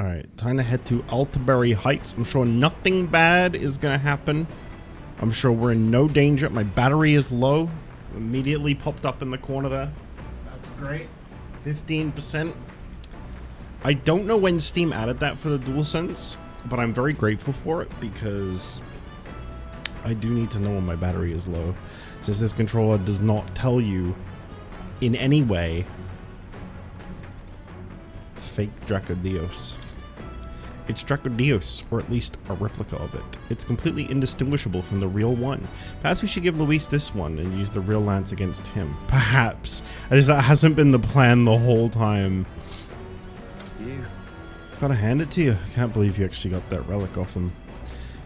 Alright, time to head to Altaberry Heights. I'm sure nothing bad is gonna happen. I'm sure we're in no danger. My battery is low. Immediately popped up in the corner there. That's great. 15%. I don't know when Steam added that for the DualSense, but I'm very grateful for it because I do need to know when my battery is low, since this controller does not tell you in any way. Fake Dracodios. It's Dracodios, or at least a replica of it. It's completely indistinguishable from the real one. Perhaps we should give Luis this one and use the real lance against him. Perhaps. As that hasn't been the plan the whole time. Gotta hand it to you. Can't believe you actually got that relic off him.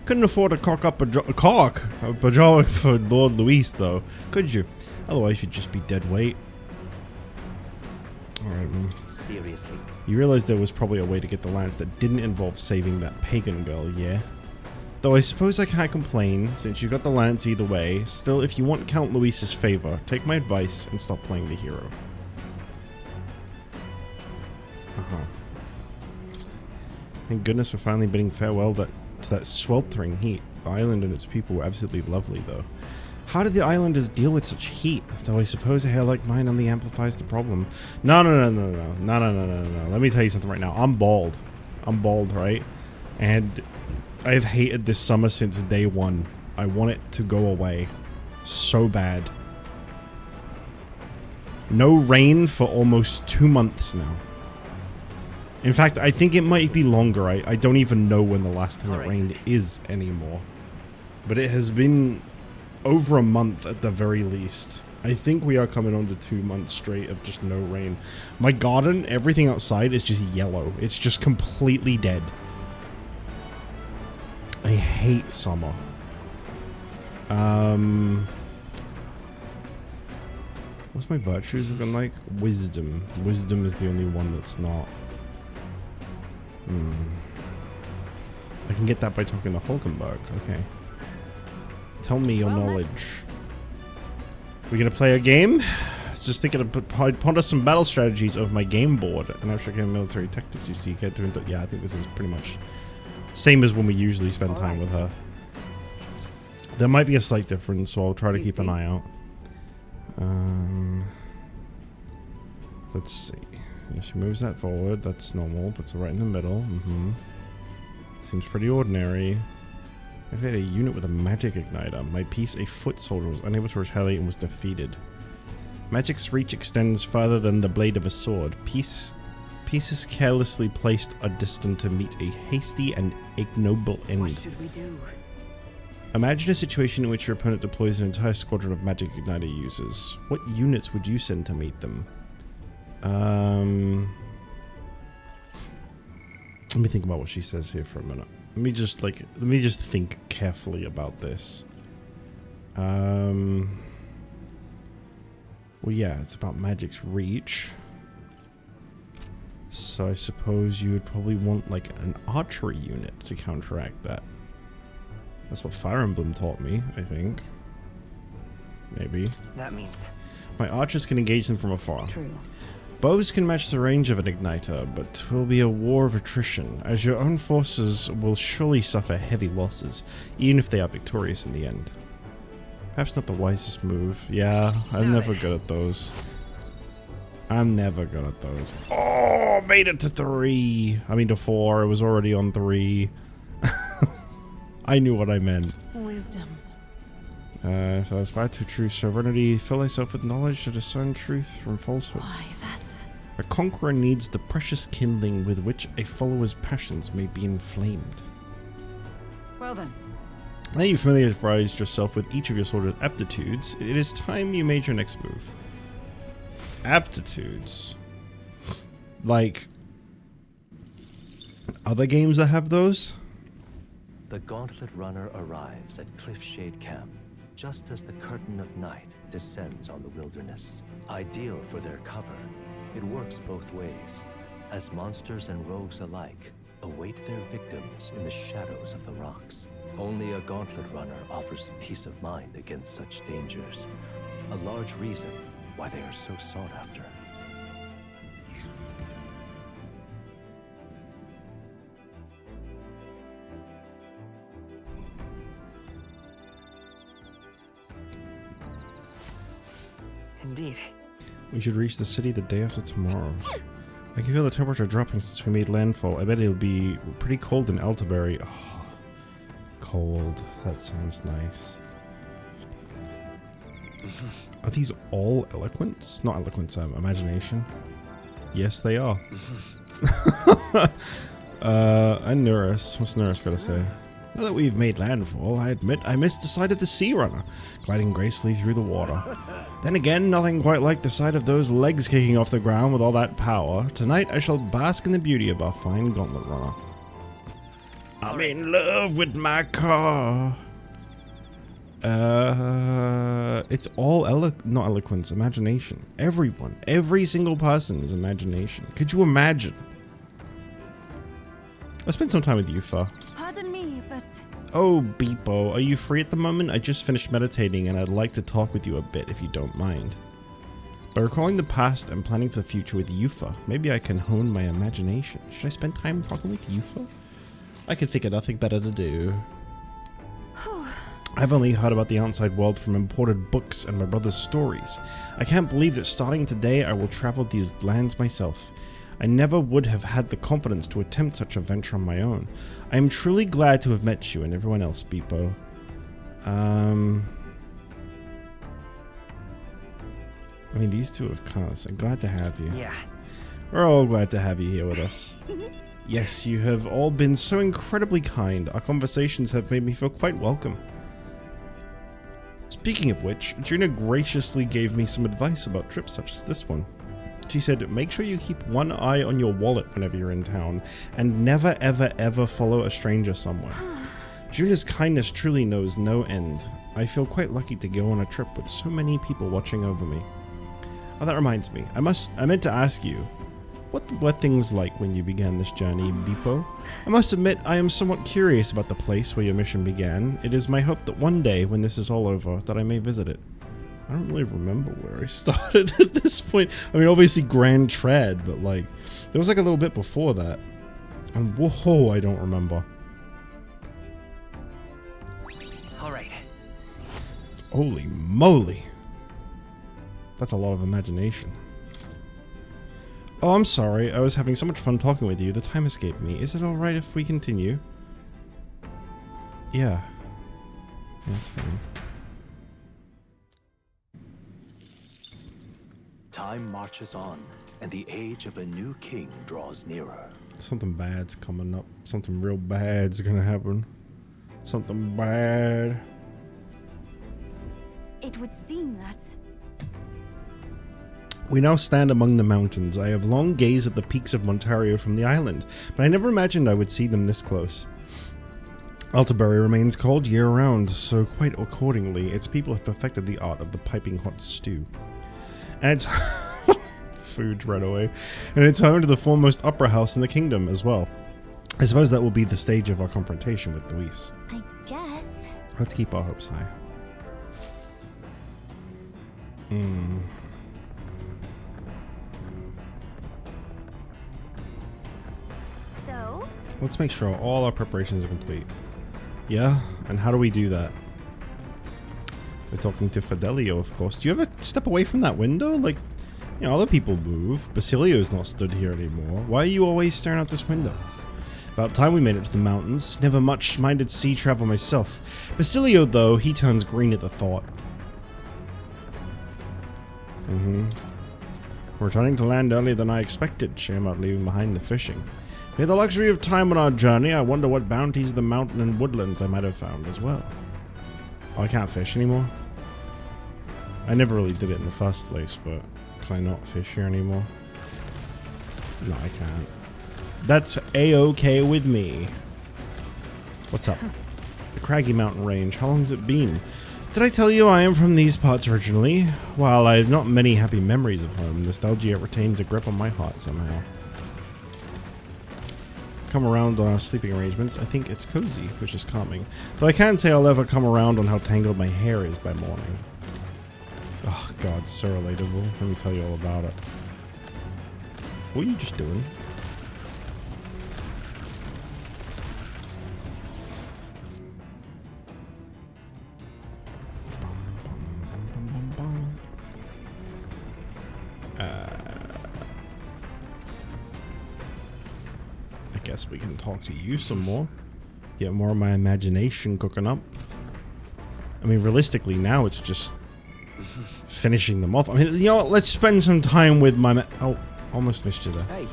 Couldn't afford to cock up a pajolic for Lord Luis, though, could you? Otherwise, you'd just be dead weight. Alright, man. Seriously. You realize there was probably a way to get the lance that didn't involve saving that pagan girl, yeah? Though I suppose I can't complain, since you got the lance either way. Still, if you want Count Luis's favor, take my advice and stop playing the hero. Thank goodness we're finally bidding farewell to that sweltering heat. The island and its people were absolutely lovely, though. How did the islanders deal with such heat? Though I suppose a hair like mine only amplifies the problem. No. Let me tell you something right now. I'm bald. I'm bald, right? And I've hated this summer since day one. I want it to go away. So bad. No rain for almost 2 months now. In fact, I think it might be longer. I don't even know when the last time it rained is anymore. But it has been over a month at the very least. I think we are coming on to 2 months straight of just no rain. My garden, everything outside is just yellow. It's just completely dead. I hate summer. What's my virtues looking like? Wisdom. Wisdom is the only one that's not. I can get that by talking to Hulkenberg. Okay. Tell me your knowledge. We're gonna play a game? I was just thinking of ponder some battle strategies of my game board and actually military tactics. You see, get to yeah, I think this is pretty much same as when we usually spend time with her. There might be a slight difference, so I'll try to keep an eye out. Let's see. Yeah, she moves that forward. That's normal. Puts it right in the middle. Seems pretty ordinary. I've had a unit with a magic igniter. My piece, a foot soldier, was unable to retaliate and was defeated. Magic's reach extends farther than the blade of a sword. Pieces carelessly placed are destined to meet a hasty and ignoble end. What should we do? Imagine a situation in which your opponent deploys an entire squadron of magic igniter users. What units would you send to meet them? Let me think about what she says here for a minute. Let me just think carefully about this. Well, yeah, it's about magic's reach. So I suppose you would probably want like an archery unit to counteract that. That's what Fire Emblem taught me, I think. Maybe. That means my archers can engage them from afar. it's true. Bows can match the range of an igniter, but it will be a war of attrition, as your own forces will surely suffer heavy losses, even if they are victorious in the end. Perhaps not the wisest move. Yeah, I'm never good at those. I'm never good at those. Oh, made it to 3. I mean to 4. It was already on 3. I knew what I meant. Wisdom. If I aspire to true sovereignty, fill thyself with knowledge to discern truth from falsehood. Why, that's... A conqueror needs the precious kindling with which a follower's passions may be inflamed. Well then. Now you've familiarized yourself with each of your soldiers' aptitudes, it is time you made your next move. Aptitudes. Like other games that have those? The Gauntlet Runner arrives at Cliffshade Camp just as the curtain of night descends on the wilderness. Ideal for their cover, it works both ways, as monsters and rogues alike await their victims in the shadows of the rocks. Only a Gauntlet Runner offers peace of mind against such dangers, a large reason why they are so sought after. indeed. We should reach the city the day after tomorrow. I can feel the temperature dropping since we made landfall. I bet it'll be pretty cold in Elterbury. Oh, cold. That sounds nice. Are these all eloquence? Not eloquence, imagination. Yes, they are. And Nurus. What's Nurus got to say? Now that we've made landfall, I admit I missed the sight of the sea runner, gliding gracefully through the water. Then again, nothing quite like the sight of those legs kicking off the ground with all that power. Tonight I shall bask in the beauty of our fine gauntlet runner. I'm in love with my car. It's all not eloquence, imagination. Everyone, every single person is imagination. Could you imagine? I spent some time with Yufa. Pardon me, but Oh, Beepo, are you free at the moment? I just finished meditating and I'd like to talk with you a bit if you don't mind. By recalling the past and planning for the future with Yufa, maybe I can hone my imagination. Should I spend time talking with Yufa? I can think of nothing better to do. I've only heard about the outside world from imported books and my brother's stories. I can't believe that starting today I will travel these lands myself. I never would have had the confidence to attempt such a venture on my own. I am truly glad to have met you and everyone else, Beepo. I mean, these two are kind of glad to have you. Yeah. We're all glad to have you here with us. Yes, you have all been so incredibly kind. Our conversations have made me feel quite welcome. Speaking of which, Juna graciously gave me some advice about trips such as this one. She said, make sure you keep one eye on your wallet whenever you're in town, and never ever ever follow a stranger somewhere. Juna's kindness truly knows no end. I feel quite lucky to go on a trip with so many people watching over me. Oh, that reminds me, I meant to ask you, what were things like when you began this journey, Beepo? I must admit, I am somewhat curious about the place where your mission began. It is my hope that one day, when this is all over, that I may visit it. I don't really remember where I started at this point. I mean, obviously Grand Tread, but like, there was like a little bit before that. And whoa, I don't remember. Alright. Holy moly. That's a lot of imagination. Oh, I'm sorry. I was having so much fun talking with you. The time escaped me. Is it alright if we continue? Yeah. That's fine. Time marches on, and the age of a new king draws nearer. Something bad's coming up. Something real bad's gonna happen. Something bad. it would seem that... We now stand among the mountains. I have long gazed at the peaks of Ontario from the island, but I never imagined I would see them this close. Elterbury remains cold year-round, so quite accordingly, its people have perfected the art of the piping hot stew. And it's... food right away. And it's home to the foremost opera house in the kingdom as well. I suppose that will be the stage of our confrontation with Luis. I guess. Let's keep our hopes high. So? Let's make sure all our preparations are complete. Yeah? And how do we do that? We're talking to Fidelio, of course. Do you ever step away from that window? Like, you know, other people move. Basilio's not stood here anymore. Why are you always staring out this window? About time we made it to the mountains. Never much minded sea travel myself. Basilio, though, he turns green at the thought. We're returning to land earlier than I expected. Shame about leaving behind the fishing. We had the luxury of time on our journey. I wonder what bounties of the mountain and woodlands I might have found as well. Oh, I can't fish anymore? I never really did it in the first place, but can I not fish here anymore? No, I can't. That's a-okay with me. What's up? The Craggy Mountain Range. How long has it been? Did I tell you I am from these parts originally? While I have not many happy memories of home, nostalgia retains a grip on my heart somehow. Come around on our sleeping arrangements. I think it's cozy, which is calming. Though I can't say I'll ever come around on how tangled my hair is by morning. Oh god, so relatable. Let me tell you all about it. What are you just doing? guess we can talk to you some more. Get more of my imagination cooking up. I mean, realistically, now it's just finishing them off. I mean, you know what? Let's spend some time with my oh, almost missed you there. Hey.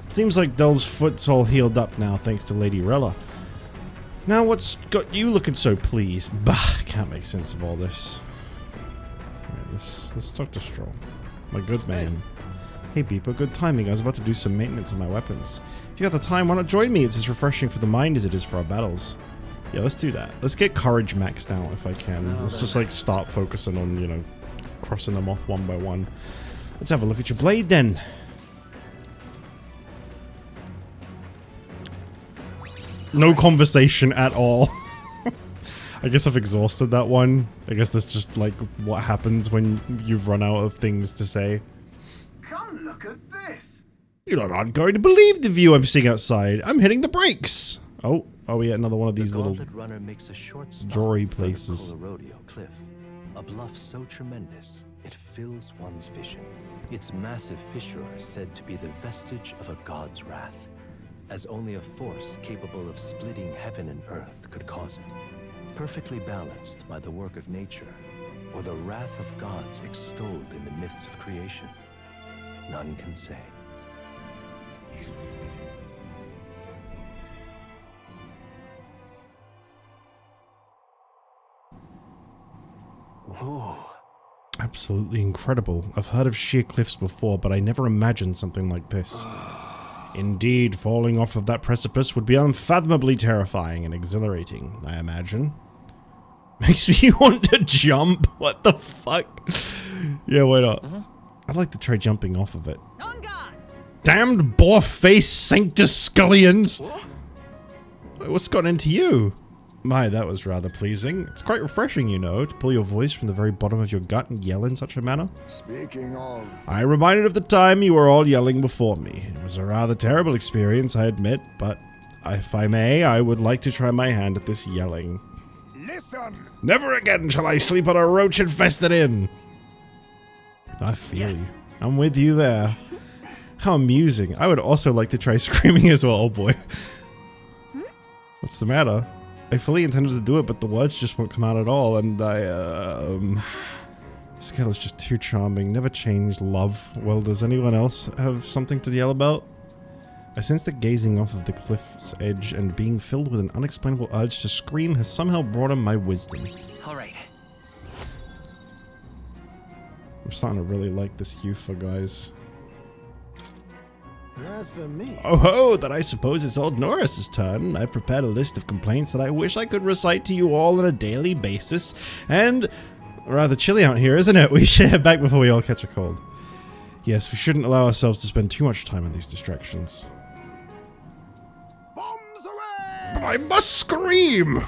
Seems like Dell's foot's all healed up now, thanks to Lady Rella. Now what's got you looking so pleased? Bah, can't make sense of all this. Alright, let's talk to Stroll. My good man. Hey Beeper, good timing. I was about to do some maintenance on my weapons. If you got the time, why not join me? It's as refreshing for the mind as it is for our battles. Yeah, let's do that. Let's get courage maxed out if I can. Let's just like start focusing on, you know, crossing them off one by one. Let's have a look at your blade then. No conversation at all. I guess I've exhausted that one. I guess that's just like what happens when you've run out of things to say. Come look at this. You're not going to believe the view I'm seeing outside. I'm hitting the brakes. Oh, yeah, another one of these little runner makes a short stop jewelry before the places. Rodeo cliff, a bluff so tremendous it fills one's vision. Its massive fissure is said to be the vestige of a god's wrath, as only a force capable of splitting heaven and earth could cause it. Perfectly balanced by the work of nature, or the wrath of gods extolled in the myths of creation, none can say. Whoa. Absolutely incredible. I've heard of sheer cliffs before, but I never imagined something like this. Indeed, falling off of that precipice would be unfathomably terrifying and exhilarating, I imagine. Makes me want to jump. What the fuck? Yeah, why not? I'd like to try jumping off of it. On guard! Damned boar-faced Sanctus Scullions! What's gotten into you? My, that was rather pleasing. It's quite refreshing, you know, to pull your voice from the very bottom of your gut and yell in such a manner. Speaking of, I reminded of the time you were all yelling before me. It was a rather terrible experience, I admit, but if I may, I would like to try my hand at this yelling. listen. Never again shall I sleep on a roach-infested inn. I feel you. I'm with you there. How amusing. I would also like to try screaming as well. Oh boy. What's the matter? I fully intended to do it, but the words just won't come out at all, and this girl is just too charming. Never changed, love. Well, does anyone else have something to yell about? I sense that gazing off of the cliff's edge and being filled with an unexplainable urge to scream has somehow broadened my wisdom. All right. I'm starting to really like this Yufa, guys. As for me, Oh ho, then I suppose it's old Norris's turn. I've prepared a list of complaints that I wish I could recite to you all on a daily basis. And rather chilly out here, isn't it? We should head back before we all catch a cold. Yes, we shouldn't allow ourselves to spend too much time on these distractions. bombs away! But I must scream!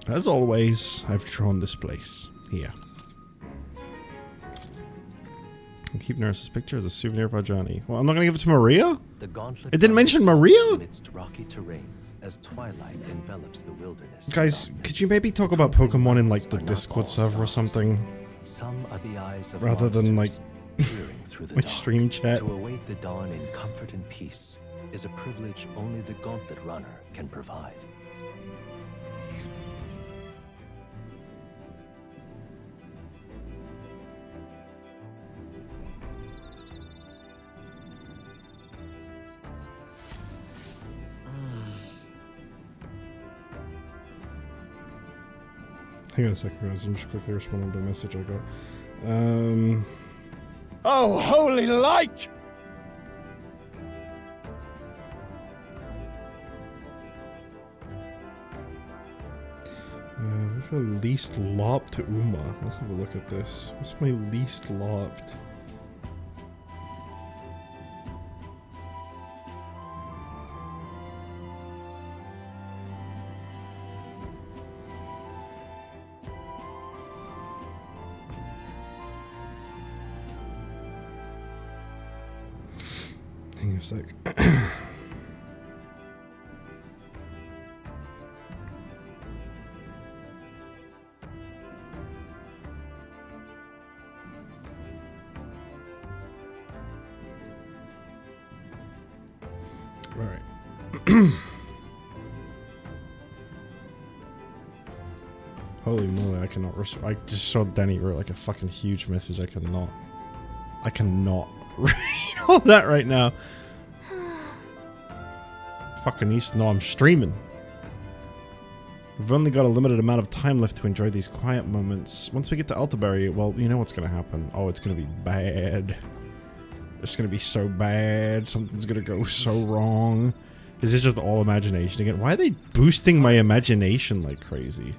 As always, I've drawn this place. Here. I'll keep Norris's picture as a souvenir of our journey. Well, I'm not gonna give it to Maria? The gauntlet It didn't mention Maria? amidst rocky terrain as twilight envelops the wilderness. Guys, could you maybe talk about Pokemon in like the Discord server or something? Some are the eyes of Rather than, monsters, like, peering through the my dark. stream chat. To await the dawn in comfort and peace is a privilege only the Gauntlet Runner can provide. Hang on a second, guys. I'm just quickly responding to a message I got. Oh, holy light! What's my least lopped to Uma? Let's have a look at this. What's my least lopped? Hang on a sec. Alright. Holy moly, I cannot I just saw Danny wrote like a fucking huge message. I cannot read all that right now. Fucking needs to know I'm streaming. We've only got a limited amount of time left to enjoy these quiet moments. Once we get to Altaberry, well, you know what's gonna happen. Oh, it's gonna be bad. It's gonna be so bad. Something's gonna go so wrong. Is it just all imagination again? Why are they boosting my imagination like crazy?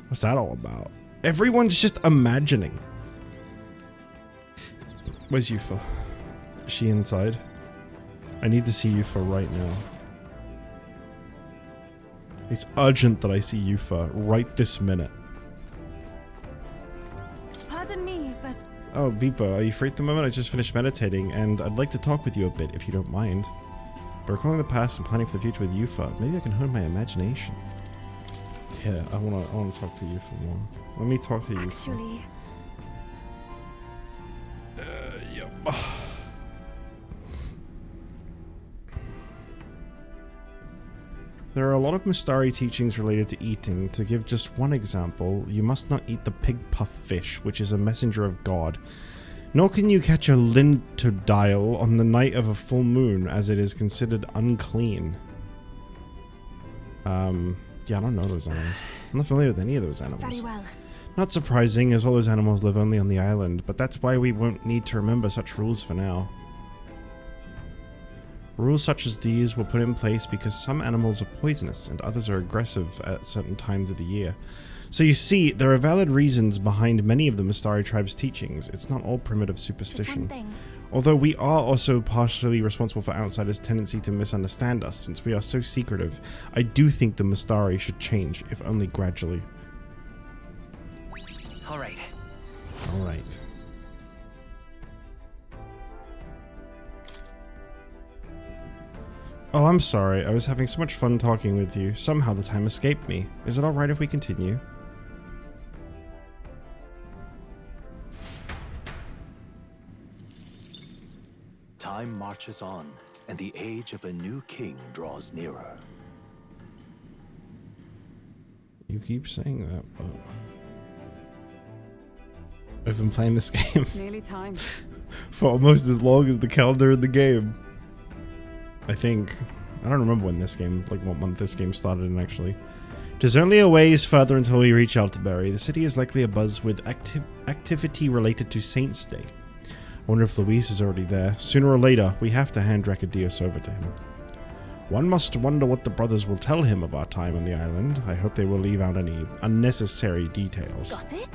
What's that all about? Everyone's just imagining. Where's Yufa? Is she inside? I need to see Yufa right now. It's urgent that I see Yufa right this minute. Pardon me, but Oh, Beepa, are you free at the moment? I just finished meditating, and I'd like to talk with you a bit, if you don't mind. By recalling the past and planning for the future with Yufa, maybe I can hone my imagination. Yeah, I wanna talk to Yufa more. Let me talk to Yufa. actually, Yep. There are a lot of Mustari teachings related to eating. To give just one example, you must not eat the pig puff fish, which is a messenger of God. Nor can you catch a lintodile on the night of a full moon, as it is considered unclean. Yeah, I don't know those animals. I'm not familiar with any of those animals. very well. Not surprising, as all those animals live only on the island, but that's why we won't need to remember such rules for now. Rules such as these were put in place because some animals are poisonous and others are aggressive at certain times of the year. So you see, there are valid reasons behind many of the Mustari tribe's teachings. It's not all primitive Just superstition. one thing. Although we are also partially responsible for outsiders' tendency to misunderstand us, since we are so secretive, I do think the Mustari should change, if only gradually. All right. Alright. Oh, I'm sorry. I was having so much fun talking with you. Somehow the time escaped me. Is it alright if we continue? Time marches on, and the age of a new king draws nearer. You keep saying that, but... I've been playing this game Nearly time. for almost as long as the calendar in the game. I think. I don't remember when this game, like what month this game started in actually. There's only a ways further until we reach Altaberry. The city is likely abuzz with activity related to Saint's Day. I wonder if Luis is already there. Sooner or later, we have to hand Recadius over to him. One must wonder what the brothers will tell him of our time on the island. I hope they will leave out any unnecessary details. Got it?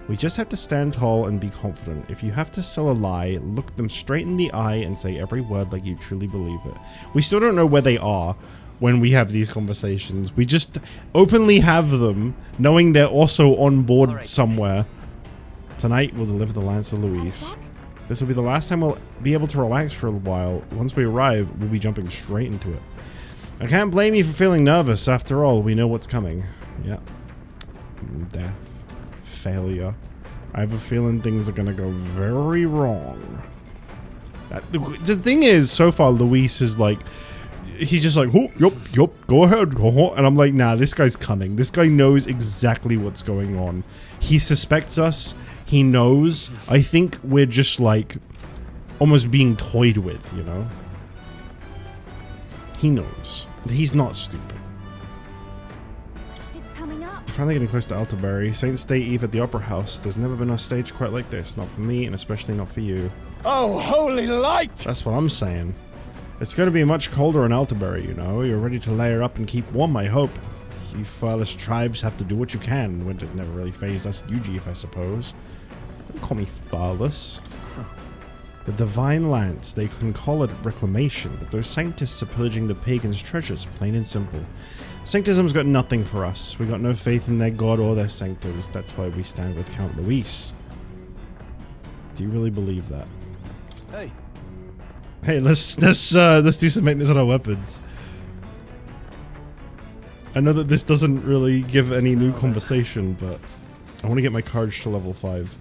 We just have to stand tall and be confident. If you have to sell a lie, look them straight in the eye and say every word like you truly believe it. We still don't know where they are when we have these conversations. We just openly have them, knowing they're also on board somewhere. Tonight, we'll deliver the lance to Luis. This will be the last time we'll be able to relax for a while. Once we arrive, we'll be jumping straight into it. I can't blame you for feeling nervous. After all, we know what's coming. Yep. Death. Failure. I have a feeling things are gonna go very wrong. The thing is, so far, Luis is like, he's just like, oh, yup, go ahead, and I'm like, nah, this guy's cunning. This guy knows exactly what's going on. He suspects us. He knows. I think we're just like, almost being toyed with, you know? He knows. He's not stupid. It's coming up. I'm finally getting close to Altaberry. Saint's Day Eve at the Opera House. There's never been a stage quite like this. Not for me, and especially not for you. Oh, holy light! That's what I'm saying. It's going to be much colder in Altaberry, you know. You're ready to layer up and keep warm, I hope. You farless tribes have to do what you can. Winter's never really phased us UGF, I suppose. Don't call me farless. The Divine Lance, they can call it reclamation, but those sanctists are pillaging the pagans' treasures, plain and simple. Sanctism's got nothing for us. We got no faith in their god or their sanctors. That's why we stand with Count Luis. Do you really believe that? Hey, Hey, let's do some maintenance on our weapons. I know that this doesn't really give any new conversation, but I want to get my courage to level 5.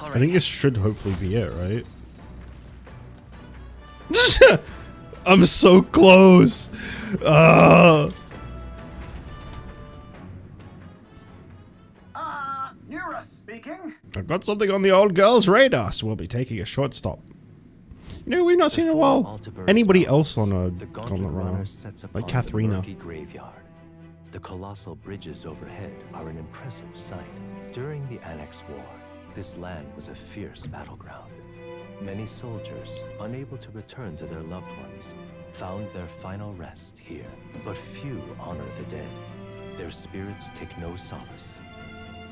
I think this should hopefully be it, right? I'm so close. Nura speaking. I've got something on the old girl's radar, so we'll be taking a short stop. You know, we've not seen in a while anybody else on a Gauntlet Runner, like Katharina. Graveyard. The colossal bridges overhead are an impressive sight. During the Annex War, this land was a fierce battleground. Many soldiers, unable to return to their loved ones, found their final rest here. But few honor the dead. Their spirits take no solace.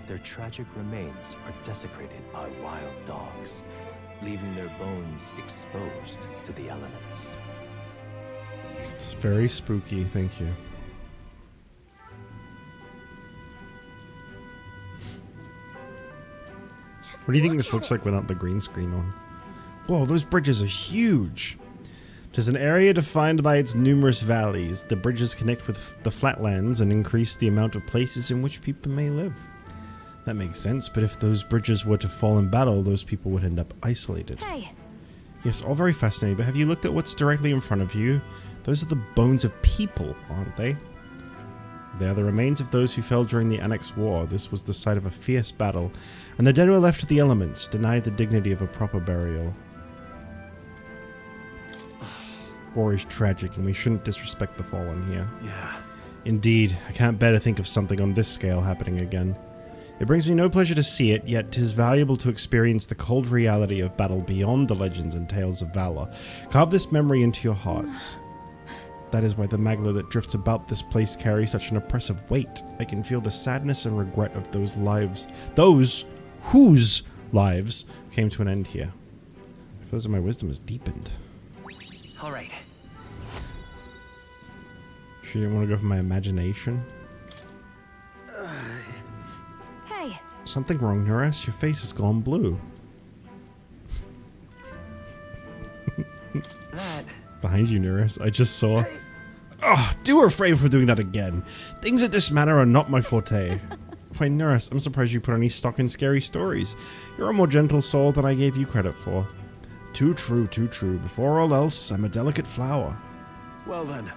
Their tragic remains are desecrated by wild dogs, leaving their bones exposed to the elements. It's very spooky, thank you. What do you think this looks like without the green screen on? Whoa, those bridges are huge! It is an area defined by its numerous valleys. The bridges connect with the flatlands and increase the amount of places in which people may live. That makes sense, but if those bridges were to fall in battle, those people would end up isolated. Hey, Yes, all very fascinating, but have you looked at what's directly in front of you? Those are the bones of people, aren't they? They are the remains of those who fell during the Annex War. This was the site of a fierce battle, and the dead were left to the elements, denied the dignity of a proper burial. War is tragic, and we shouldn't disrespect the fallen here. Yeah. Indeed, I can't bear to think of something on this scale happening again. It brings me no pleasure to see it, yet 'tis valuable to experience the cold reality of battle beyond the legends and tales of valor. Carve this memory into your hearts. That is why the magla that drifts about this place carries such an oppressive weight. I can feel the sadness and regret of those lives, those whose lives came to an end here. I feel as though my wisdom is deepened. All right. She didn't want to go for my imagination. hey, Something wrong, Norris? Your face has gone blue. That. Behind you, Norris. I just saw. Oh, do refrain from doing that again. Things at this matter are not my forte. Why, Norris, I'm surprised you put any stock in scary stories. You're a more gentle soul than I gave you credit for. Too true, too true. Before all else, I'm a delicate flower. Well then.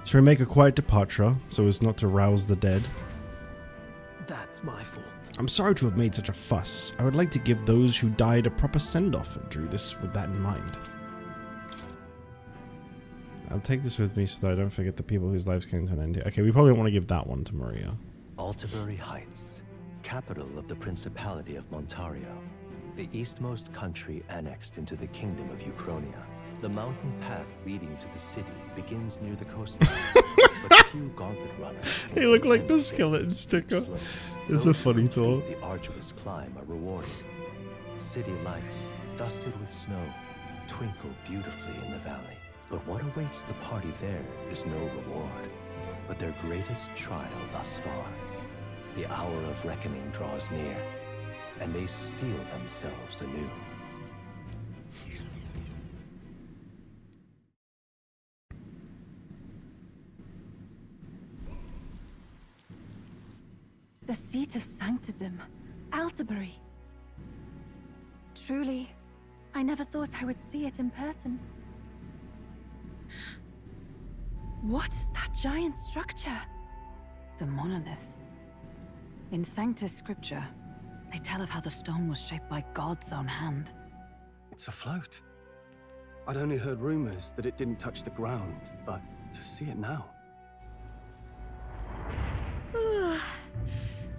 Shall we make a quiet departure, so as not to rouse the dead? That's my fault. I'm sorry to have made such a fuss. I would like to give those who died a proper send-off, and drew this with that in mind. I'll take this with me so that I don't forget the people whose lives came to an end here. Okay, we probably don't want to give that one to Maria. Altabury Heights, capital of the Principality of Montario, the eastmost country annexed into the Kingdom of Uchronia. The mountain path leading to the city begins near the coastline, but few gauntlet runners. They look like the skeleton sticker. It's a funny thought. The arduous climb are rewarding. City lights, dusted with snow, twinkle beautifully in the valley. But what awaits the party there is no reward, but their greatest trial thus far. The hour of reckoning draws near, and they steel themselves anew. the seat of sanctism, Altabury. Truly, I never thought I would see it in person. What is that giant structure? The monolith. In Sanctus Scripture, they tell of how the stone was shaped by God's own hand. It's afloat. I'd only heard rumors that it didn't touch the ground, but to see it now.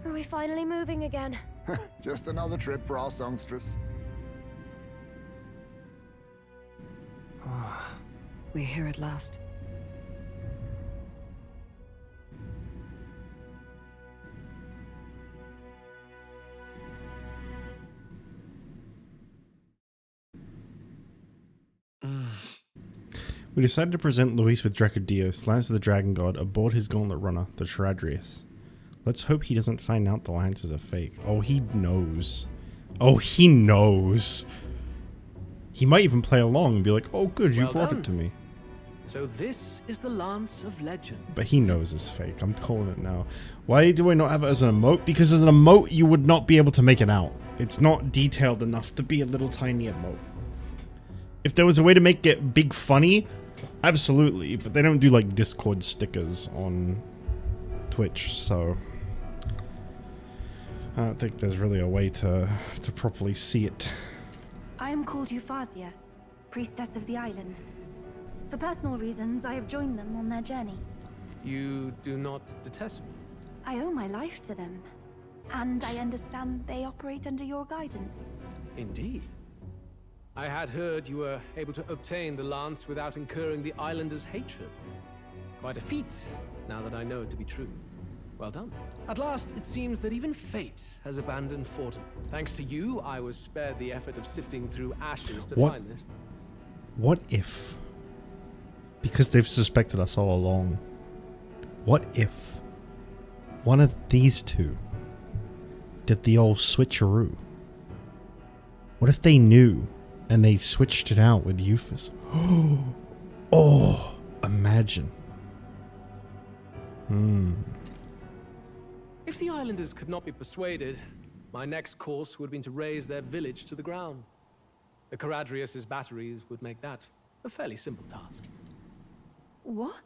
Are we finally moving again? Just another trip for our songstress. We're here at last. We decided to present Luis with Dracodios, Lance of the Dragon God, aboard his gauntlet runner, the Charadrius. Let's hope he doesn't find out the lances are fake. Oh, he knows. Oh, he knows. He might even play along and be like, oh good, you Well brought done. it to me. So this is the Lance of Legend. But he knows it's fake. I'm calling it now. Why do I not have it as an emote? Because as an emote, you would not be able to make it out. It's not detailed enough to be a little tiny emote. If there was a way to make it big funny, Absolutely, but they don't do like Discord stickers on Twitch, so I don't think there's really a way to properly see it. I am called Euphazia, priestess of the island. For personal reasons, I have joined them on their journey. You do not detest me? I owe my life to them, and I understand they operate under your guidance. Indeed. I had heard you were able to obtain the lance without incurring the islanders' hatred. Quite a feat, now that I know it to be true. Well done. At last, it seems that even fate has abandoned Fortin. Thanks to you, I was spared the effort of sifting through ashes to find this. What if, because they've suspected us all along, what if one of these two did the old switcheroo? What if they knew and they switched it out with Euphas? Oh, imagine. If the islanders could not be persuaded, my next course would have been to raze their village to the ground. The Caradrius' batteries would make that a fairly simple task. What?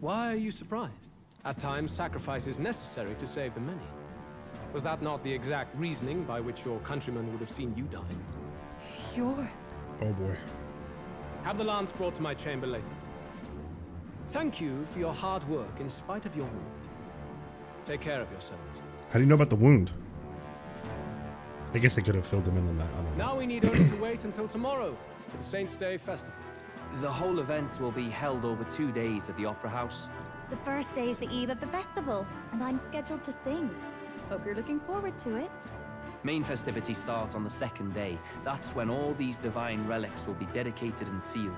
Why are you surprised? At times, sacrifice is necessary to save the many. Was that not the exact reasoning by which your countrymen would have seen you die? You're... Oh boy. Have the lance brought to my chamber later. Thank you for your hard work in spite of your wound. Take care of yourselves. How do you know about the wound? I guess I could have filled him in on that. I don't know. Now we need only to wait until tomorrow for the Saints' Day festival. The whole event will be held over 2 days at the Opera House. The first day is the eve of the festival, and I'm scheduled to sing. Hope you're looking forward to it. Main festivities start on the 2nd day. That's when all these divine relics will be dedicated and sealed.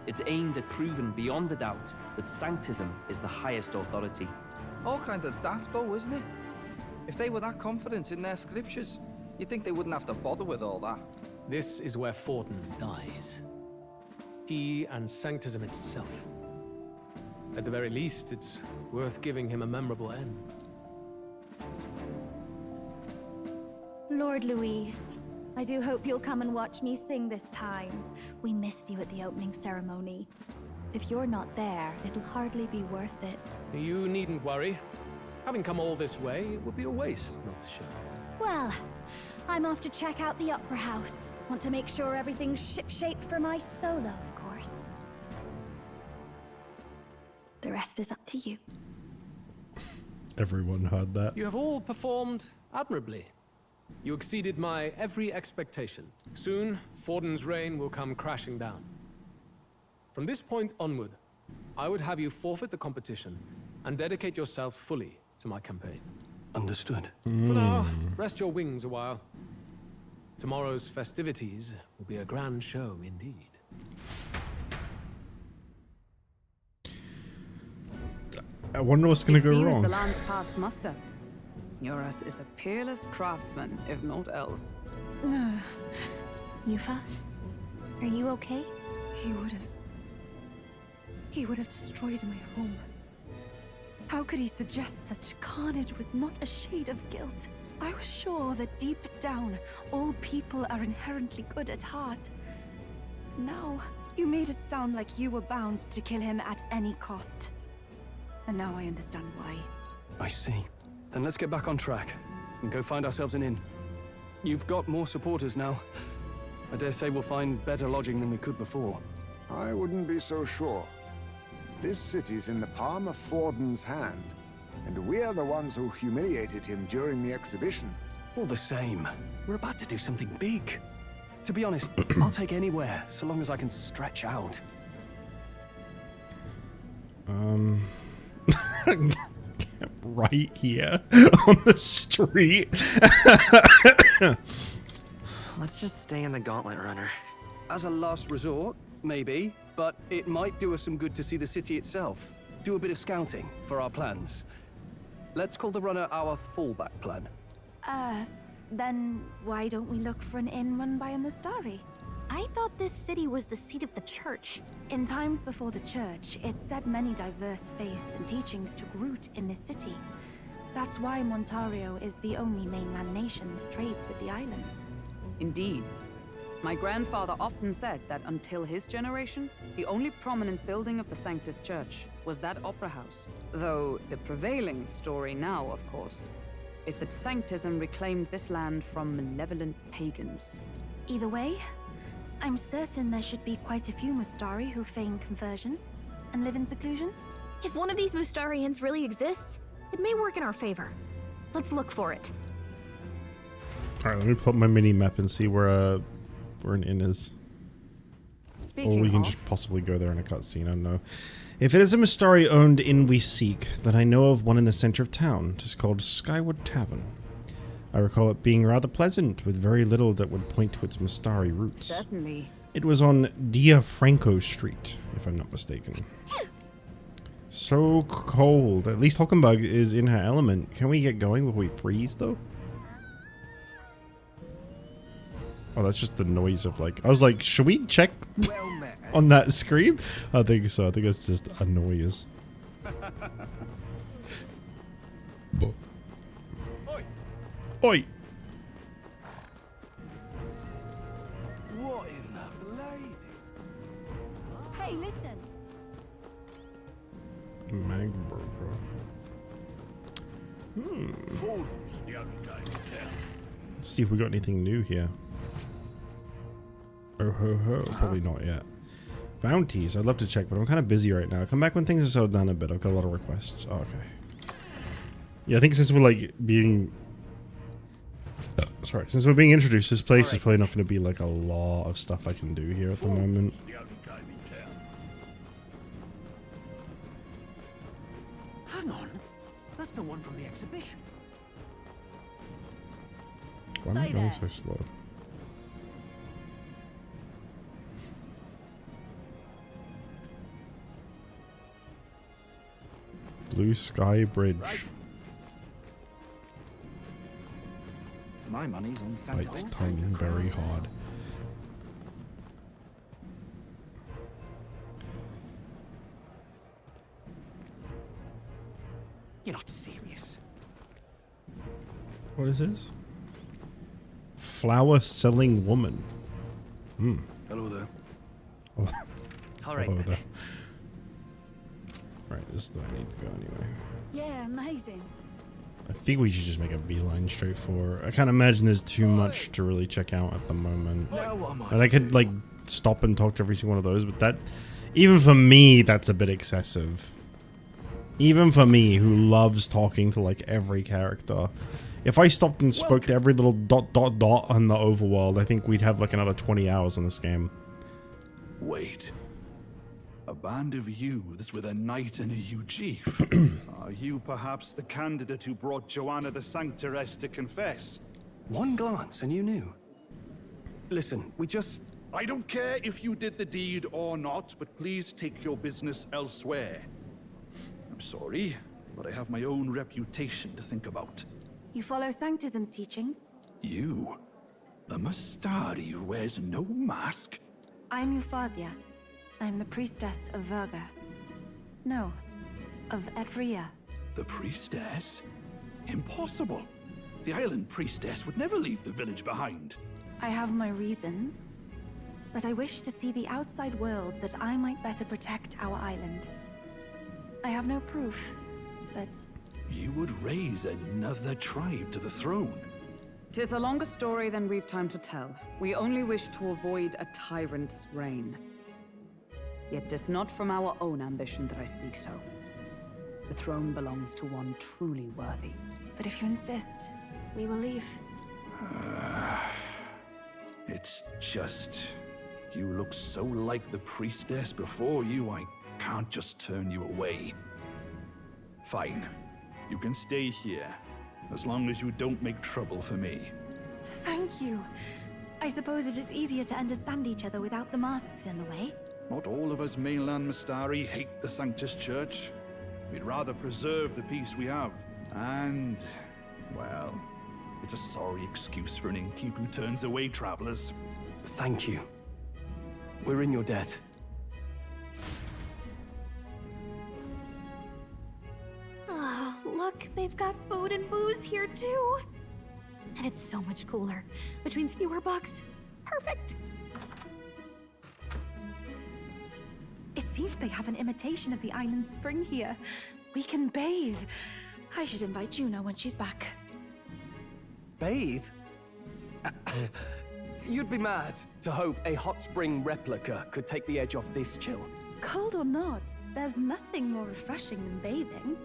It's aimed at proving beyond a doubt that Sanctism is the highest authority. All kind of daft though, isn't it? If they were that confident in their scriptures, you'd think they wouldn't have to bother with all that. This is where Fortin dies. He and Sanctism itself. At the very least, it's worth giving him a memorable end. Lord Louise, I do hope you'll come and watch me sing this time. We missed you at the opening ceremony. If you're not there, it'll hardly be worth it. You needn't worry. Having come all this way, it would be a waste not to show. Well, I'm off to check out the Opera House. Want to make sure everything's shipshape for my solo, of course. The rest is up to you. Everyone heard that. You have all performed admirably. You exceeded my every expectation. Soon, Fortin's reign will come crashing down. From this point onward, I would have you forfeit the competition and dedicate yourself fully to my campaign. Understood. For now, rest your wings a while. Tomorrow's festivities will be a grand show indeed. I wonder what's going to go wrong. The land's past muster. Eurus is a peerless craftsman, if not else. Yufa, are you okay? He would have destroyed my home. How could he suggest such carnage with not a shade of guilt? I was sure that deep down, all people are inherently good at heart. Now, you made it sound like you were bound to kill him at any cost. And now I understand why. I see. Then let's get back on track and go find ourselves an inn. You've got more supporters now. I dare say we'll find better lodging than we could before. I wouldn't be so sure. This city's in the palm of Fortin's hand, and we're the ones who humiliated him during the exhibition. All the same, we're about to do something big. To be honest, I'll take anywhere, so long as I can stretch out. Right here on the street. Let's just stay in the Gauntlet Runner. As a last resort, maybe, but it might do us some good to see the city itself. Do a bit of scouting for our plans. Let's call the runner our fallback plan. Then why don't we look for an inn run by a Mustari? I thought this city was the seat of the church. In times before the church, it said many diverse faiths and teachings took root in this city. That's why Montario is the only mainland nation that trades with the islands. Indeed. My grandfather often said that until his generation, the only prominent building of the Sanctus Church was that opera house. Though the prevailing story now, of course, is that Sanctism reclaimed this land from malevolent pagans. Either way, I'm certain there should be quite a few Mustari who feign conversion and live in seclusion. If one of these Mustarians really exists, it may work in our favor. Let's look for it. Alright, let me pull up my mini map and see where an inn is. Speaking or we can of, just possibly go there in a cutscene, I don't know. If it is a Mustari-owned inn we seek, then I know of one in the center of town. It is called Skyward Tavern. I recall it being rather pleasant, with very little that would point to its Mustari roots. certainly. It was on Dia Franco Street, if I'm not mistaken. So cold. At least Hulkenberg is in her element. Can we get going before we freeze, though? Oh, that's just the noise of, like... I was like, should we check on that screen? I think so. I think it's just a noise. Oi! What in the blazes? Hey, listen. Magburger. Let's see if we got anything new here. Oh ho ho, probably not yet. Bounties, I'd love to check, but I'm kind of busy right now. Come back when things have settled down a bit. I've got a lot of requests. Oh, okay. Yeah, I think since we're like being... sorry, since we're being introduced, this place is probably not going to be like a lot of stuff I can do here at the moment. Hang on. That's the one from the exhibition. Why am I going so slow? Blue Sky Bridge. My money's on Santa. Bites tongue very hard. You're not serious. What is this? Flower selling woman. Hmm. Hello there. All right. Hello there. Right, this is the way I need to go anyway. Yeah, amazing. I think we should just make a beeline straight for. I can't imagine there's too much to really check out at the moment. And I could like stop and talk to every single one of those, but that, even for me, that's a bit excessive. Even for me, who loves talking to like every character. If I stopped and spoke to every little dot on the overworld, I think we'd have like another 20 hours on this game. Wait. A band of youths with a knight and a yew chief. Are you perhaps the candidate who brought Joanna the Sanctoress to confess? One glance and you knew. Listen, we just... I don't care if you did the deed or not, but please take your business elsewhere. I'm sorry, but I have my own reputation to think about. You follow Sanctism's teachings? You? The Mustari who wears no mask? I'm Euphazia. I'm the priestess of Verga. No, of Edria. The priestess? Impossible. The island priestess would never leave the village behind. I have my reasons, but I wish to see the outside world that I might better protect our island. I have no proof, but... You would raise another tribe to the throne. 'Tis a longer story than we've time to tell. We only wish to avoid a tyrant's reign. Yet 'tis not from our own ambition that I speak so. The throne belongs to one truly worthy. But if you insist, we will leave. It's just... You look so like the priestess before you, I can't just turn you away. Fine. You can stay here, as long as you don't make trouble for me. Thank you. I suppose it is easier to understand each other without the masks in the way. Not all of us mainland Mustari hate the Sanctus Church. We'd rather preserve the peace we have. And, well, it's a sorry excuse for an innkeep who turns away travelers. Thank you. We're in your debt. Oh, look, they've got food and booze here too. And it's so much cooler, which means fewer bugs. Perfect. seems they have an imitation of the island spring here. We can bathe. I should invite Juno when she's back. Bathe? You'd be mad to hope a hot spring replica could take the edge off this chill. Cold or not, there's nothing more refreshing than bathing.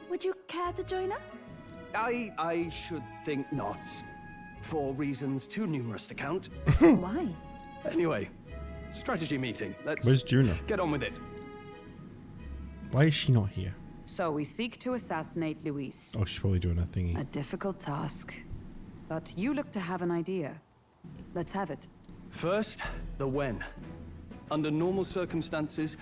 Would you care to join us? I should think not. For reasons too numerous to count. Why? Anyway, strategy meeting. Let's Where's Juno? get on with it. Why is she not here? So we seek to assassinate Luis. Oh, she's probably doing a thingy. A difficult task. But you look to have an idea. Let's have it. First, the when. Under normal circumstances,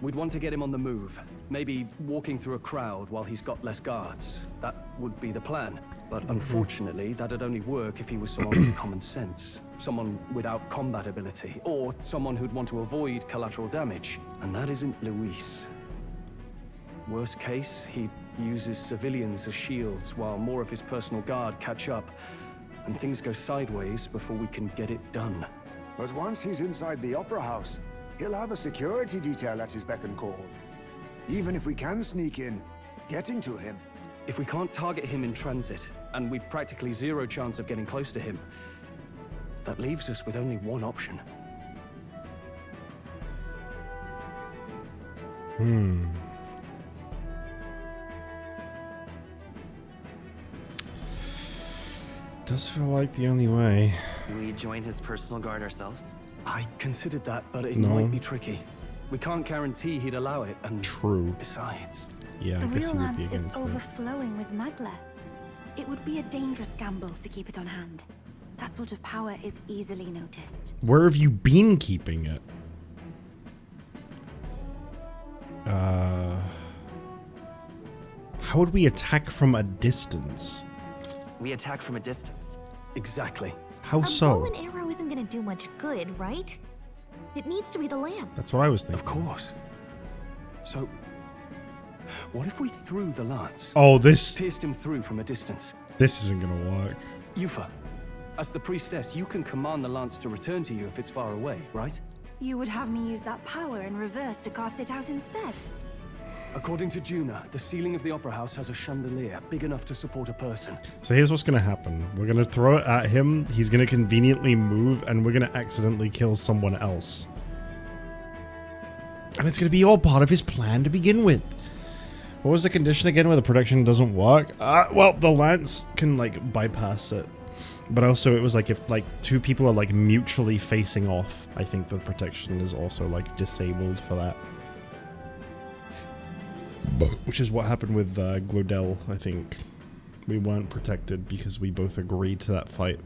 we'd want to get him on the move. Maybe walking through a crowd while he's got less guards. That would be the plan. But unfortunately, that'd only work if he was someone with common sense. Someone without combat ability. Or someone who'd want to avoid collateral damage. And that isn't Luis. Worst case, he uses civilians as shields while more of his personal guard catch up. And things go sideways before we can get it done. But once he's inside the Opera House, he'll have a security detail at his beck and call. Even if we can sneak in, getting to him. If we can't target him in transit, and we've practically zero chance of getting close to him, that leaves us with only one option. Does feel like the only way. We join his personal guard ourselves? I considered that, but it No. might be tricky. We can't guarantee he'd allow it, and True. besides... Yeah, I The guess real he would be lance is against it. overflowing with magla. It would be a dangerous gamble to keep it on hand. That sort of power is easily noticed. Where have you been keeping it? How would we attack from a distance? We attack from a distance. Exactly. How A so? bow and arrow isn't gonna do much good, right? It needs to be the lance. That's what I was thinking. Of course. So, what if we threw the lance? Oh, this Pierced him through from a distance. isn't gonna work. Yufa, as the priestess, you can command the lance to return to you if it's far away, right? You would have me use that power in reverse to cast it out instead. According to Juna, the ceiling of the Opera House has a chandelier big enough to support a person. So here's what's gonna happen. We're gonna throw it at him, he's gonna conveniently move, and we're gonna accidentally kill someone else. And it's gonna be all part of his plan to begin with. What was the condition again where the protection doesn't work? Well, the lance can like bypass it. But also it was like if like two people are like mutually facing off, I think the protection is also like disabled for that. Which is what happened with Glodell, I think. We weren't protected because we both agreed to that fight.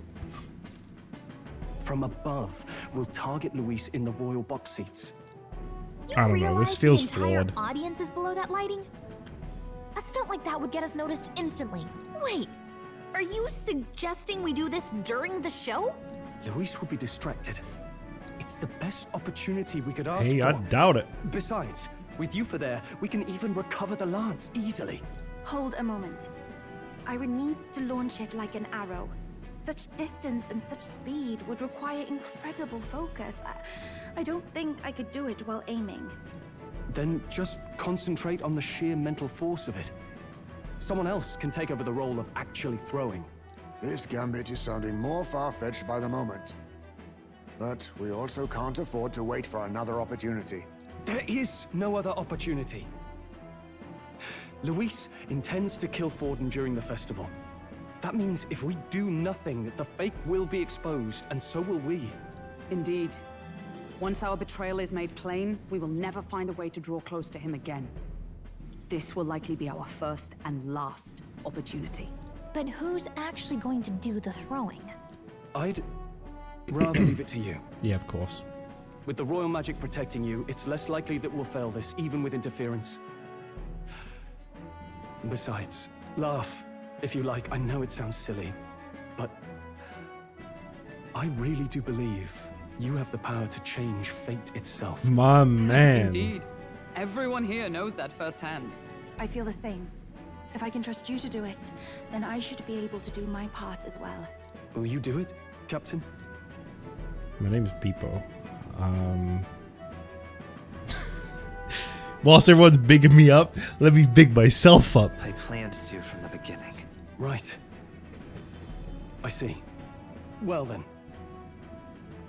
From above, we'll target Luis in the royal box seats. I don't know, this feels the entire flawed. audience is below that lighting? A stunt like that would get us noticed instantly. Wait, are you suggesting we do this during the show? Luis would be distracted. It's the best opportunity we could ask Hey, for. I doubt it. Besides, with Yufa there, we can even recover the lance easily. Hold a moment. I would need to launch it like an arrow. Such distance and such speed would require incredible focus. I don't think I could do it while aiming. Then just concentrate on the sheer mental force of it. Someone else can take over the role of actually throwing. This gambit is sounding more far-fetched by the moment. But we also can't afford to wait for another opportunity. There is no other opportunity. Luis intends to kill Forden during the festival. That means if we do nothing, the fake will be exposed, and so will we. Indeed. Once our betrayal is made plain, we will never find a way to draw close to him again. This will likely be our first and last opportunity. But who's actually going to do the throwing? I'd rather leave it to you. Yeah, of course. With the royal magic protecting you, it's less likely that we'll fail this, even with interference. And besides, laugh, if you like. I know it sounds silly, but I really do believe you have the power to change fate itself. My man. Indeed. Everyone here knows that firsthand. I feel the same. If I can trust you to do it, then I should be able to do my part as well. Will you do it, Captain? My name is Peepo. Whilst everyone's bigging me up, let me big myself up. I planned to from the beginning. Right. I see. Well then.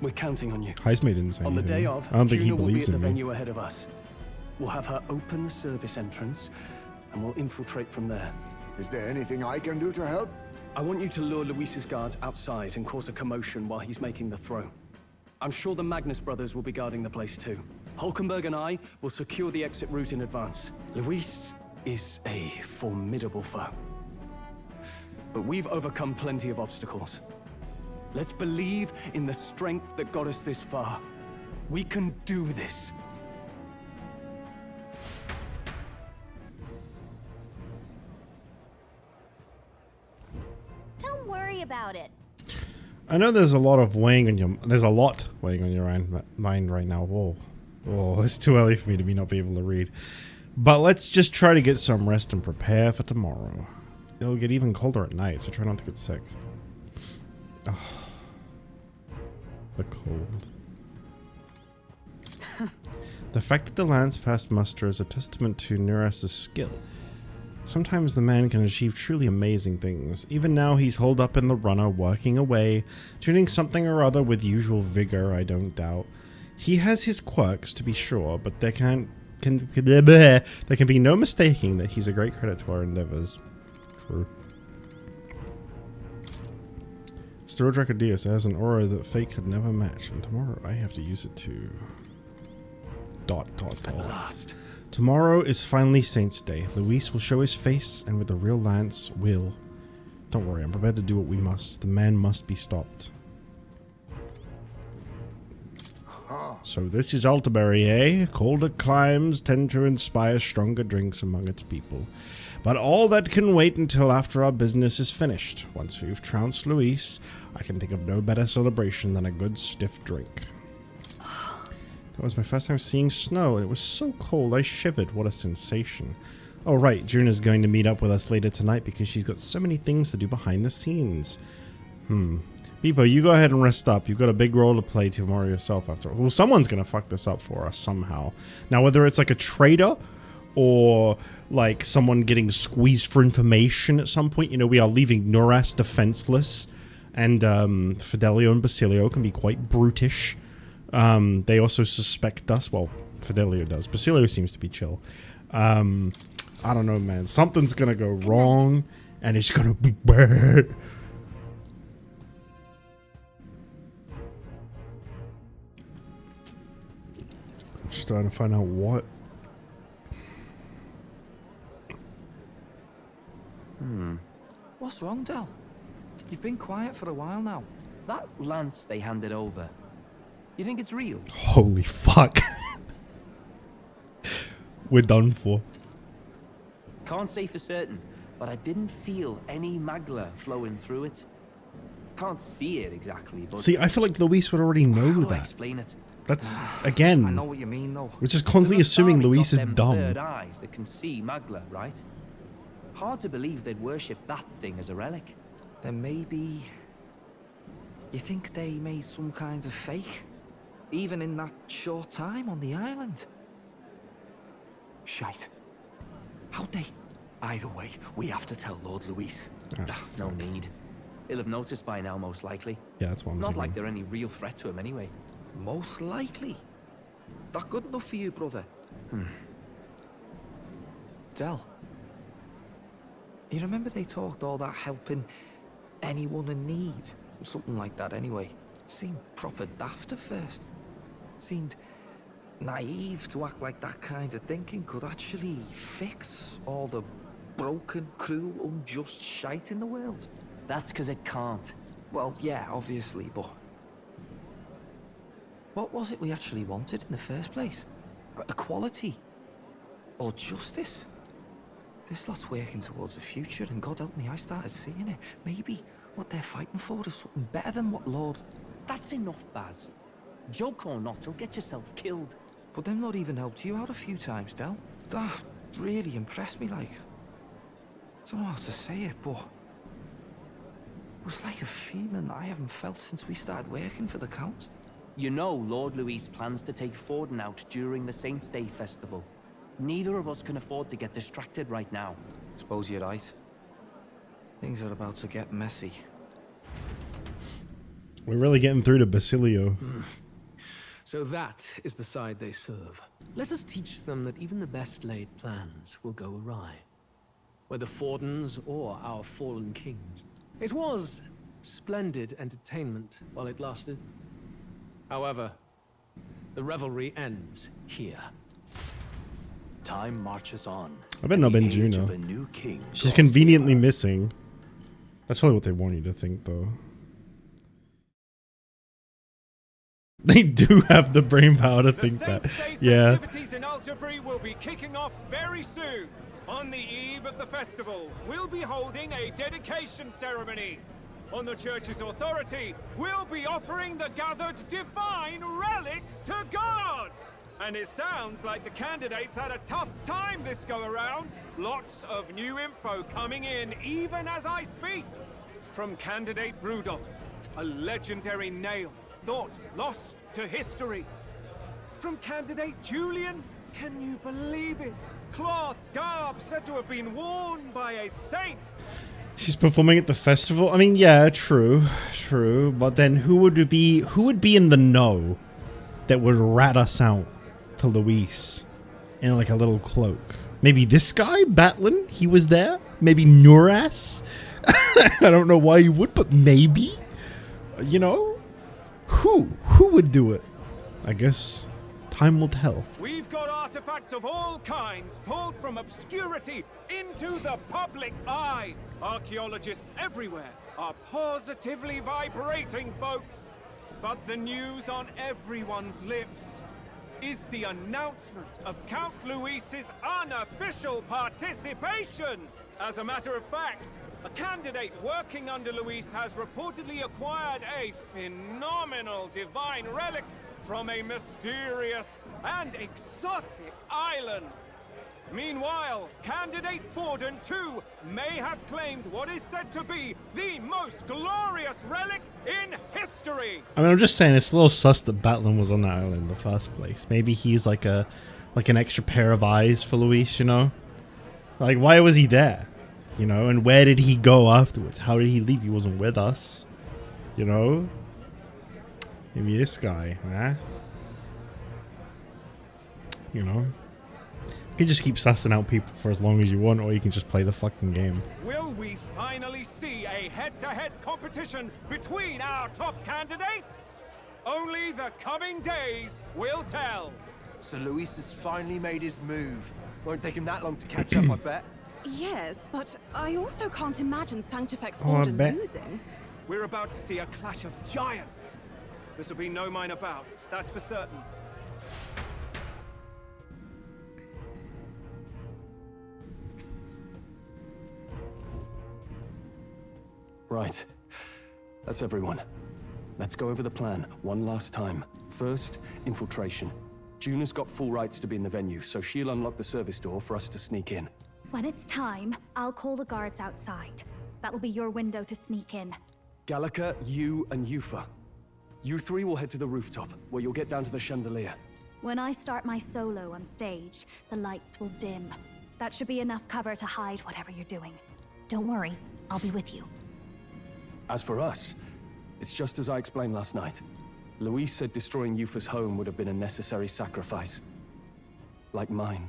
We're counting on you. Heismate didn't say On the anything. day of, I don't think he Juna will be believes at the in me. venue ahead of us. We'll have her open the service entrance, and we'll infiltrate from there. Is there anything I can do to help? I want you to lure Luis's guards outside and cause a commotion while he's making the throw. I'm sure the Magnus brothers will be guarding the place too. Hulkenberg and I will secure the exit route in advance. Luis is a formidable foe. But we've overcome plenty of obstacles. Let's believe in the strength that got us this far. We can do this. Don't worry about it. I know there's a lot weighing on your mind right now. Whoa, it's too early for me to not be able to read. But let's just try to get some rest and prepare for tomorrow. It'll get even colder at night, so try not to get sick. Oh, the cold. The fact that the lance passed muster is a testament to Neras' skill. Sometimes the man can achieve truly amazing things. Even now he's holed up in the runner, working away, doing something or other with usual vigor, I don't doubt. He has his quirks, to be sure, but there can be no mistaking that he's a great credit to our endeavors. True. Still Dracodius has an aura that fate could never match, and tomorrow I have to use it to... ... At last. Tomorrow is finally Saint's Day. Luis will show his face, and with the real lance, will. Don't worry, I'm prepared to do what we must. The man must be stopped. So this is Altaberry, eh? Colder climes tend to inspire stronger drinks among its people. But all that can wait until after our business is finished. Once we've trounced Luis, I can think of no better celebration than a good stiff drink. That was my first time seeing snow, and it was so cold I shivered. What a sensation. Oh right, Juna's going to meet up with us later tonight because she's got so many things to do behind the scenes. Beepo, you go ahead and rest up. You've got a big role to play tomorrow yourself after all. Well, someone's going to fuck this up for us somehow. Now, whether it's like a traitor or like someone getting squeezed for information at some point, you know, we are leaving Neras defenseless, and Fidelio and Basilio can be quite brutish. They also suspect us. Well, Fidelio does. Basilio seems to be chill. I don't know, man. Something's gonna go wrong, and it's gonna be bad. I'm just trying to find out what. What's wrong, Del? You've been quiet for a while now. That lance they handed over, you think it's real? Holy fuck. We're done for. Can't say for certain, but I didn't feel any magla flowing through it. Can't see it exactly, but... See, I feel like Luis would already know how do I that. explain it? That's, again... I know what you mean, though. We're just constantly assuming Luis is them dumb. Third eyes that can see magla, right? Hard to believe they'd worship that thing as a relic. Then maybe... You think they made some kind of fake? Even in that short time on the island? Shite. How'd they? Either way, we have to tell Lord Luis. No need. He'll have noticed by now, most likely. Yeah, that's what I'm Not thinking. like they're any real threat to him anyway. Most likely. That good enough for you, brother? Del. You remember they talked all that helping anyone in need? Something like that anyway. Seemed proper daft at first. Seemed naive to act like that kind of thinking could actually fix all the broken, cruel, unjust shite in the world. That's because it can't. Well, yeah, obviously, but... What was it we actually wanted in the first place? Equality? Or justice? This lot's working towards a future, and God help me, I started seeing it. Maybe what they're fighting for is something better than what Lord... That's enough, Baz. Joke or not, you'll get yourself killed. But them not even helped you out a few times, Del. That really impressed me, like... I don't know how to say it, but... It was like a feeling I haven't felt since we started working for the Count. You know Lord Luis plans to take Forden out during the Saints' Day festival. Neither of us can afford to get distracted right now. Suppose you're right. Things are about to get messy. We're really getting through to Basilio. So that is the side they serve. Let us teach them that even the best laid plans will go awry. Whether Fordens or our fallen kings. It was splendid entertainment while it lasted. However, the revelry ends here. Time marches on. I bet no The Ben age Juno. of a new king She's draws conveniently nearer. missing. That's probably what they want you to think, though. They do have the brain power to think that. Yeah. Festivities in Algebri will be kicking off very soon. On the eve of the festival, we'll be holding a dedication ceremony. On the church's authority, we'll be offering the gathered divine relics to God. And it sounds like the candidates had a tough time this go around. Lots of new info coming in even as I speak. From candidate Rudolph, a legendary nail thought lost to history. From candidate Julian, can you believe it? Cloth garb said to have been worn by a saint. She's performing at the festival. I mean, yeah, true. But then who would be in the know that would rat us out to Luis in like a little cloak? Maybe this guy, Batlin, he was there. Maybe Nuras. I don't know why he would, but maybe. You know, who would do it? I guess time will tell. We've got artifacts of all kinds pulled from obscurity into the public eye. Archaeologists everywhere are positively vibrating, folks. But the news on everyone's lips is the announcement of Count Luis's unofficial participation. As a matter of fact, a candidate working under Luis has reportedly acquired a phenomenal divine relic from a mysterious and exotic island. Meanwhile, candidate Forden, too, may have claimed what is said to be the most glorious relic in history. I mean, I'm just saying it's a little sus that Batlin was on that island in the first place. Maybe he's like an extra pair of eyes for Luis, you know? Like, why was he there? You know, and where did he go afterwards? How did he leave? He wasn't with us. You know? Maybe this guy, huh? You know? You can just keep sussing out people for as long as you want, or you can just play the fucking game. Will we finally see a head-to-head competition between our top candidates? Only the coming days will tell. So Luis has finally made his move. Won't take him that long to catch up, I bet. Yes, but I also can't imagine Sanctifex Oh, I Forden bet. losing. We're about to see a clash of giants. This will be no minor bout, that's for certain. Right. That's everyone. Let's go over the plan one last time. First, infiltration. Juna's got full rights to be in the venue, so she'll unlock the service door for us to sneak in. When it's time, I'll call the guards outside. That'll be your window to sneak in. Gallica, you, and Yufa. You three will head to the rooftop, where you'll get down to the chandelier. When I start my solo on stage, the lights will dim. That should be enough cover to hide whatever you're doing. Don't worry, I'll be with you. As for us, it's just as I explained last night. Luis said destroying Yufa's home would have been a necessary sacrifice. Like mine.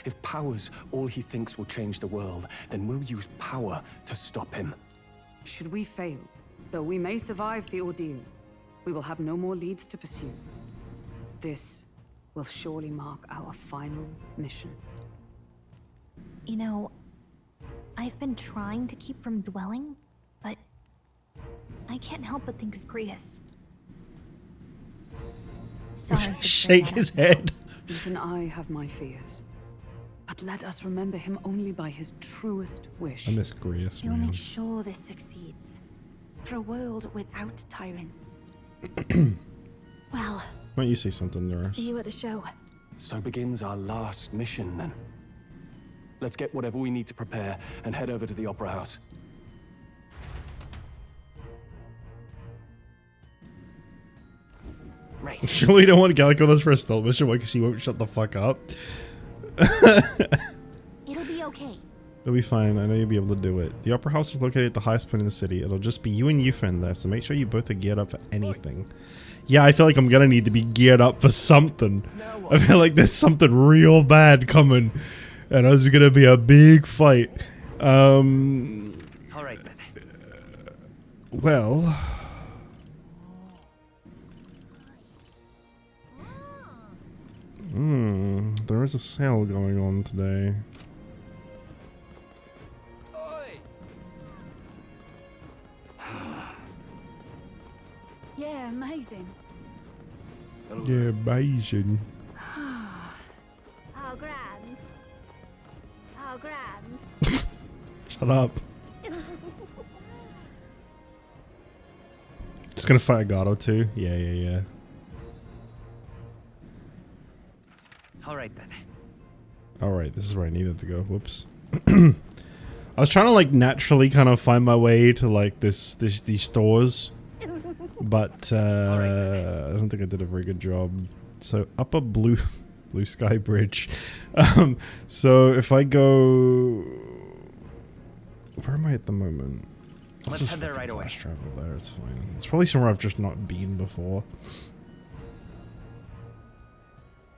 If power's all he thinks will change the world, then we'll use power to stop him. Should we fail, though we may survive the ordeal, we will have no more leads to pursue. This will surely mark our final mission. You know, I've been trying to keep from dwelling, but I can't help but think of Grius. Sorry to say Shake that. his head. Even I have my fears. But let us remember him only by his truest wish. I miss Grius, You'll man. make sure this succeeds. For a world without tyrants. Well, Why don't you say something, Nuras? see you at the show. So begins our last mission, then. Let's get whatever we need to prepare and head over to the Opera House. Surely you don't want Gallic with us for a stealth mission, because she won't shut the fuck up. It'll be okay. It'll be fine. I know you'll be able to do it. The Opera House is located at the highest point in the city. It'll just be you and Yufa in there, so make sure you both are geared up for anything. Yeah, I feel like I'm gonna need to be geared up for something. I feel like there's something real bad coming, and it's gonna be a big fight. All right then. Well. There is a sale going on today. Yeah, amazing. Yeah, amazing. How grand. How grand. Shut up. Just gonna fight Gato too? Yeah. Alright then. Alright, this is where I needed to go. Whoops. I was trying to like naturally kind of find my way to like these stores. But I don't think I did a very good job. So up a blue sky bridge. So if I go, where am I at the moment? Let's head there right away. Fast travel there. It's fine. It's probably somewhere I've just not been before.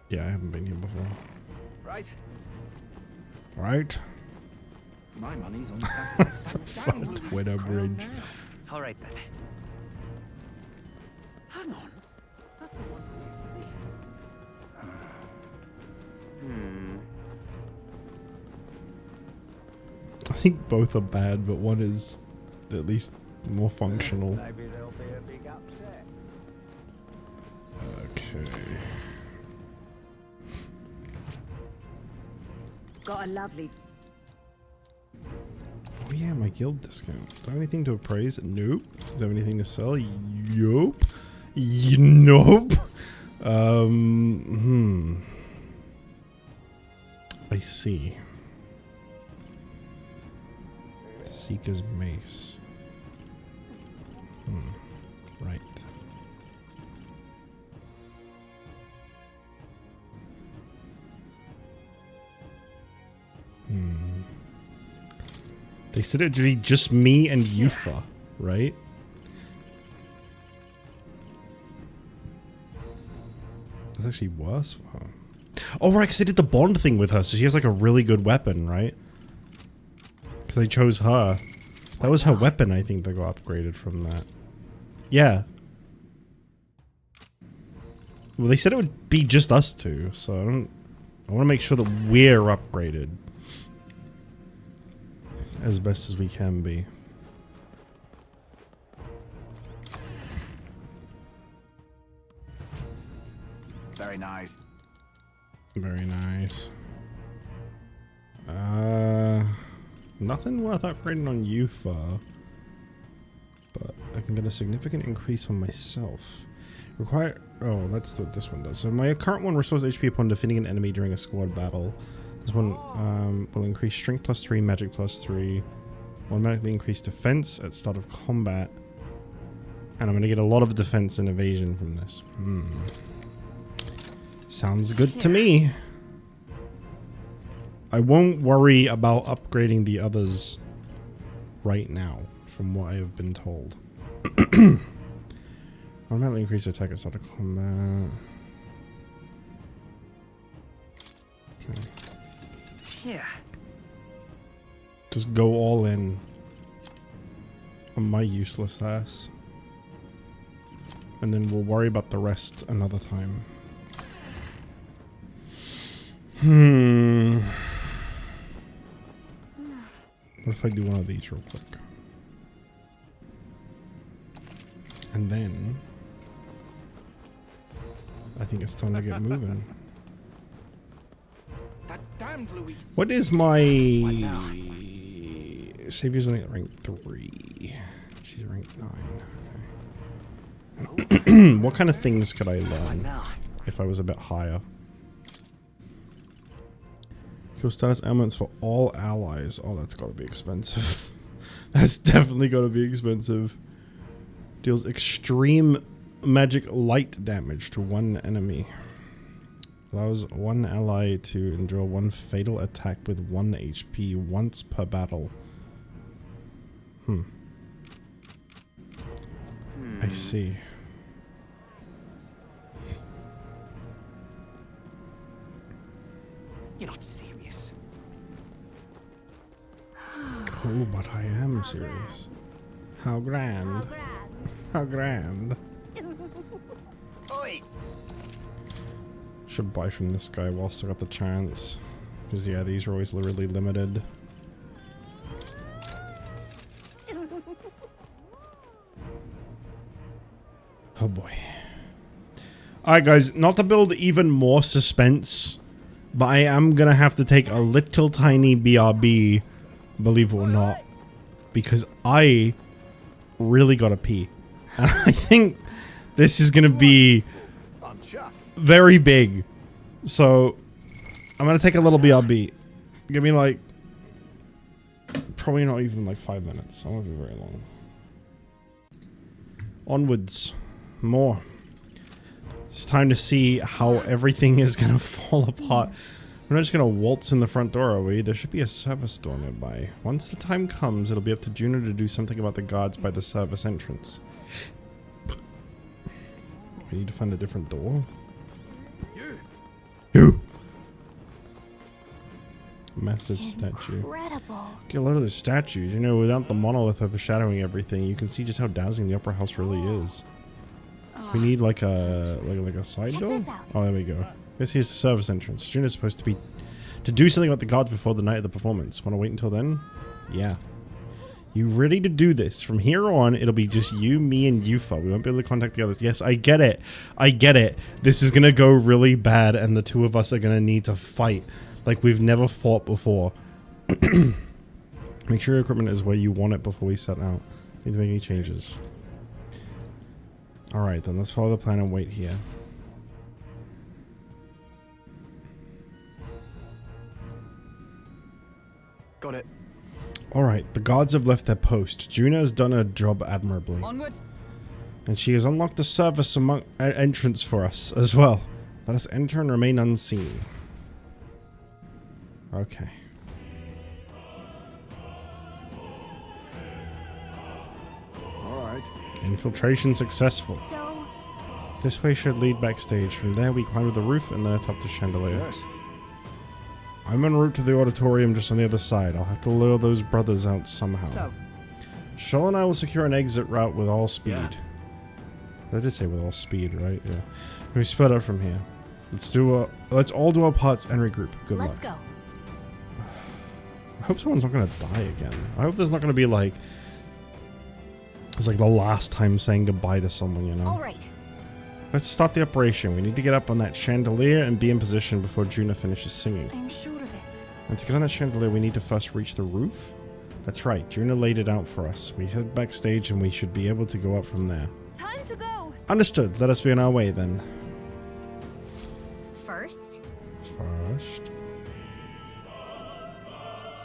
Yeah, I haven't been here before. Right. Right. My money's on Widow Bridge. All right then. Hang on. That's the one. I think both are bad, but one is at least more functional. Maybe there'll be a big upset. Okay. Got a lovely. Oh yeah, my guild discount. Do I have anything to appraise? Nope. Do I have anything to sell? Nope. Nope. I see. Seeker's Mace. Right. They said it'd be just me and Yufa, right? That's actually worse for her. Oh, right, because they did the bond thing with her, so she has like a really good weapon, right? Because they chose her. That was her weapon, I think, that got upgraded from that. Yeah. Well, they said it would be just us two, so I want to make sure that we're upgraded as best as we can be. Very nice. Very nice. Nothing worth upgrading on Yufa, but I can get a significant increase on myself. Require. Oh, that's what this one does. So my current one restores HP upon defeating an enemy during a squad battle. This one will increase strength +3, magic +3, automatically increase defense at start of combat, and I'm going to get a lot of defense and evasion from this. Sounds good to me. I won't worry about upgrading the others right now, from what I have been told. Automatically increase attack at start of combat. Okay. Yeah. Just go all in on my useless ass. And then we'll worry about the rest another time. What if I do one of these real quick? And then I think it's time to get moving. That damned Louise. What is my Savior's only at rank 3? She's rank 9. Okay. What kind of things could I learn if I was a bit higher? Kill status ailments for all allies. Oh, that's gotta be expensive. That's definitely gotta be expensive. Deals extreme magic light damage to one enemy. Allows one ally to endure one fatal attack with 1 HP once per battle. I see. You're not serious. Oh, but I am serious. How grand. How grand. Should buy from this guy whilst I got the chance. Because, yeah, these are always really limited. Oh boy. Alright guys, not to build even more suspense, but I am gonna have to take a little tiny BRB, believe it or not, because I really gotta pee. And I think this is gonna be very big. So, I'm gonna take a little BRB. Give me like, probably not even like 5 minutes. I won't be very long. Onwards. More. It's time to see how everything is gonna fall apart. We're not just gonna waltz in the front door, are we? There should be a service door nearby. Once the time comes, it'll be up to Juno to do something about the guards by the service entrance. I need to find a different door. You! Massive statue. Incredible. Get a load of the statues. You know, without the monolith overshadowing everything, you can see just how dazzling the opera house really is. We need like a side door? Oh, there we go. This here's the service entrance. Juno's supposed to do something about the guards before the night of the performance. Want to wait until then? Yeah. You ready to do this? From here on, it'll be just you, me, and Yufa. We won't be able to contact the others. Yes, I get it. I get it. This is gonna go really bad, and the two of us are gonna need to fight like we've never fought before. Make sure your equipment is where you want it before we set out. Need to make any changes. Alright then, let's follow the plan and wait here. Got it. Alright, the guards have left their post. Juno has done her job admirably. Onward. And she has unlocked a service entrance for us as well. Let us enter and remain unseen. Okay. Alright. Infiltration successful. So, This way should lead backstage. From there we climb to the roof and then atop the chandelier. Yes. I'm en route to the auditorium just on the other side. I'll have to lure those brothers out somehow. So, Shoal and I will secure an exit route with all speed. I did say with all speed, right? Yeah. We split up from here. Let's all do our parts and regroup. Good luck. let's go. I hope someone's not gonna die again. I hope there's not gonna be like it's like the last time saying goodbye to someone, you know? All right. Let's start the operation. We need to get up on that chandelier and be in position before Juno finishes singing. I'm sure of it. And to get on that chandelier, we need to first reach the roof. That's right, Juno laid it out for us. We head backstage and we should be able to go up from there. Time to go. Understood. Let us be on our way then. First,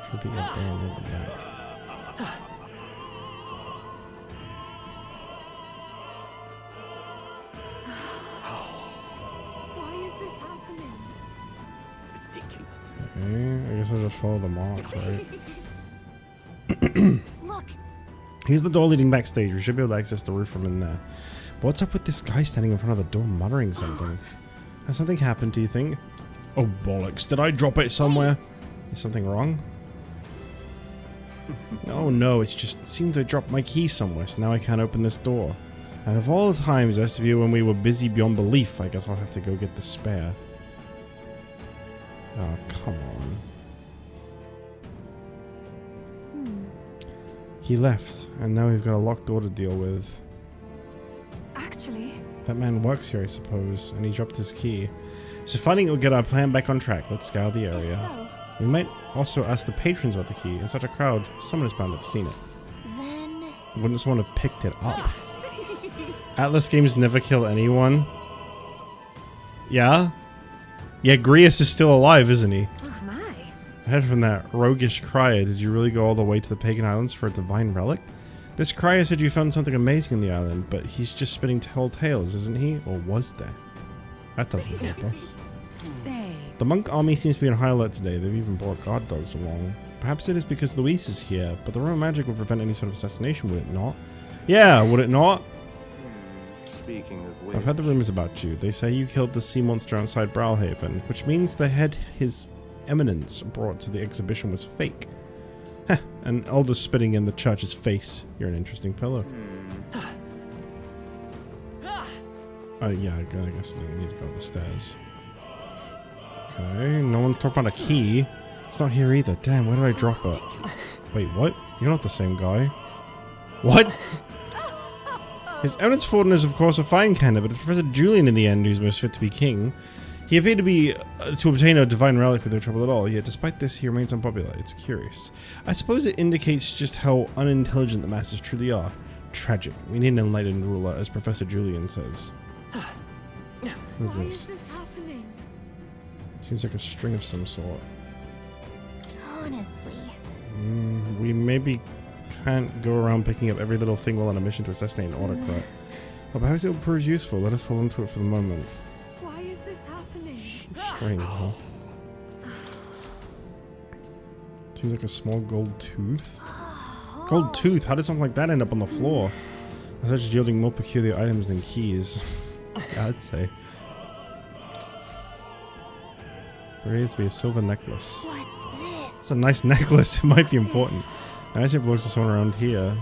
Should be a door near the back. Why is this happening? Ridiculous. Okay, I guess I'll just follow the mark, right? Look. Here's the door leading backstage. We should be able to access the roof from in there. But what's up with this guy standing in front of the door muttering something? Has something happened, do you think? Oh, bollocks. Did I drop it somewhere? Is something wrong? Oh no, it's just seems I dropped my key somewhere, so now I can't open this door. And of all the times, it has to be when we were busy beyond belief. I guess I'll have to go get the spare. Oh, come on. He left, and now we've got a locked door to deal with. Actually, That man works here, I suppose, and he dropped his key. So finding it will get our plan back on track. Let's scour the area. so, We might also ask the patrons about the key. In such a crowd, someone is bound to have seen it. then Wouldn't someone have picked it up? Atlas Games never kill anyone. Yeah? Yeah, Grius is still alive, isn't he? oh my. I heard from that roguish crier, did you really go all the way to the Pagan Islands for a divine relic? This crier said you found something amazing in the island, but he's just spinning tall tales, isn't he? Or was there? That doesn't help us. Say. The monk army seems to be on high alert today. They've even brought guard dogs along. Perhaps it is because Luis is here, but the Roman magic would prevent any sort of assassination, would it not? Yeah, would it not? Speaking of which, I've heard the rumors about you. They say you killed the sea monster outside Brawlhaven, which means the head his eminence brought to the exhibition was fake. Heh, an elder spitting in the church's face. You're an interesting fellow. Oh yeah, I guess I need to go up the stairs. Okay, no one's talking about a key. It's not here either. Damn, where did I drop it? Wait, what? You're not the same guy. What? His Eminence Forden is of course a fine candidate, but it's Professor Julian in the end who's most fit to be king. He appeared to obtain a divine relic with no trouble at all, yet despite this he remains unpopular. It's curious. I suppose it indicates just how unintelligent the masses truly are. Tragic. We need an enlightened ruler, as Professor Julian says. What is this? Seems like a string of some sort. Honestly. We maybe can't go around picking up every little thing while on a mission to assassinate an autocrat. Well, perhaps it will prove useful. Let us hold on to it for the moment. Why is this happening? Strange, huh? Seems like a small gold tooth. Gold tooth? How did something like that end up on the floor? I such yielding more peculiar items than keys. Yeah, I'd say. There appears to be a silver necklace. What's this? It's a nice necklace. It might be important. I actually belongs to someone around here.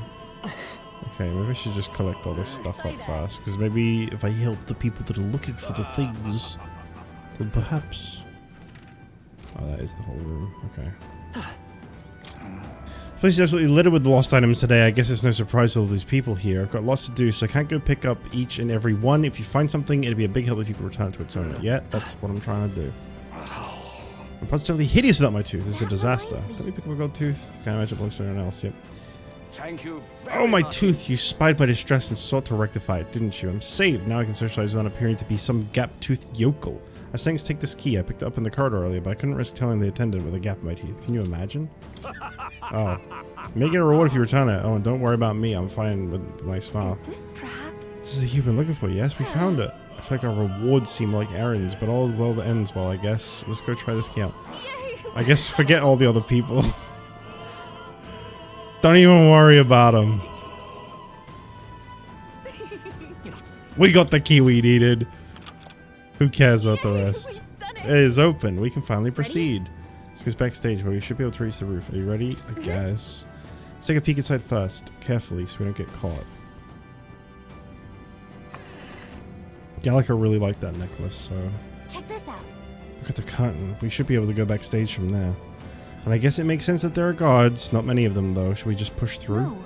Okay, maybe I should just collect all this stuff up first, because maybe if I help the people that are looking for the things, then perhaps... Oh, that is the whole room. Okay. This place is absolutely littered with lost items today. I guess it's no surprise to all these people here. I've got lots to do, so I can't go pick up each and every one. If you find something, it'd be a big help if you could return it to its owner. Yeah, that's what I'm trying to do. I'm positively hideous without my tooth. This is a disaster. Let me pick up a gold tooth. Can't imagine it belongs to anyone else. Yep. Thank you Oh, my tooth! You spied my distress and sought to rectify it, didn't you? I'm saved. Now I can socialize without appearing to be some gap-toothed yokel. As thanks, take this key. I picked it up in the corridor earlier, but I couldn't risk telling the attendant with a gap in my teeth. Can you imagine? Oh. Make it a reward if you return it. Oh, and don't worry about me. I'm fine with my smile. Is this perhaps? This is the key you've been looking for. Yes, we found it. I feel like our rewards seem like errands, but all well that ends well, I guess. Let's go try this key out. I guess forget all the other people. Don't even worry about them. We got the key we needed. Who cares about the rest? It is open. We can finally proceed. Let's go backstage where we should be able to reach the roof. Are you ready? I guess. Let's take a peek inside first, carefully, so we don't get caught. Gallica really liked that necklace, so... Check this out. Look at the curtain. We should be able to go backstage from there. And I guess it makes sense that there are guards. Not many of them, though. Should we just push through? No.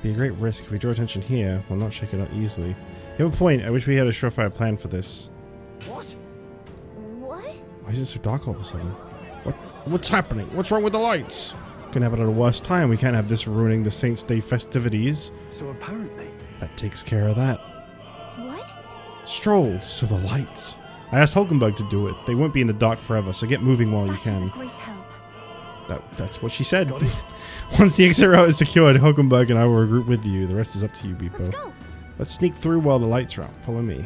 Be a great risk. If we draw attention here, we'll not shake it up easily. You have a point. I wish we had a surefire plan for this. What? Why is it so dark all of a sudden? What's happening? What's wrong with the lights? Gonna have it at a worse time. We can't have this ruining the Saints' Day festivities. So apparently... That takes care of that. What? Stroll, so the lights. I asked Hulkenberg to do it. They won't be in the dark forever, so get moving while you can. Great help. That's what she said. Once the exit route is secured, Hulkenberg and I will regroup with you. The rest is up to you, Beepo. Let's go. Let's sneak through while the lights are out. Follow me.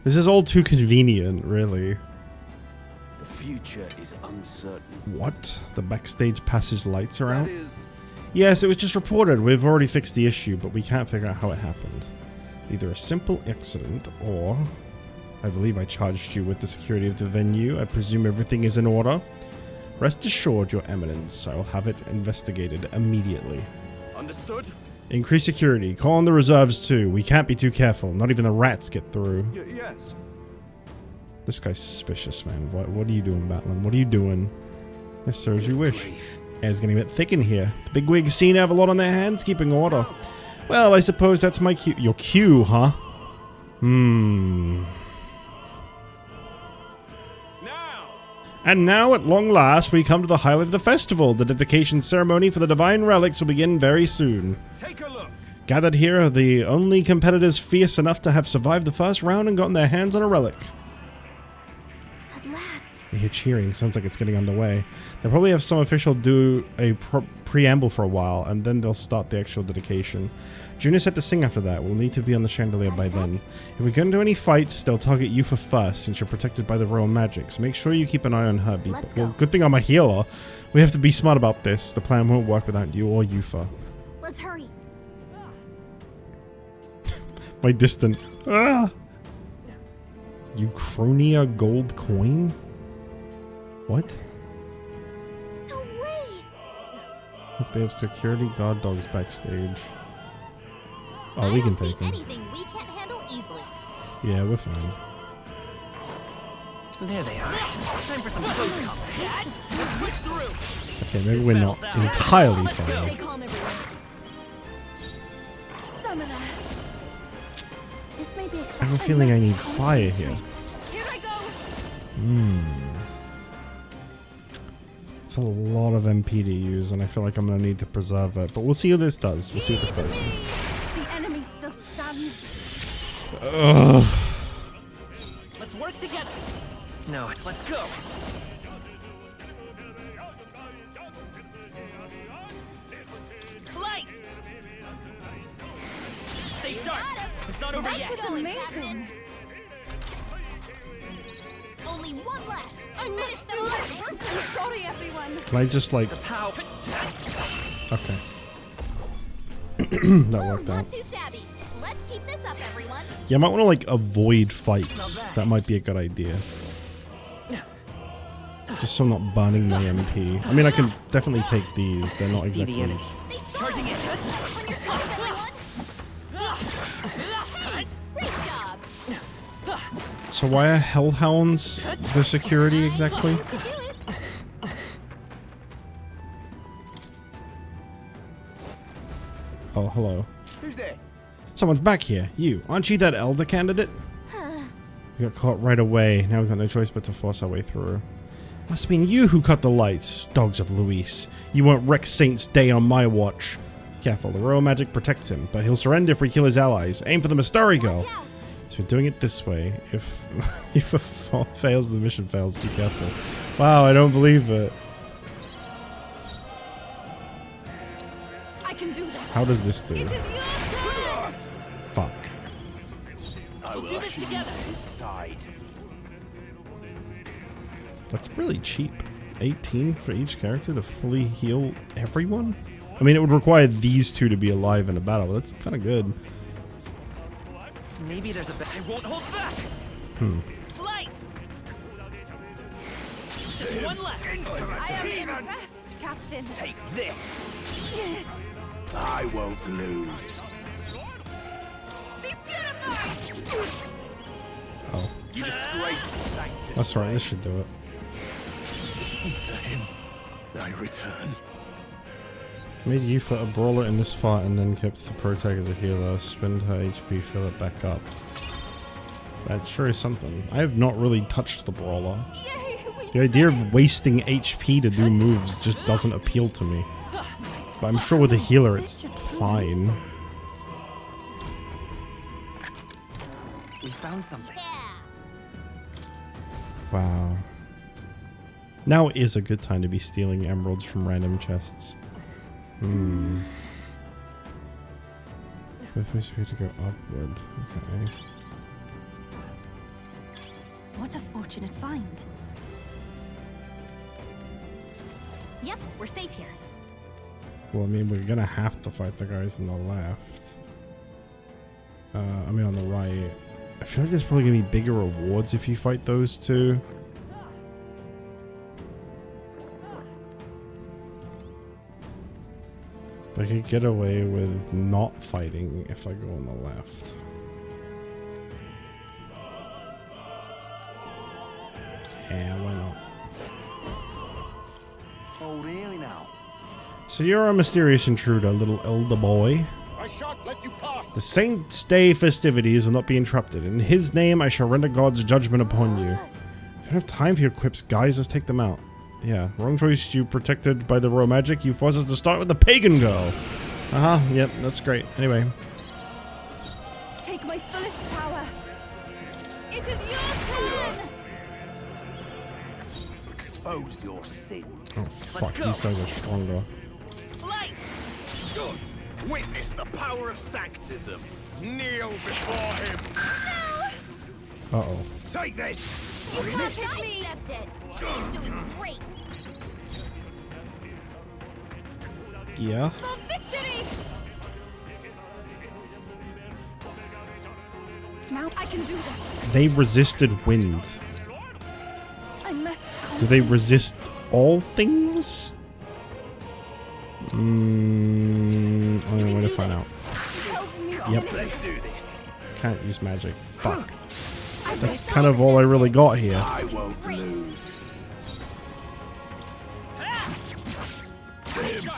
This is all too convenient, really. The future is uncertain. What? The backstage passage lights are out? That is... Yes, it was just reported. We've already fixed the issue, but we can't figure out how it happened. Either a simple accident, or... I believe I charged you with the security of the venue. I presume everything is in order. Rest assured, Your Eminence. I will have it investigated immediately. Understood? Increase security. Call on the reserves, too. We can't be too careful. Not even the rats get through. Yes. This guy's suspicious, man. What are you doing, Batman? What are you doing? Yes, sir, as you wish. Air's getting a bit thick in here. The bigwigs seem to have a lot on their hands keeping order. Well, I suppose that's my cue. Your cue, huh? And now, at long last, we come to the highlight of the festival. The dedication ceremony for the divine relics will begin very soon. Take a look. Gathered here are the only competitors fierce enough to have survived the first round and gotten their hands on a relic. At last. I hear cheering. Sounds like it's getting underway. They'll probably have some official do a preamble for a while, and then they'll start the actual dedication. Juna said to sing after that. We'll need to be on the chandelier by then. If we get into any fights, they'll target you for first, since you're protected by the royal magic. So make sure you keep an eye on her, people. Well, good thing I'm a healer. We have to be smart about this. The plan won't work without you or Yufa. Let's hurry. My distant. Ah! Uchronia gold coin? What? No way! If they have security guard dogs backstage. Oh, I we can don't take see them. anything we can't handle easily. Yeah, we're fine. There they are. Time for some close combat. Let's push through. Okay, maybe we're not entirely Stay fine. calm, everyone. Summoner. This may be I have a exactly feeling I what- need fire here. Here I go. It's a lot of MP to use, and I feel like I'm gonna need to preserve it. But we'll see what this does. We'll see what this does. The enemy still stands. Ugh. Let's work together. No, let's go. Light. Stay sharp. It's not over yet. This was amazing. Only one left. I must do it. I'm sorry, everyone. Can I just like? The power. Okay. That worked out. Not too shabby. Let's keep this up, everyone. Yeah, I might want to like avoid fights. That might be a good idea. Just so I'm not burning my MP. I mean, I can definitely take these. They're not exactly. Charging in. On your toes, everyone. Great job. So why are hellhounds the security exactly? Oh, hello. Who's there? Someone's back here. You. Aren't you that elder candidate? We got caught right away. Now we've got no choice but to force our way through. Must have been you who cut the lights, dogs of Luis. You won't wreck Saint's day on my watch. Careful, the royal magic protects him, but he'll surrender if we kill his allies. Aim for the Mistari girl. So we're doing it this way. If if a fails, the mission fails. Be careful. Wow, I don't believe it. I can do this. How does this do? It is your turn. Fuck. I will usher you to his side. That's really cheap. 18 for each character to fully heal everyone? I mean, it would require these two to be alive in a battle, but that's kind of good. Maybe there's a I won't hold back. Light. Just one left. I am impressed, Captain. Take this. I won't lose. Be purified. Oh. You disgrace the sanctity. That's right, this should do it. To him, I return. Made Yufa a brawler in this part and then kept the Protag as a healer. Spend her HP, fill it back up. That sure is something. I have not really touched the brawler. The idea of wasting HP to do moves just doesn't appeal to me. But I'm sure with a healer it's fine. We found something. Wow. Now is a good time to be stealing emeralds from random chests. Both ways to go upward. Okay. What a fortunate find. Yep, we're safe here. Well, I mean, we're gonna have to fight the guys on the left. I mean, on the right. I feel like there's probably gonna be bigger rewards if you fight those two. I could get away with not fighting if I go on the left. Yeah, why not? Oh, really now? So you're a mysterious intruder, little elder boy. I shan't let you pass. The Saint's Day festivities will not be interrupted. In his name, I shall render God's judgment upon you. I don't have time for your quips, guys. Let's take them out. Yeah, wrong choice. You protected by the royal magic. You forced us to start with the pagan girl. Yep, that's great. Anyway. Take my fullest power. It is your turn. Expose your sins. Oh, fuck. These guys are stronger. Light. Witness the power of sanctism. Kneel before him. Uh-oh. Take this. You can't hit me. Accept it. She's doing great. Yeah. For victory. Now I can do this. They resisted wind. I must. Do they resist all things? Only way to find out. Yep. Let's do this. Can't use magic. Fuck. That's kind of all I really got here. I won't lose. Him.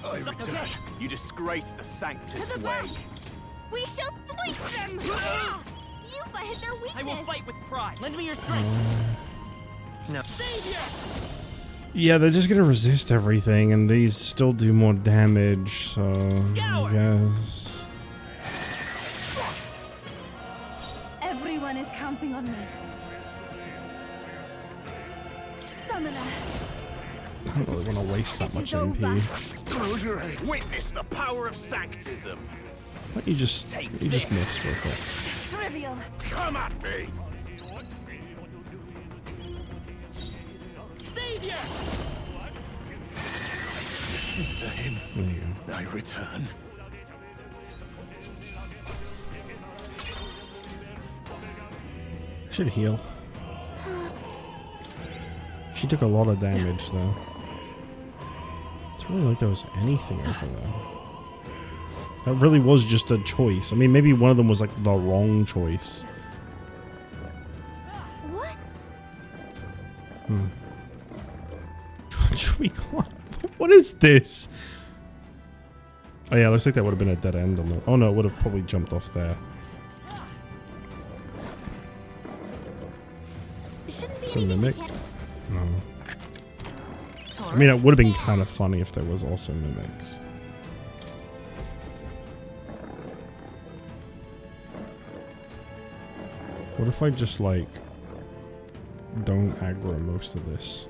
I return. You disgrace the Sanctus way. We shall sweep them. Yupa hit their weakness. I will fight with pride. Lend me your strength. No. Savior! Yeah, they're just gonna resist everything, and these still do more damage, so I guess. Everyone is counting on me. Summoner. I don't really want to waste that much MP. Close your eyes. Witness the power of sanctism. Why don't you just miss real quick? Trivial. Come at me. Savior! To him, There you go. I return. I should heal. She took a lot of damage, though. It's really like there was anything over there. That really was just a choice. I mean, maybe one of them was like the wrong choice. What? Should we climb? What is this? Oh yeah, looks like that would have been a dead end on the. Oh no, it would have probably jumped off there. It's a mimic? No. I mean, it would have been kind of funny if there was also mimics. What if I just, like, don't aggro most of this?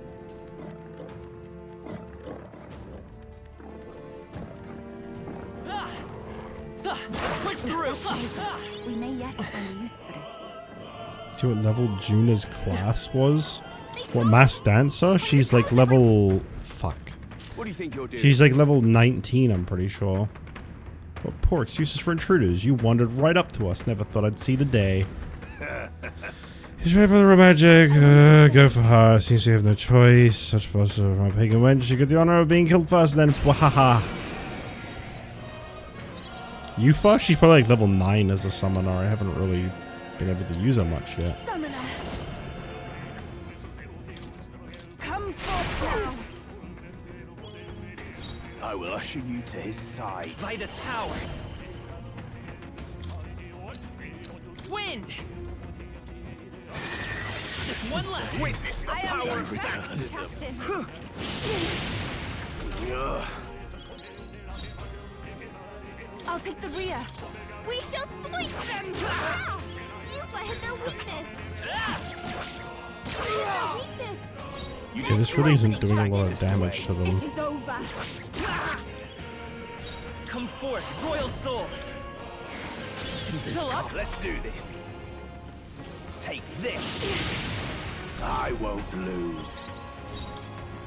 Push through! We may yet find use for it. See what level Juna's class was? What, Mass Dancer? She's like level... Fuck. What do you think you're doing? She's like level 19, I'm pretty sure. What poor excuses for intruders. You wandered right up to us. Never thought I'd see the day. He's right by the magic. Go for her. Seems you have no choice. Such boss of my pagan wench. You get the honor of being killed first, then wahaha. Yufa? She's probably like level 9 as a summoner. I haven't really been able to use her much yet. Summoner. Come forth now. I will usher you to his side. By this power. Wind! Just one left. Witness the I am power your of sanctism. captain. I'll take the rear. We shall sweep them. Yupa hit their weakness. Their weakness. Okay, this really isn't doing a lot of damage to them. It is over. Come forth, royal soul. Fill up. Let's do this. Take this. I won't lose.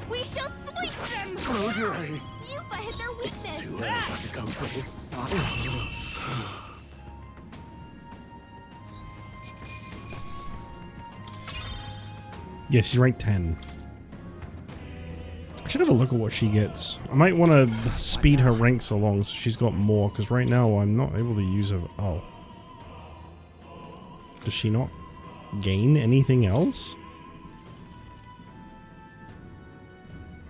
We shall sweep them. Close your eyes. Yupa hit their weakness. Too early to go to his side. Yeah, she's ranked 10. I should have a look at what she gets. I might want to speed her ranks along so she's got more, because right now I'm not able to use her. Oh. Does she not gain anything else?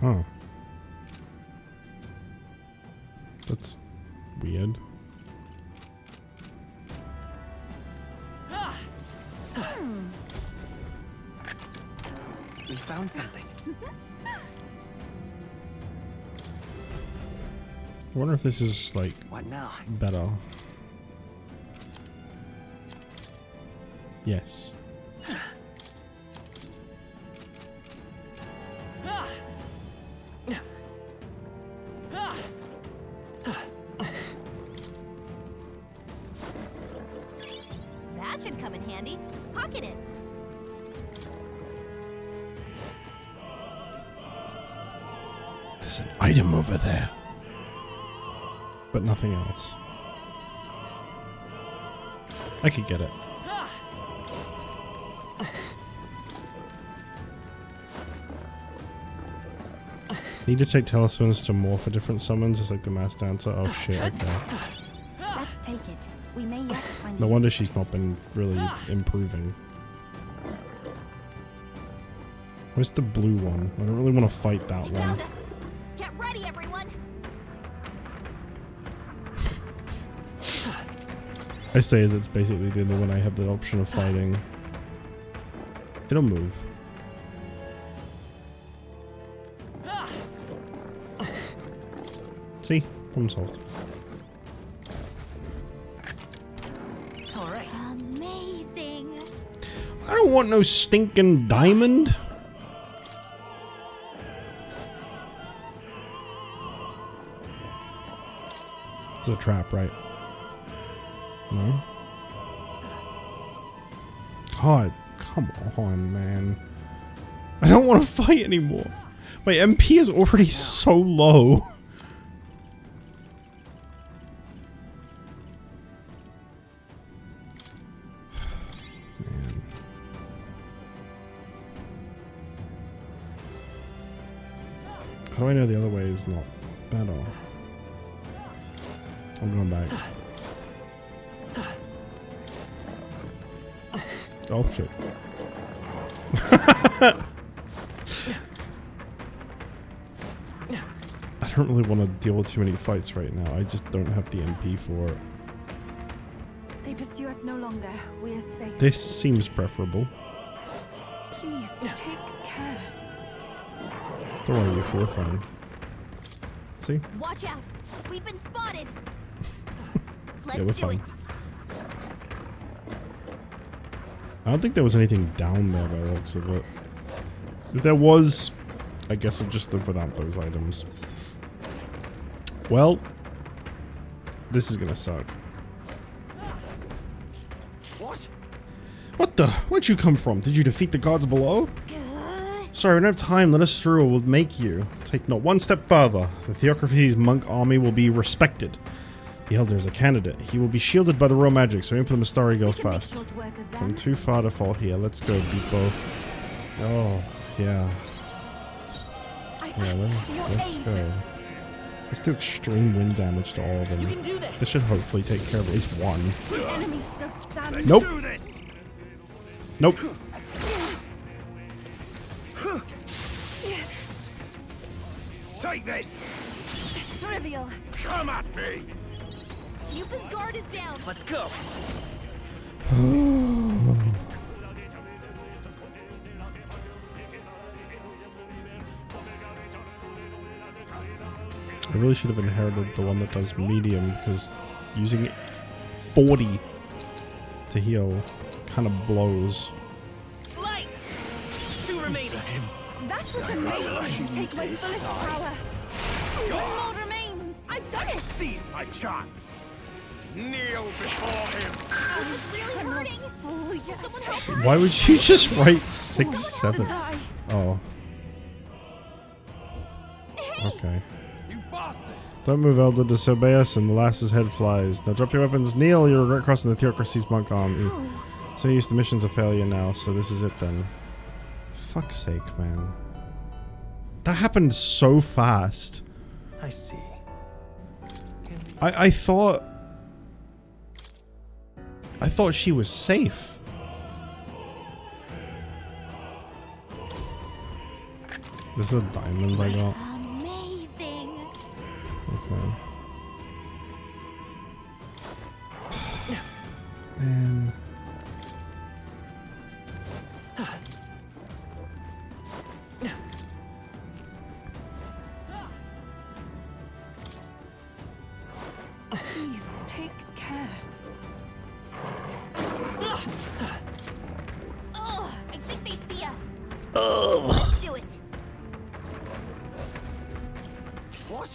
Huh. That's weird. We found something. I wonder if this is, like, What now? better. Yes. That should come in handy. Pocket it. There's an item over there. But nothing else. I could get it. Need to take talismans to morph for different summons. It's like the mass dancer. Oh shit, okay. Let's take it. We may yet find No wonder she's not been really improving. Where's the blue one? I don't really want to fight that one. Get ready, everyone. I say that's basically the only one I have the option of fighting. It'll move. See? Problem solved. All right. Amazing. I don't want no stinking diamond. It's a trap, right? No? God, come on, man. I don't want to fight anymore. My MP is already so low. Man. How do I know the other way is not better? I'm going back. Oh shit. I don't really want to deal with too many fights right now. I just don't have the MP for it. They pursue us no longer. We are safe. This seems preferable. Please take care. Don't worry, you feel fine. See? Watch out. We've been spotted. Yeah, we're Let's do fine. it. I don't think there was anything down there by the looks of it. If there was, I guess I'll just live without those items. Well, this is gonna suck. What the? Where'd you come from? Did you defeat the gods below? Sorry, we don't have time. Let us through or we'll make you. Take not one step further. The Theocracy's monk army will be respected. The Elder is a candidate. He will be shielded by the royal magic, so aim for the Mistari go first. From too far to fall here. Let's go, Beepo. Oh, yeah. Yeah, let's go. Let's do extreme wind damage to all of them. This should hopefully take care of at least one. The enemy still stands. Nope. Nope. Take this! Trivial. Come at me! Yupa's guard is down. Let's go! I really should have inherited the one that does medium, because using 40 to heal kind of blows. Light! Two remaining. That was amazing. Take my fullest power. One more remains. I've done it. Seize my chance! Kneel before him! This is really hurting. Someone help her. Why would you just write 6, 7? Oh. Okay. You bastards! Don't move, Elder, disobey us, and the lass's head flies. Now drop your weapons, kneel, you regret crossing the Theocracy's monk army. So used to mission's a failure now, so this is it then. Fuck's sake, man. That happened so fast. I see. I thought she was safe. There's a diamond I got. Amazing. Okay. Man. Please take care. Oh, I think they see us. Let's do it. What?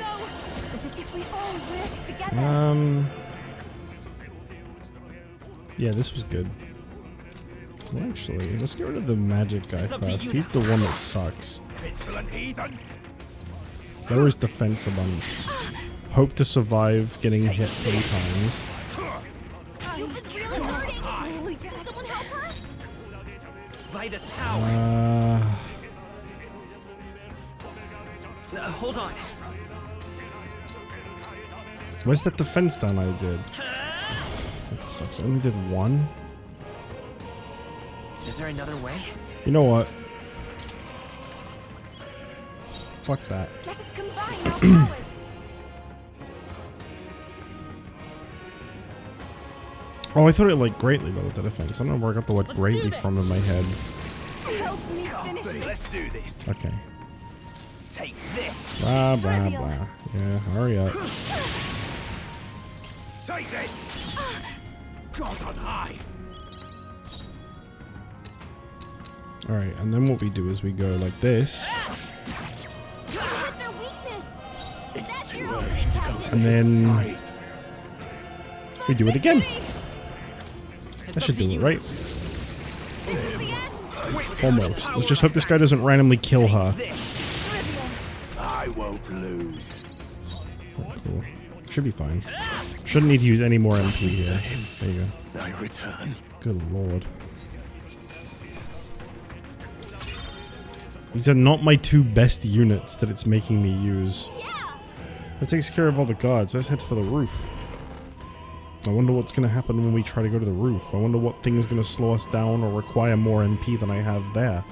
go. This is if we all work together. Yeah, this was good. Well, actually, let's get rid of the magic guy first. He's the one that sucks. Insolent heathens! There is defense a bunch. Hope to survive getting hit 3 times. You've been really hurting. Can someone help her? Vitus power. Hold on. Where's that defense down I did? That sucks. I only did 1. Is there another way? You know what? Fuck that. Let us combine our powers. Oh, I thought it like greatly lowered the defense. I don't know where I got the word greatly from in my head. Help me finish this. Let's do this. Okay. Take this. Blah, blah, blah. Yeah, hurry up. Take this. God on high. Alright, and then what we do is we go like this. With their weakness. That's your opening, Captain. And then we do it again. That should do it, right? Almost. Let's just hope this guy doesn't randomly kill her. I won't lose. Cool. Should be fine. Shouldn't need to use any more MP here. There you go. I return. Good lord. These are not my 2 best units that it's making me use. That takes care of all the guards. Let's head for the roof. I wonder what's going to happen when we try to go to the roof. I wonder what thing is going to slow us down or require more MP than I have there.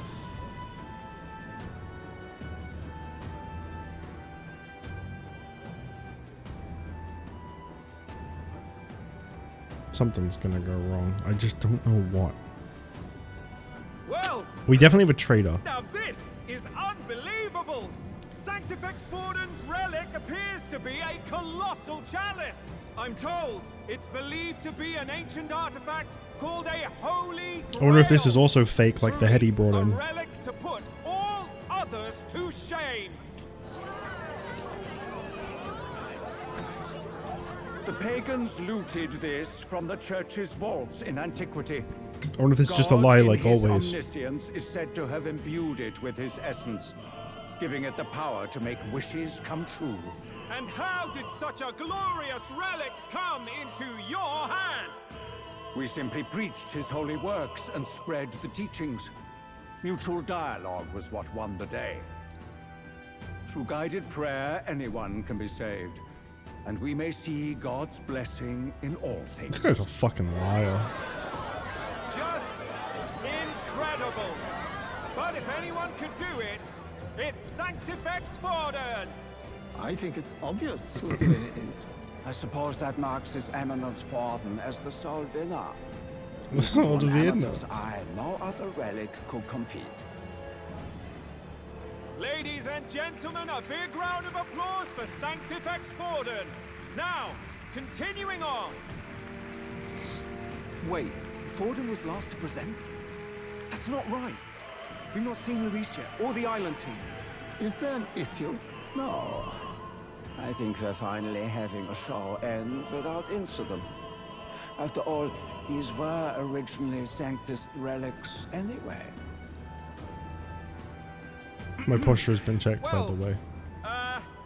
Something's going to go wrong. I just don't know what. Well, we definitely have a traitor. Now this is unbelievable! Sanctifex Forden's relic appears to be a colossal chalice. I'm told it's believed to be an ancient artifact called a holy grail. I wonder if this is also fake like the head he brought in. A relic to put all others to shame. The pagans looted this from the church's vaults in antiquity. I wonder if it's just a lie like God, in always. his omniscience, is said to have imbued it with his essence, giving it the power to make wishes come true. And how did such a glorious relic come into your hands? We simply preached his holy works and spread the teachings. Mutual dialogue was what won the day. Through guided prayer, anyone can be saved. And we may see God's blessing in all things. This guy's a fucking liar. Just incredible. But if anyone could do it, it's Sanctifex Forden. I think it's obvious who the winner is. I suppose that marks His Eminence Forden as the sole winner. Sole On winner. Amateur's eye, no other relic could compete. Ladies and gentlemen, a big round of applause for Sanctifex Forden. Now, continuing on. Wait, Forden was last to present? That's not right. We've not seen Lucia or the island team. Is there an issue? No. I think we're finally having a show end without incident. After all, these were originally Sanctus relics anyway. My posture has been checked, by the way.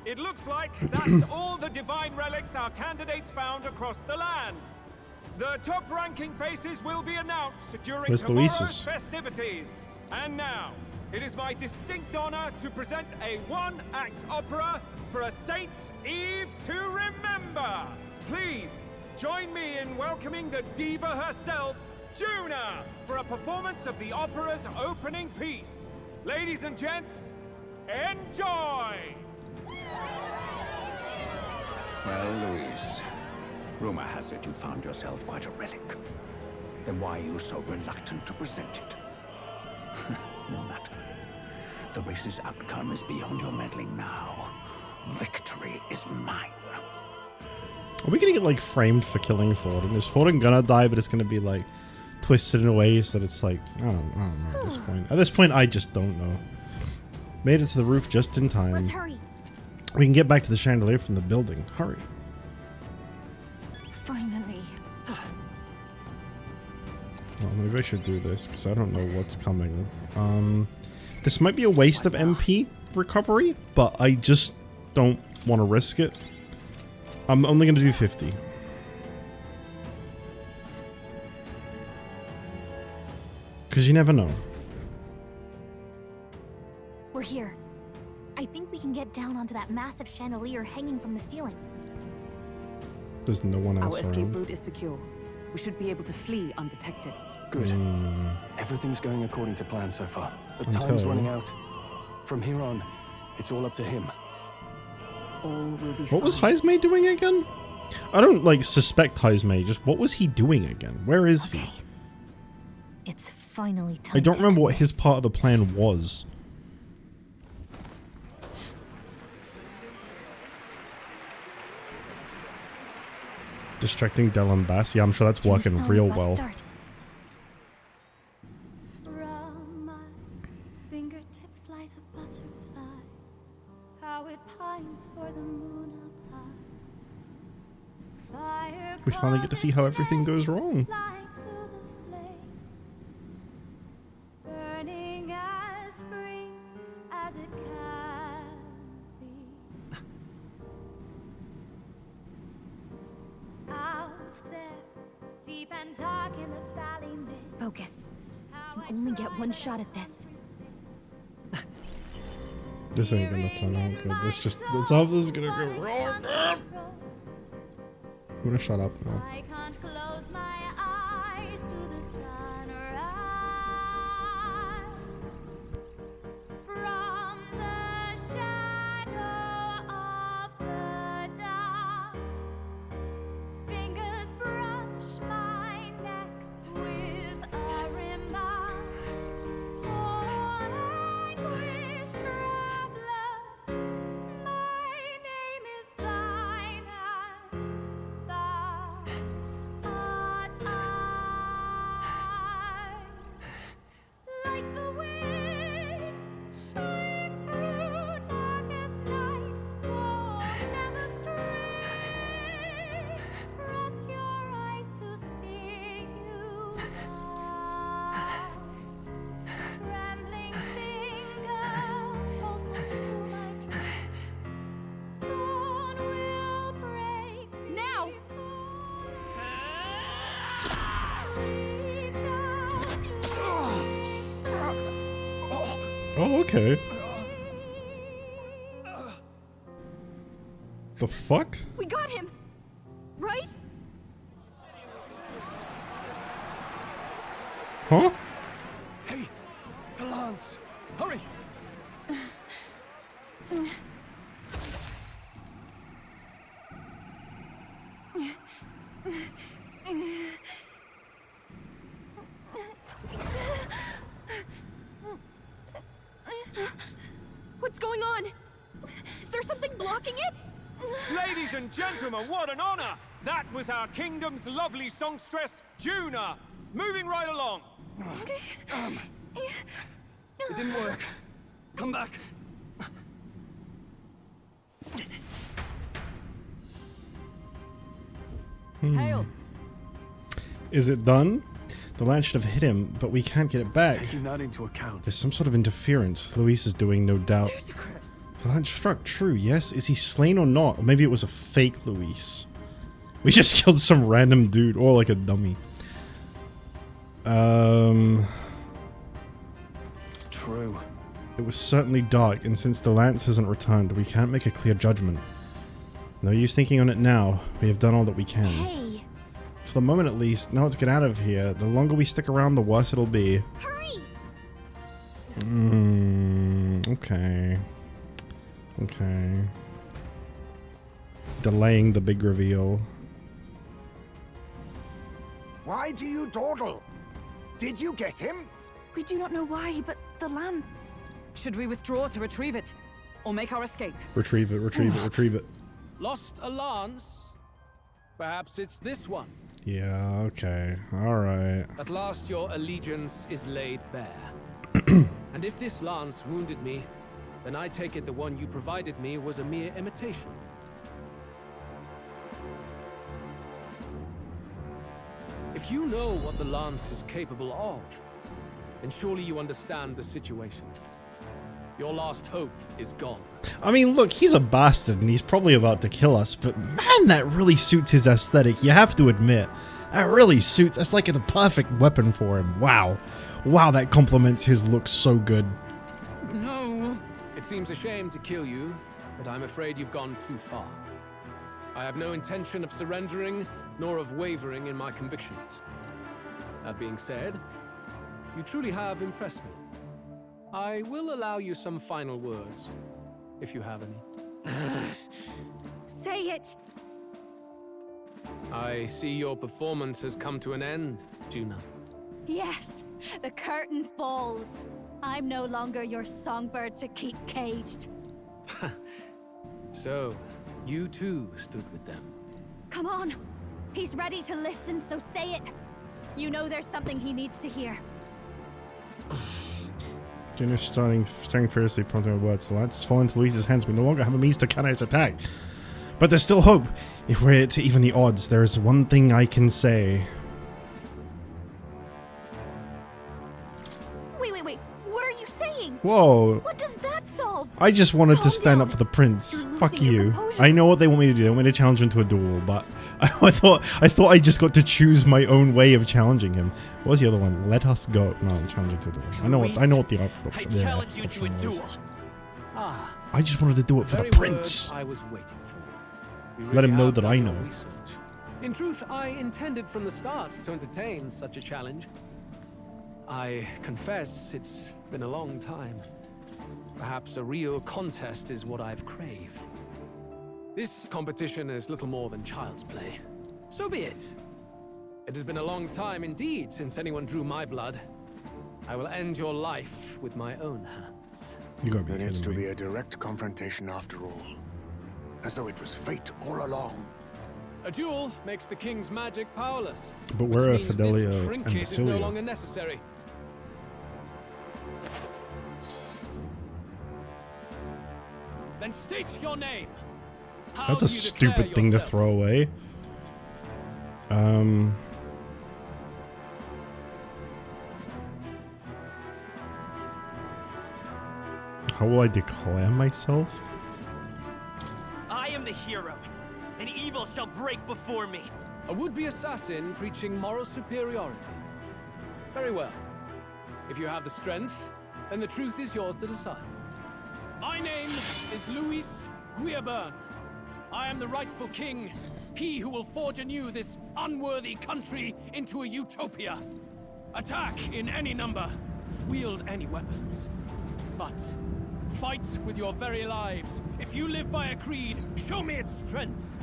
It looks like that's all the divine relics our candidates found across the land. The top-ranking faces will be announced during Where's tomorrow's Luis's? festivities. And now, it is my distinct honor to present a one-act opera for a Saints' Eve to remember. Please, join me in welcoming the diva herself, Juna, for a performance of the opera's opening piece. Ladies and gents, enjoy! Well, Louise, rumor has it you found yourself quite a relic. Then why are you so reluctant to present it? No matter. The race's outcome is beyond your meddling now. Victory is mine. Are we gonna get like framed for killing Forden? Is Forden gonna die, but it's gonna be like twisted in a way so that it's like I don't know at this point. At this point, I just don't know. Made it to the roof just in time. Let's hurry. We can get back to the chandelier from the building. Hurry. Finally. Well, maybe I should do this because I don't know what's coming. This might be a waste of MP recovery, but I just don't want to risk it. I'm only going to do 50. Because you never know. We're here. I think we can get down onto that massive chandelier hanging from the ceiling. There's no one else Our escape around. route is secure. We should be able to flee undetected. Good. Everything's going according to plan so far. But time's Until- running out. From here on, it's all up to him. All will be What was fine. Heismay doing again? I don't, like, suspect Heismay, just what was he doing again? Where is he? It's finally time. I don't to remember end what his this. part of the plan was. Distracting Delambas. Yeah, I'm sure that's Jim's working song's real about to well. start. From my fingertip flies a butterfly, how it pines for the moon up high. Fire We finally get to see how everything goes wrong. fly to the flame, burning as free as it can be. Out there, deep and dark in the valley mid. Focus. You can only get one shot at this. This ain't gonna turn out good. This is gonna go wrong. I'm gonna shut up now. I can't close my eyes to the sunrise. From the shadow of the dark, fingers brush my neck with a remark. Oh, anguish traveler, my name is thine, and thou art I. Like the wind, shine through darkest night. Oh, never stray. Trust your eyes to steer you right. Trembling finger, hold fast to my dream. Dawn will break now. Reach out to Oh, okay. The fuck? We got him! Right? Huh? Hey, the lance! Hurry! What's going on? Is there something blocking it? Ladies and gentlemen, what an honor! That was our kingdom's lovely songstress, Juna. Moving right along. It didn't work. Come back. Hail. Is it done? The lance should have hit him, but we can't get it back. Taking that into account. There's some sort of interference Luis is doing, no doubt. The lance struck true, yes? Is he slain or not? Or maybe it was a fake Luis. We just killed some random dude, or like a dummy. True. It was certainly dark, and since the lance hasn't returned, we can't make a clear judgment. No use thinking on it now. We have done all that we can. Hey, For the moment at least, now let's get out of here. The longer we stick around, the worse it'll be. hurry! Okay. Okay. Delaying the big reveal. Why do you dawdle? Did you get him? We do not know why, but the lance. Should we withdraw to retrieve it? Or make our escape? Retrieve it, retrieve it, retrieve it. Lost a lance? Perhaps it's this one. Yeah, okay. Alright. At last your allegiance is laid bare. And if this lance wounded me, then I take it the one you provided me was a mere imitation. If you know what the lance is capable of, then surely you understand the situation. Your last hope is gone. I mean, look, he's a bastard and he's probably about to kill us, but man, that really suits his aesthetic. You have to admit, that really suits. That's like the perfect weapon for him. Wow. Wow, that complements his look so good. No. It seems a shame to kill you, but I'm afraid you've gone too far. I have no intention of surrendering, nor of wavering in my convictions. That being said, you truly have impressed me. I will allow you some final words, if you have any. Say it! I see your performance has come to an end, Juna. Yes, the curtain falls. I'm no longer your songbird to keep caged. So, you too stood with them. Come on! He's ready to listen, so say it! You know there's something he needs to hear. Jenna's staring furiously, prompting her words. The lance fall into Louise's hands. We no longer have a means to counter its attack. But there's still hope. If we're to even the odds, there is one thing I can say. Wait. What are you saying? Whoa. What does that solve? I just wanted to stand up for the prince. Fuck you. I know what they want me to do. They want me to challenge him to a duel, but I thought I just got to choose my own way of challenging him. What was the other one? Let us go. No, challenge him to a duel. I know what the option was. I just wanted to do it for the prince. I was waiting for. Let him know that I know. In truth, I intended from the start to entertain such a challenge. I confess it's been a long time. Perhaps a real contest is what I've craved. This competition is little more than child's play. So be it. It has been a long time indeed since anyone drew my blood. I will end your life with my own hands. You gotta be There needs to kidding be me. a direct confrontation after all. As though it was fate all along. A duel makes the king's magic powerless. But where are which means Fidelia this and trinket is no Basilia? longer necessary. Then state your name. How That's a do you declare stupid thing to yourself? throw away. How will I declare myself? I am the hero, and evil shall break before me. A would-be assassin preaching moral superiority. Very well. If you have the strength, then the truth is yours to decide. My name is Louis Guilburn. I am the rightful king, he who will forge anew this unworthy country into a utopia. Attack in any number, wield any weapons. But fight with your very lives. If you live by a creed, show me its strength.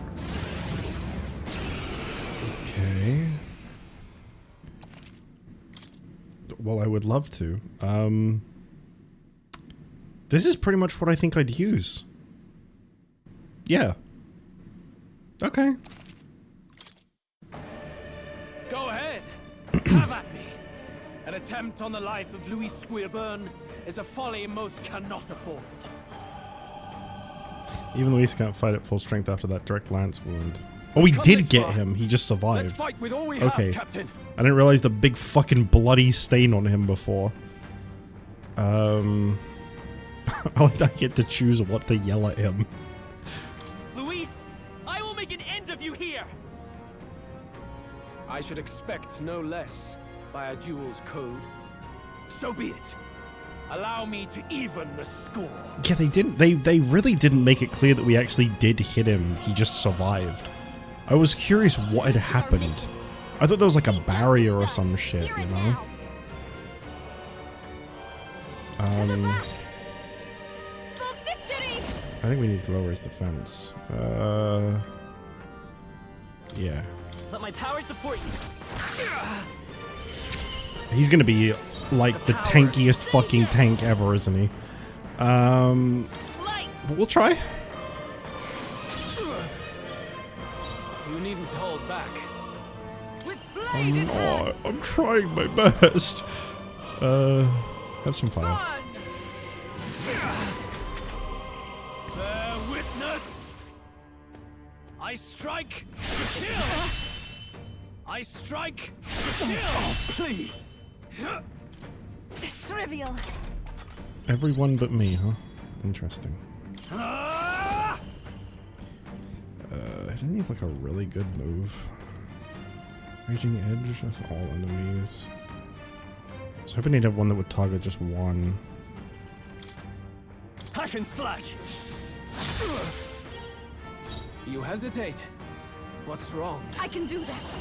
Okay. Well, I would love to. This is pretty much what I think I'd use. Yeah. Okay. Go ahead. Have at me. An attempt on the life of Louis Guilburn is a folly most cannot afford. Even Luis can't fight at full strength after that direct lance wound. Oh, we did get him. He just survived. Let's fight with all we Okay. have, Captain. I didn't realize the big fucking bloody stain on him before. I get to choose what to yell at him. Luis, I will make an end of you here. I should expect no less by a duel's code. So be it. Allow me to even the score. Yeah, they didn't. They really didn't make it clear that we actually did hit him. He just survived. I was curious what had happened. I thought there was like a barrier or some shit, you know? I think we need to lower his defense. Yeah. Let my power support you. He's gonna be like the tankiest fucking tank ever, isn't he? But we'll try. You needn't hold back. I'm trying my best. Have some fire. Bear witness! I strike! Kill! I strike! Kill! Oh, please! Trivial. Everyone but me, huh? Interesting. Doesn't he have like a really good move? Raging Edge, that's all enemies. I was hoping he'd have one that would target just one. Hack and slash! You hesitate. What's wrong? I can do this.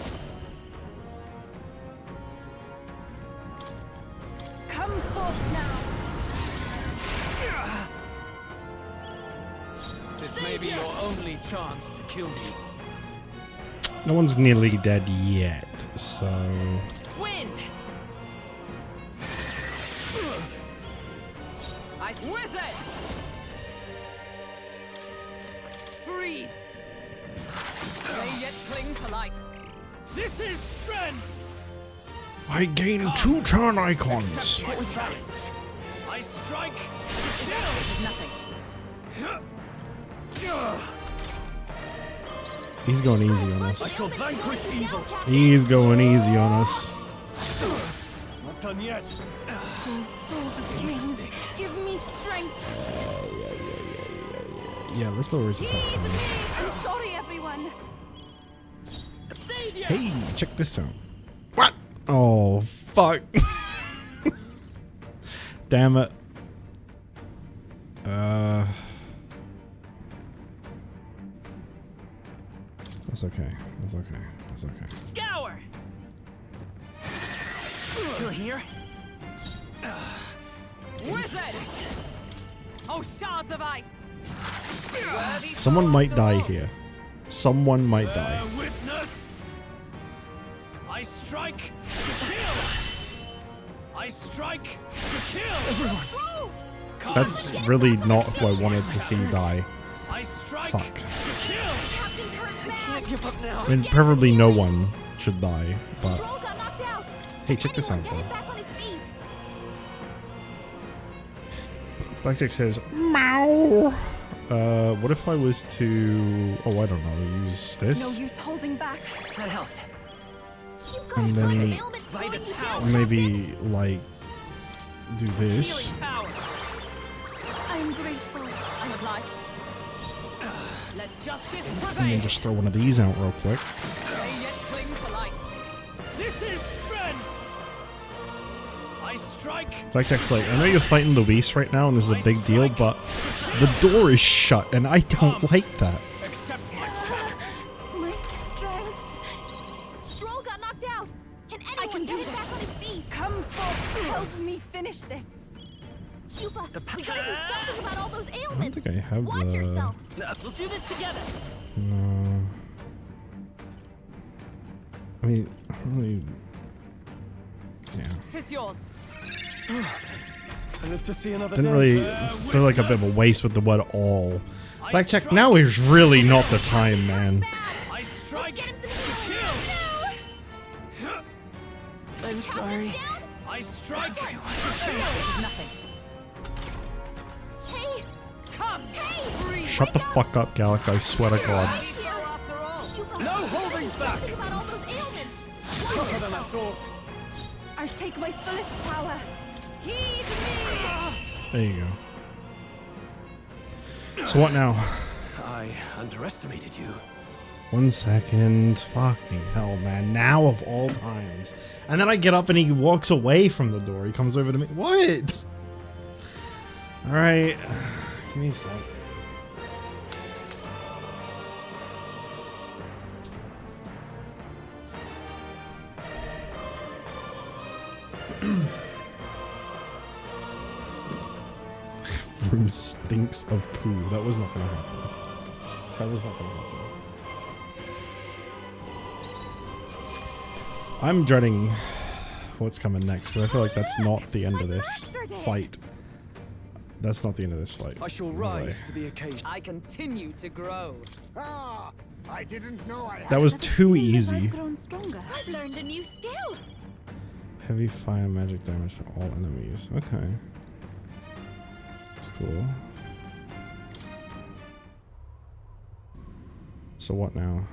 Come forth now. This may be your only chance to kill me. No one's nearly dead yet, so... Wind! I wizard! Freeze! They yet cling to life. This is strength! I gain 2 turn icons! What was that? I strike! Kill! Nothing. He's going easy on I us. shall vanquish evil! He's going easy on us. Not done yet! Oh, souls of kings, give me strength. Yeah, let's lower his attack sound. I'm sorry, everyone. Hey, check this out. What? Oh, fuck. Damn it. That's okay. That's okay. That's okay. Scour! Still here? Wizard! Oh, shards of ice! Someone might die here. Someone might die. Witness! I strike! Kill! I strike! Kill! That's really not who I wanted to see die. I strike! Fuck. Kill! I can't give up now. I mean, preferably no one should die, but... Troll got knocked out. Hey, check this out, Get though. him back on his feet. Blackjack says, Meow! What if I was to... Oh, I don't know, use No this? use holding back. That helped. And then maybe, like, do this. I'm grateful. I'm obliged. Let justice And then prevail. just throw one of these out real quick. They yet cling to life. This is strength! I strike! Blackjack's like, I know you're fighting Luis right now and this is a big deal, but the door is shut and I don't like that. Accept my challenge! My strength. Stroll got knocked out. Can I anyone can get do him this. back on his feet? Come forth. Help me finish this. Cuba, we gotta do something about all those I don't ailments. think I have Watch the... yourself. We'll do this together. No. I mean, really... Yeah. Tis yours. I live to see another Didn't day. really feel like a bit of a waste with the word all. Blackjack, now is really not the time, man. I strike! Kill! I'm sorry. I strike! Nothing. Hey, Come. Hey. Shut the fuck up, Gallic, I swear to God. Hero after all. No holding back! think about all those ailments. Tougher than I thought. I'll take my fullest power. Heed me. There you go. So what now? I underestimated you. 1 second. Fucking hell, man. Now of all times. And then I get up and he walks away from the door. He comes over to me. What? Alright. Give me a sec. Room stinks of poo. That was not gonna happen. That was not gonna happen. I'm dreading what's coming next, because I feel like that's not the end of this fight. That's not the end of this fight. I shall No rise way. to the occasion. I continue to grow. Ah, I didn't know I had. That was too easy. I've grown stronger. I've learned a new skill. Heavy fire magic damage to all enemies. Okay. That's cool. So what now?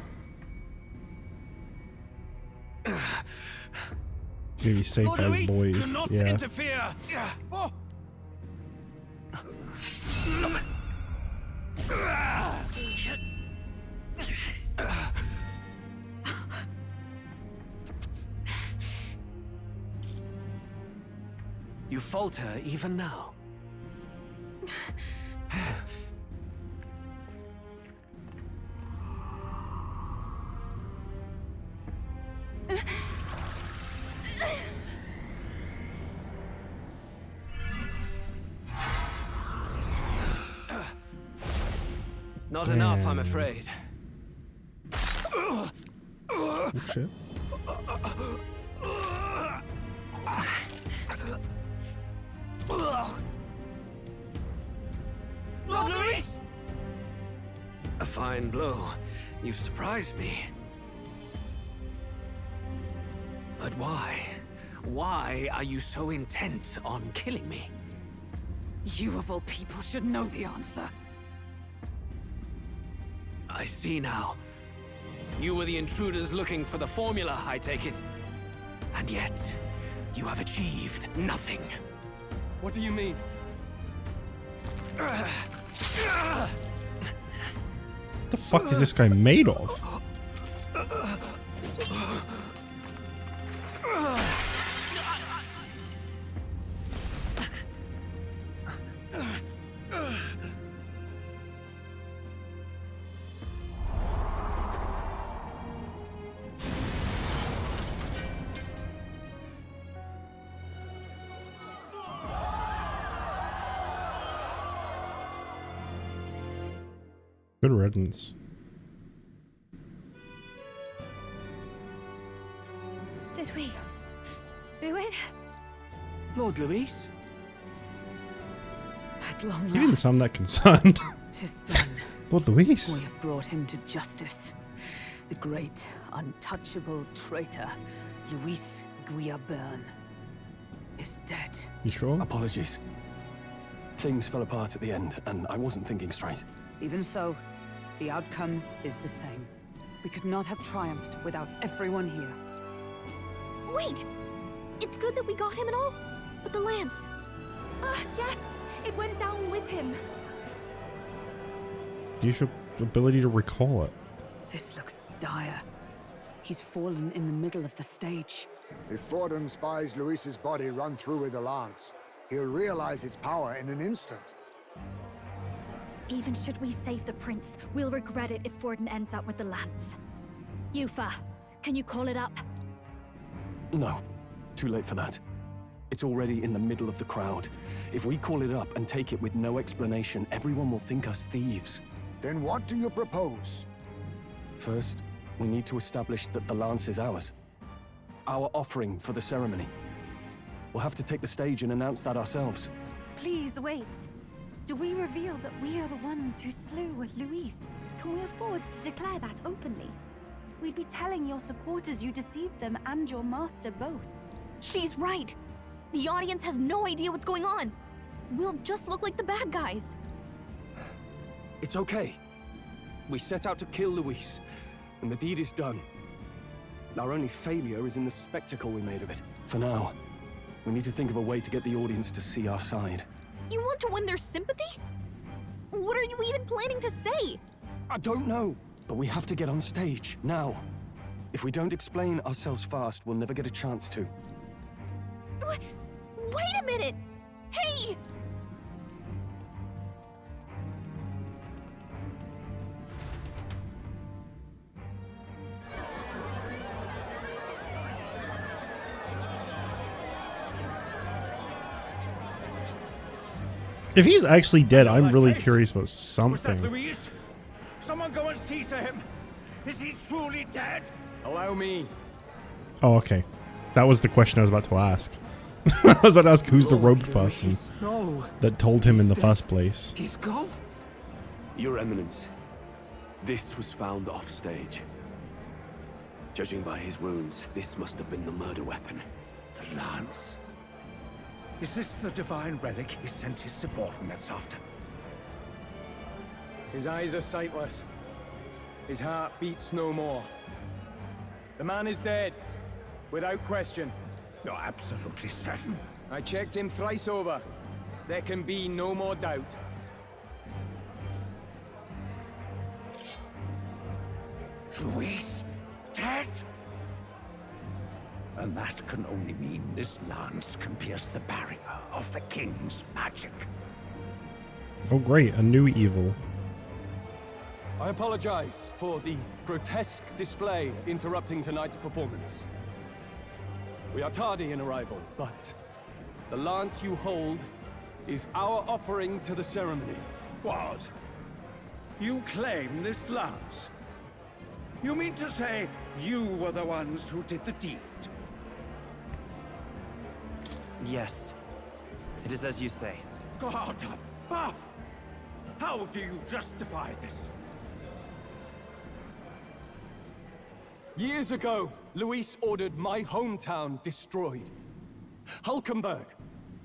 He's gonna be saved by his boys. Do not Yeah. interfere. Oh. You falter even now. Not enough, I'm afraid. Oh, shit. Lord Luis! A fine blow. You've surprised me. But why? Why are you so intent on killing me? You of all people should know the answer. I see now. You were the intruders looking for the formula, I take it. And yet, you have achieved nothing. What do you mean? What the fuck is this guy made of? Good riddance. Did we do it? Lord Luis? At long You didn't last, sound that concerned. 'tis done. Lord Luis. We have brought him to justice. The great, untouchable traitor, Luis Guillaburn, is dead. You sure? Apologies. Things fell apart at the end, and I wasn't thinking straight. Even so, the outcome is the same. We could not have triumphed without everyone here. Wait! It's good that we got him and all, but the lance. Ah, yes! It went down with him. Use your ability to recall it. This looks dire. He's fallen in the middle of the stage. If Forden spies Luis's body run through with a lance, he'll realize its power in an instant. Even should we save the prince, we'll regret it if Forden ends up with the lance. Yufa, can you call it up? No, too late for that. It's already in the middle of the crowd. If we call it up and take it with no explanation, everyone will think us thieves. Then what do you propose? First, we need to establish that the lance is ours. Our offering for the ceremony. We'll have to take the stage and announce that ourselves. Please wait. Do we reveal that we are the ones who slew Luis? Can we afford to declare that openly? We'd be telling your supporters you deceived them and your master both. She's right. The audience has no idea what's going on. We'll just look like the bad guys. It's okay. We set out to kill Luis, and the deed is done. Our only failure is in the spectacle we made of it. For now, we need to think of a way to get the audience to see our side. You want to win their sympathy? What are you even planning to say? I don't know, but we have to get on stage, now. If we don't explain ourselves fast, we'll never get a chance to. Wait a minute! Hey! If he's actually dead, I'm really curious about Was that something. Luis? Someone go and see to him. Is he truly dead? Allow me. Oh, okay. That was the question I was about to ask. I was about to ask who's the robed person No. that told him in the first place. He's gone? Your Eminence, this was found off stage. Judging by his wounds, this must have been the murder weapon. The lance. Is this the divine relic he sent his subordinates after? His eyes are sightless. His heart beats no more. The man is dead, without question. You're absolutely certain? I checked him thrice over. There can be no more doubt. Luis, dead? And that can only mean this lance can pierce the barrier of the king's magic. Oh great, a new evil. I apologize for the grotesque display interrupting tonight's performance. We are tardy in arrival, but the lance you hold is our offering to the ceremony. What? You claim this lance? You mean to say you were the ones who did the deed? Yes. It is as you say. God above! How do you justify this? Years ago, Luis ordered my hometown destroyed. Hulkenberg,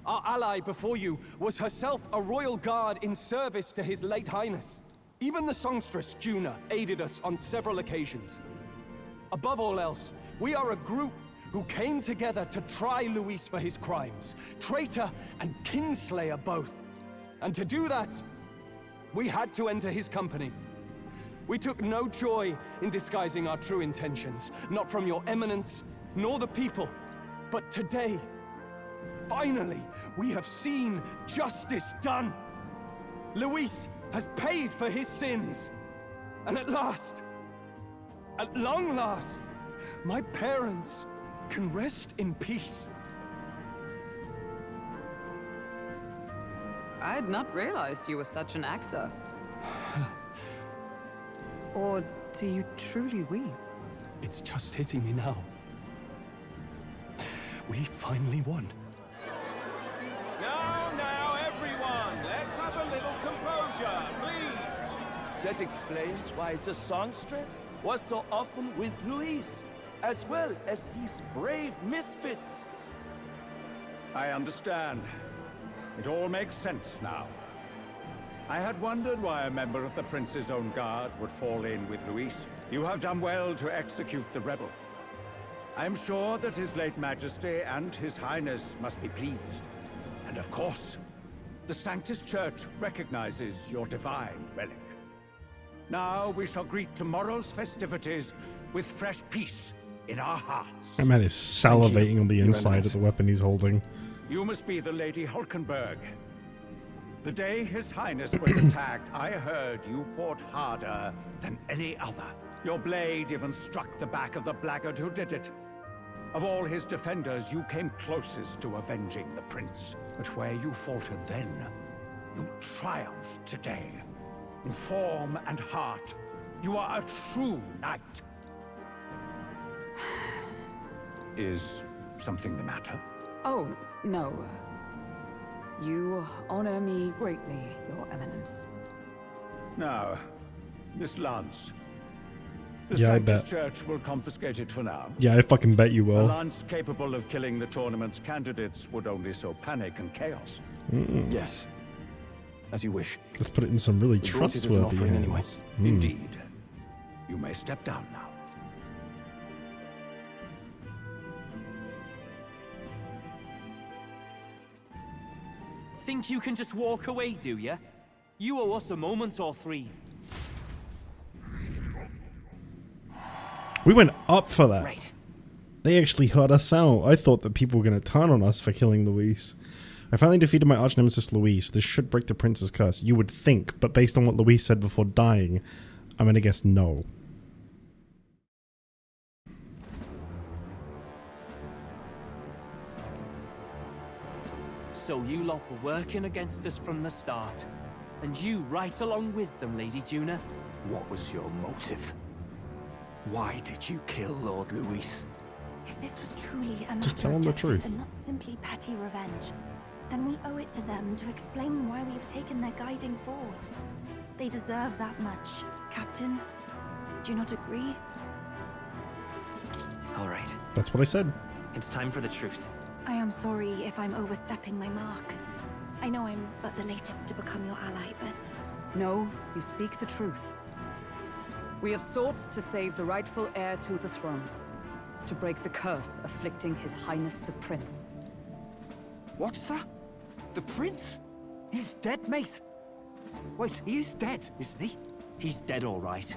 our ally before you, was herself a royal guard in service to his late highness. Even the songstress, Juna, aided us on several occasions. Above all else, we are a group who came together to try Luis for his crimes. Traitor and Kingslayer both. And to do that, we had to enter his company. We took no joy in disguising our true intentions, not from your eminence, nor the people. But today, finally, we have seen justice done. Luis has paid for his sins. And at last, at long last, my parents can rest in peace. I had not realized you were such an actor. Or do you truly weep? It's just hitting me now. We finally won. Now, everyone, let's have a little composure, please. That explains why the songstress was so often with Luis, as well as these brave misfits. I understand. It all makes sense now. I had wondered why a member of the Prince's own guard would fall in with Luis. You have done well to execute the rebel. I am sure that His late Majesty and His Highness must be pleased. And of course, the Sanctus Church recognizes your divine relic. Now we shall greet tomorrow's festivities with fresh peace in our hearts. That man is salivating on the inside of the weapon he's holding. You must be the Lady Hulkenberg. The day His Highness was attacked, I heard you fought harder than any other. Your blade even struck the back of the blackguard who did it. Of all his defenders, you came closest to avenging the prince. But where you faltered then, you triumphed today. In form and heart, you are a true knight. Is something the matter? Oh, no. You honor me greatly, Your Eminence. Now, this lance. The Yeah, I Sanctus bet. Church will confiscate it for now. Yeah, I fucking bet you A will. lance capable of killing the tournament's candidates would only sow panic and chaos. Yes. As you wish. Let's put it in some really We brought it as an trustworthy offering anyway. hands. Indeed. You may step down now. Think you can just walk away, do ya? You owe us a moment or three. We went up for that. Right. They actually heard us out. I thought that people were going to turn on us for killing Luis. I finally defeated my arch nemesis Luis. This should break the prince's curse. You would think, but based on what Luis said before dying, I'm going to guess no. So you lot were working against us from the start. And you right along with them, Lady Juna. What was your motive? Why did you kill Lord Luis? If this was truly a Just matter tell of him the justice truth. and not simply petty revenge, then we owe it to them to explain why we have taken their guiding force. They deserve that much. Captain, do you not agree? All right. That's what I said. It's time for the truth. I am sorry if I'm overstepping my mark. I know I'm but the latest to become your ally, but... No, you speak the truth. We have sought to save the rightful heir to the throne. To break the curse afflicting His Highness the Prince. What's that? The prince? He's dead, mate. Wait, he is dead, isn't he? He's dead, all right.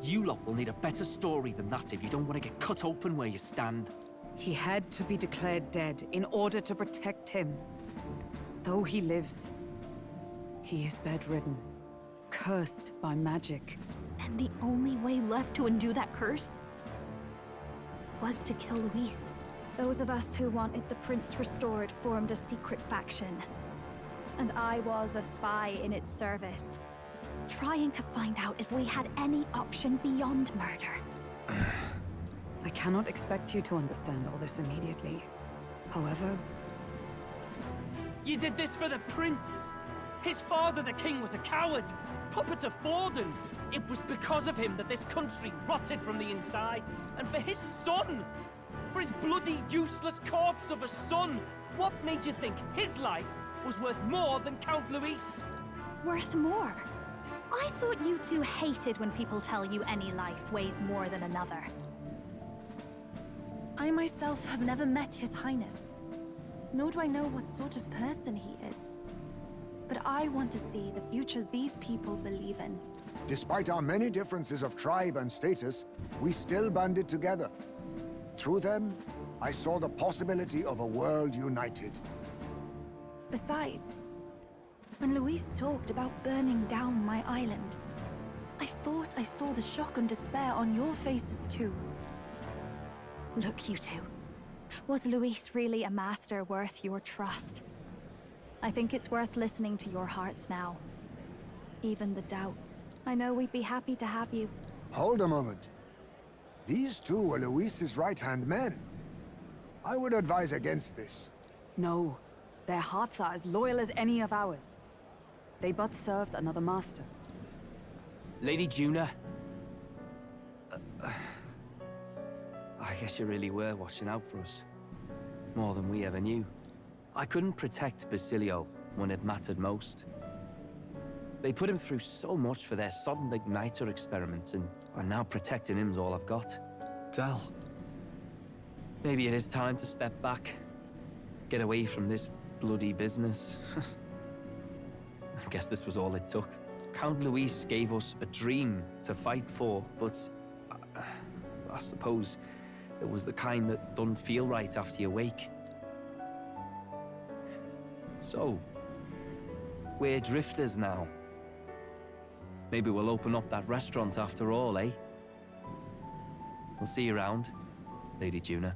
You lot will need a better story than that if you don't want to get cut open where you stand. He had to be declared dead in order to protect him. Though he lives, he is bedridden, cursed by magic. And the only way left to undo that curse was to kill Luis. Those of us who wanted the prince restored formed a secret faction. And I was a spy in its service, trying to find out if we had any option beyond murder. I cannot expect you to understand all this immediately. However... You did this for the prince! His father, the king, was a coward! Puppet of Forden! It was because of him that this country rotted from the inside. And for his son! For his bloody, useless corpse of a son! What made you think his life was worth more than Count Luis? Worth more? I thought you two hated when people tell you any life weighs more than another. I myself have never met His Highness, nor do I know what sort of person he is. But I want to see the future these people believe in. Despite our many differences of tribe and status, we still banded together. Through them, I saw the possibility of a world united. Besides, when Luis talked about burning down my island, I thought I saw the shock and despair on your faces too. Look, you two. Was Luis really a master worth your trust? I think it's worth listening to your hearts now. Even the doubts. I know we'd be happy to have you. Hold a moment. These two were Luis's right-hand men. I would advise against this. No. Their hearts are as loyal as any of ours. They but served another master. Lady Juna. I guess you really were watching out for us. More than we ever knew. I couldn't protect Basilio when it mattered most. They put him through so much for their sodden igniter experiments, and now protecting him's all I've got. Del. Maybe it is time to step back. Get away from this bloody business. I guess this was all it took. Count Luis gave us a dream to fight for, but I suppose it was the kind that doesn't feel right after you wake. So, we're drifters now. Maybe we'll open up that restaurant after all, eh? We'll see you around, Lady Juna.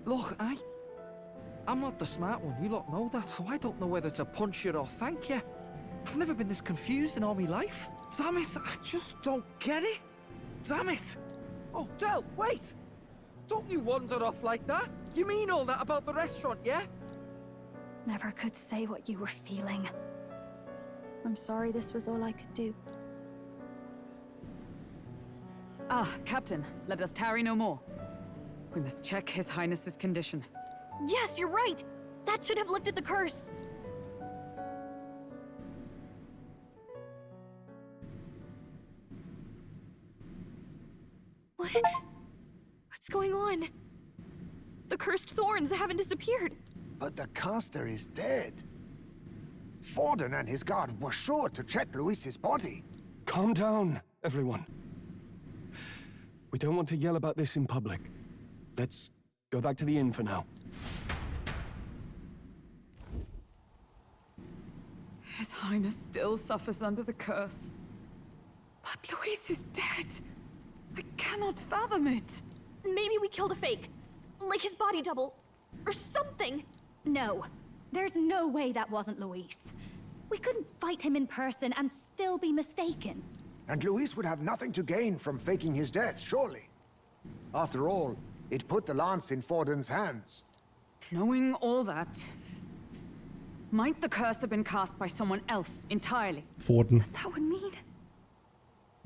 Look, I'm not the smart one, you lot know that, so I don't know whether to punch you or thank you. I've never been this confused in all my life. Damn it, I just don't get it. Damn it. Oh, Del, wait! Don't you wander off like that? You mean all that about the restaurant, yeah? Never could say what you were feeling. I'm sorry this was all I could do. Ah, Captain, let us tarry no more. We must check His Highness's condition. Yes, you're right! That should have lifted the curse! What's going on? The cursed thorns haven't disappeared. But the caster is dead. Forden and his guard were sure to check Luis's body. Calm down, everyone. We don't want to yell about this in public. Let's go back to the inn for now. His Highness still suffers under the curse. But Luis is dead. I cannot fathom it. Maybe we killed a fake. Like his body double. Or something. No. There's no way that wasn't Luis. We couldn't fight him in person and still be mistaken. And Luis would have nothing to gain from faking his death, surely. After all, it put the lance in Forden's hands. Knowing all that, might the curse have been cast by someone else entirely? Forden. But that would mean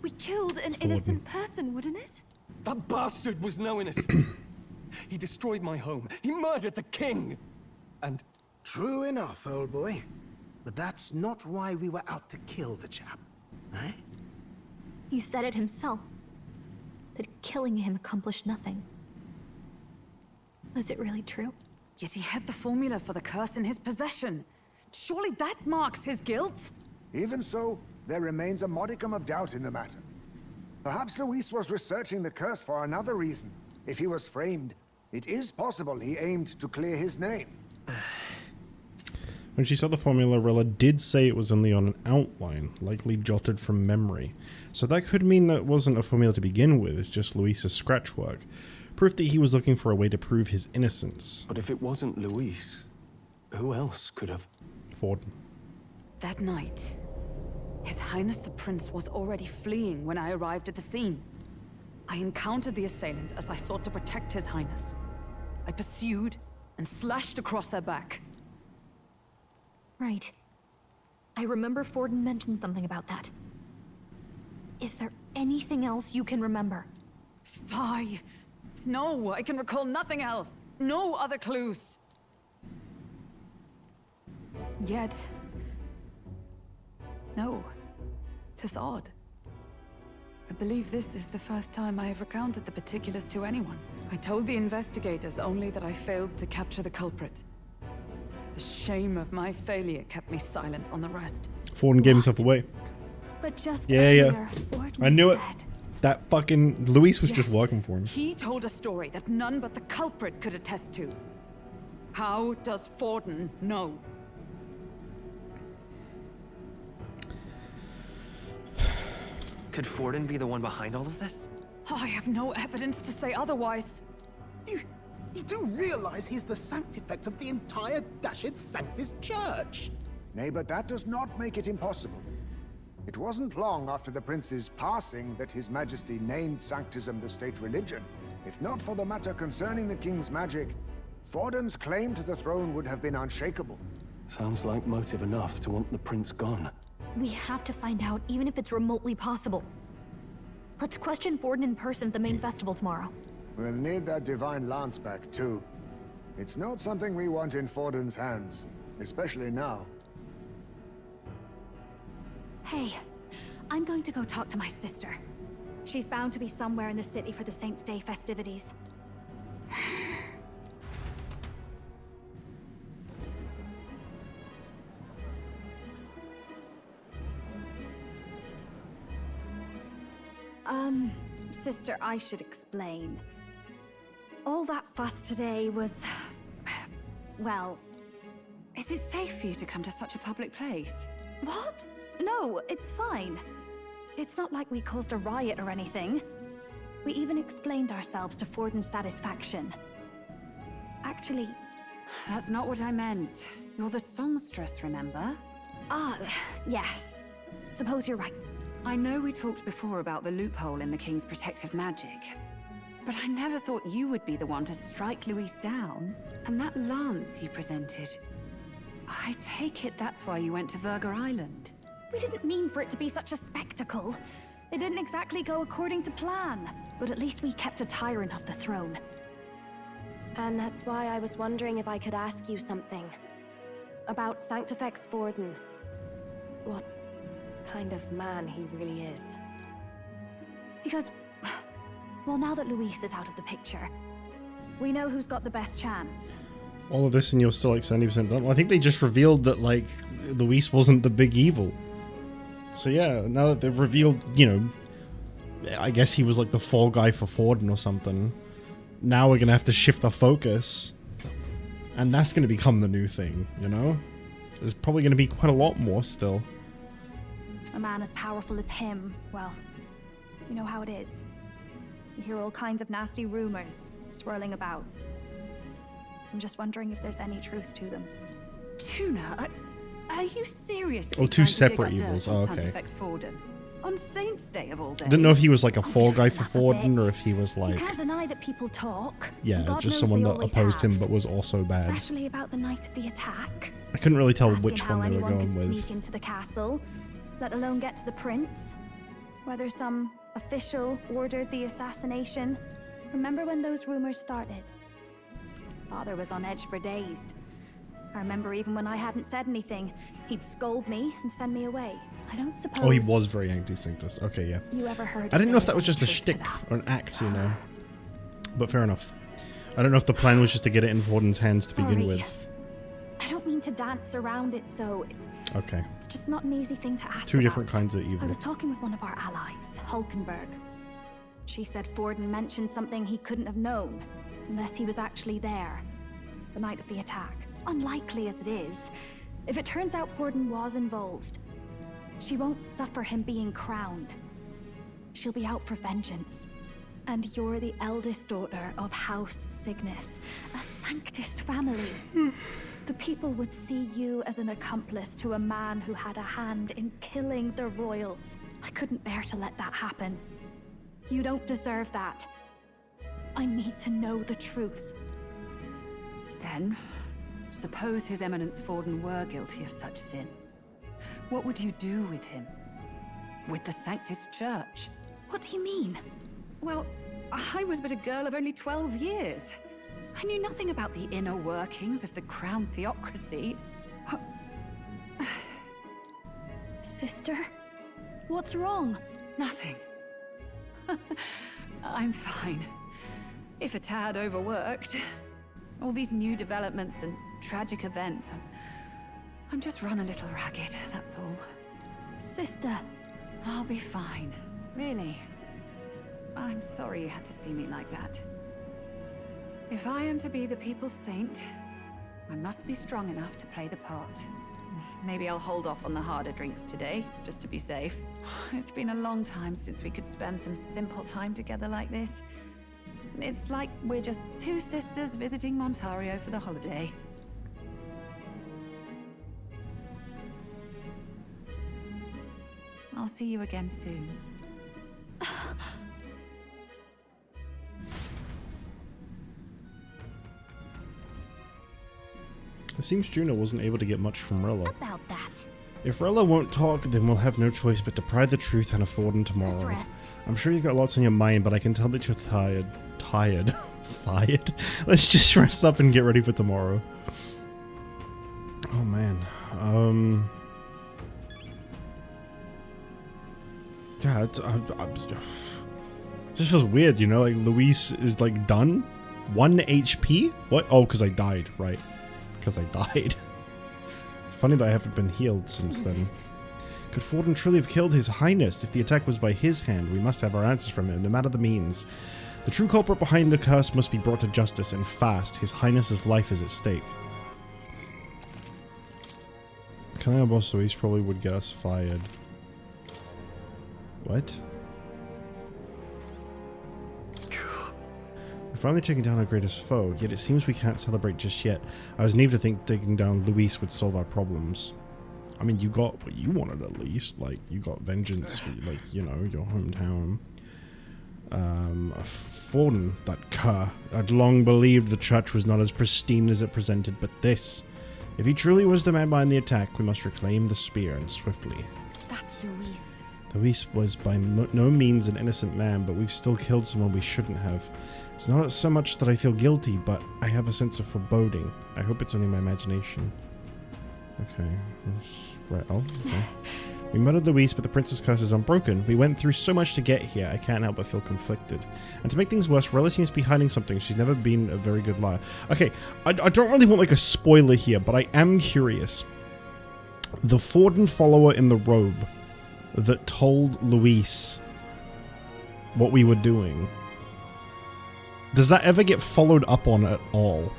we killed an innocent person, wouldn't it? That bastard was no innocent. He destroyed my home. He murdered the king. And true enough, old boy. But that's not why we were out to kill the chap, eh? He said it himself. That killing him accomplished nothing. Was it really true? Yet he had the formula for the curse in his possession. Surely that marks his guilt? Even so, there remains a modicum of doubt in the matter. Perhaps Luis was researching the curse for another reason. If he was framed, it is possible he aimed to clear his name. When she saw the formula, Rilla did say it was only on an outline, likely jotted from memory. So that could mean that it wasn't a formula to begin with, it's just Luis's scratch work. Proof that he was looking for a way to prove his innocence. But if it wasn't Luis, who else could have? Forden. That night, His Highness the Prince was already fleeing when I arrived at the scene. I encountered the assailant as I sought to protect His Highness. I pursued and slashed across their back. Right. I remember Forden mentioned something about that. Is there anything else you can remember? Fie! No, I can recall nothing else. No other clues. Yet... no. 'Tis odd. I believe this is the first time I have recounted the particulars to anyone. I told the investigators only that I failed to capture the culprit. The shame of my failure kept me silent on the rest. Forden gave himself away. But just Yeah. I knew it. That fucking Luis was just working for him. He told a story that none but the culprit could attest to. How does Forden know? Could Forden be the one behind all of this? I have no evidence to say otherwise. You do realize he's the sanctifex of the entire Dashed Sanctus Church? Nay, but that does not make it impossible. It wasn't long after the prince's passing that His Majesty named Sanctism the state religion. If not for the matter concerning the king's magic, Forden's claim to the throne would have been unshakable. Sounds like motive enough to want the prince gone. We have to find out, even if it's remotely possible. Let's question Forden in person at the main festival tomorrow. We'll need that divine lance back, too. It's not something we want in Forden's hands, especially now. Hey, I'm going to go talk to my sister. She's bound to be somewhere in the city for the Saints' Day festivities. Sister, I should explain. All that fuss today was... well... Is it safe for you to come to such a public place? What? No, it's fine. It's not like we caused a riot or anything. We even explained ourselves to Forden's satisfaction. Actually... That's not what I meant. You're the songstress, remember? Ah, yes. Suppose you're right. I know we talked before about the loophole in the King's protective magic, but I never thought you would be the one to strike Luis down. And that lance you presented... I take it that's why you went to Verga Island. We didn't mean for it to be such a spectacle. It didn't exactly go according to plan, but at least we kept a tyrant off the throne. And that's why I was wondering if I could ask you something. About Sanctifex Forden. What kind of man he really is. Because, well, now that Luis is out of the picture, we know who's got the best chance. All of this and you're still like 70% done. Well, I think they just revealed that like Luis wasn't the big evil. So yeah, now that they've revealed, you know, I guess he was like the fall guy for Forden or something. Now we're gonna have to shift our focus. And that's gonna become the new thing, you know? There's probably gonna be quite a lot more still. A man as powerful as him, well, you know how it is. You hear all kinds of nasty rumors swirling about. I'm just wondering if there's any truth to them. Tuna, are you seriously Oh, two trying to dig separate up dirt evils. on Oh, okay. Sanctifex Forden? On Saints' Day of all days? I didn't know if he was like a fall guy for Forden or if he was like... You can't deny that people talk. Yeah, God just knows someone they that always opposed have. him but was also bad. Especially about the night of the attack. I couldn't really tell Asking which how one they were anyone going could with. sneak into the castle, let alone get to the prince. Whether some official ordered the assassination. Remember when those rumors started? Father was on edge for days. I remember even when I hadn't said anything, he'd scold me and send me away. I don't suppose... Oh, he was very anti-Sanctus. Okay, yeah. You ever heard I didn't know if there that was just a any truth to shtick that? or an act, you know. But fair enough. I don't know if the plan was just to get it in Vorden's hands to begin Sorry. with. I don't mean to dance around it, so... Okay. It's just not an easy thing to ask Two about. different kinds of I evil. was talking with one of our allies, Hulkenberg. She said Forden mentioned something he couldn't have known, unless he was actually there, the night of the attack. Unlikely as it is, if it turns out Forden was involved, she won't suffer him being crowned. She'll be out for vengeance. And you're the eldest daughter of House Cygnus, a Sanctist family. The people would see you as an accomplice to a man who had a hand in killing the royals. I couldn't bear to let that happen. You don't deserve that. I need to know the truth. Then, suppose His Eminence Forden were guilty of such sin. What would you do with him? With the Sanctist Church? What do you mean? Well, I was but a girl of only 12 years. I knew nothing about the inner workings of the crown theocracy. Sister? What's wrong? Nothing. I'm fine. If a tad overworked. All these new developments and tragic events. I'm just run a little ragged, that's all. Sister. I'll be fine. Really. I'm sorry you had to see me like that. If I am to be the people's saint, I must be strong enough to play the part. Maybe I'll hold off on the harder drinks today, just to be safe. It's been a long time since we could spend some simple time together like this. It's like we're just two sisters visiting Montario for the holiday. I'll see you again soon. It seems Juno wasn't able to get much from Rella. About that. If Rella won't talk, then we'll have no choice but to pry the truth out of Forden tomorrow. Let's rest. I'm sure you've got lots on your mind, but I can tell that you're tired. Tired? Fired? Let's just rest up and get ready for tomorrow. Oh man. God, this feels weird, you know? Like, Luis is, like, done? 1 HP? What? Oh, because I died, right. Because I died. It's funny that I haven't been healed since then. Could Forden truly have killed His Highness? If the attack was by his hand, we must have our answers from him, no matter the means. The true culprit behind the curse must be brought to justice, and fast. His Highness's life is at stake. Killing our boss Luis probably would get us fired. What? We're finally taking down our greatest foe, yet it seems we can't celebrate just yet. I was naive to think taking down Luis would solve our problems. I mean, you got what you wanted at least. Like, you got vengeance for, like, you know, your hometown. Forden, that cur. I'd long believed the church was not as pristine as it presented, but this. If he truly was the man behind the attack, we must reclaim the spear, and swiftly. That's Luis. Luis was by no means an innocent man, but we've still killed someone we shouldn't have. It's not so much that I feel guilty, but I have a sense of foreboding. I hope it's only my imagination. Okay, that's right. Oh, okay. We murdered Luis, but the princess curse is unbroken. We went through so much to get here, I can't help but feel conflicted. And to make things worse, Rella seems to be hiding something. She's never been a very good liar. Okay, I don't really want like a spoiler here, but I am curious. The Forden follower in the robe that told Luis what we were doing, does that ever get followed up on at all?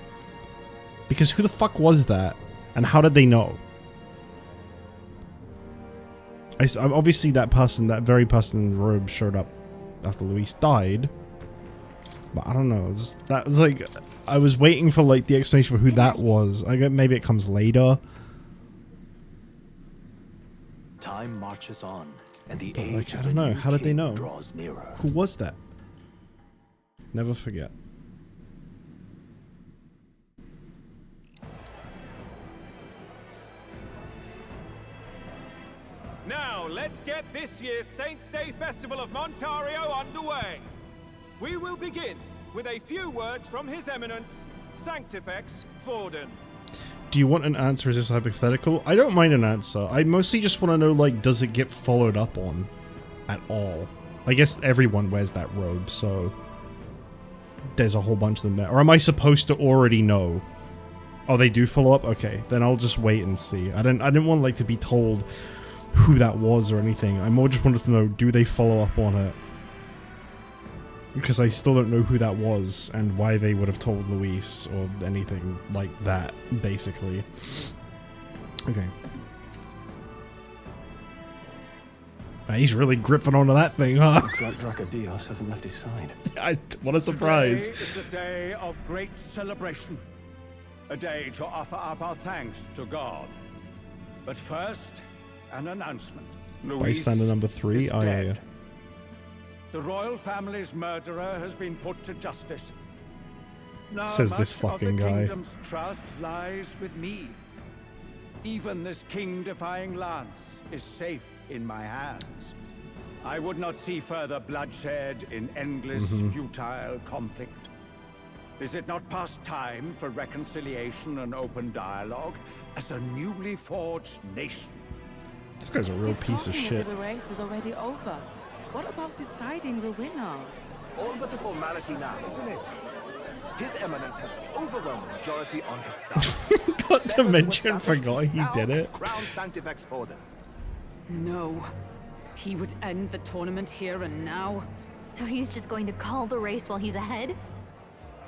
Because who the fuck was that? And how did they know? Obviously that person, that very person in the robe showed up after Luis died. But I don't know, that was like, I was waiting for like the explanation for who that was. I guess maybe it comes later. Time marches on, and the But like, I don't know, how did they know? Draws nearer. Who was that? Never forget. Now, let's get this year's Saints' Day Festival of Montario underway. We will begin with a few words from His Eminence, Sanctifex Forden. Do you want an answer? Is this hypothetical? I don't mind an answer. I mostly just want to know, like, does it get followed up on at all? I guess everyone wears that robe, so there's a whole bunch of them there. Or am I supposed to already know? Oh, they do follow up? Okay, then I'll just wait and see. I didn't want, like, to be told who that was or anything. I more just wanted to know, do they follow up on it? Because I still don't know who that was and why they would have told Luis or anything like that, basically. Okay. He's really gripping onto that thing, huh? Looks like Dracodios hasn't left his side. What a surprise. Today is a day of great celebration. A day to offer up our thanks to God. But first, an announcement. Bystander number 3? Oh, yeah. The royal family's murderer has been put to justice. Now, Says this much fucking of the guy. kingdom's trust lies with me. Even this king-defying lance is safe in my hands. I would not see further bloodshed in endless, futile conflict. Is it not past time for reconciliation and open dialogue as a newly forged nation? This guy's a real piece of shit. The race is already over. What about deciding the winner? All but a formality now, isn't it? His Eminence has the overwhelming majority on his side. Got to mention, forgot he did it. Crown Sanctifex Forden. No. He would end the tournament here and now. So he's just going to call the race while he's ahead?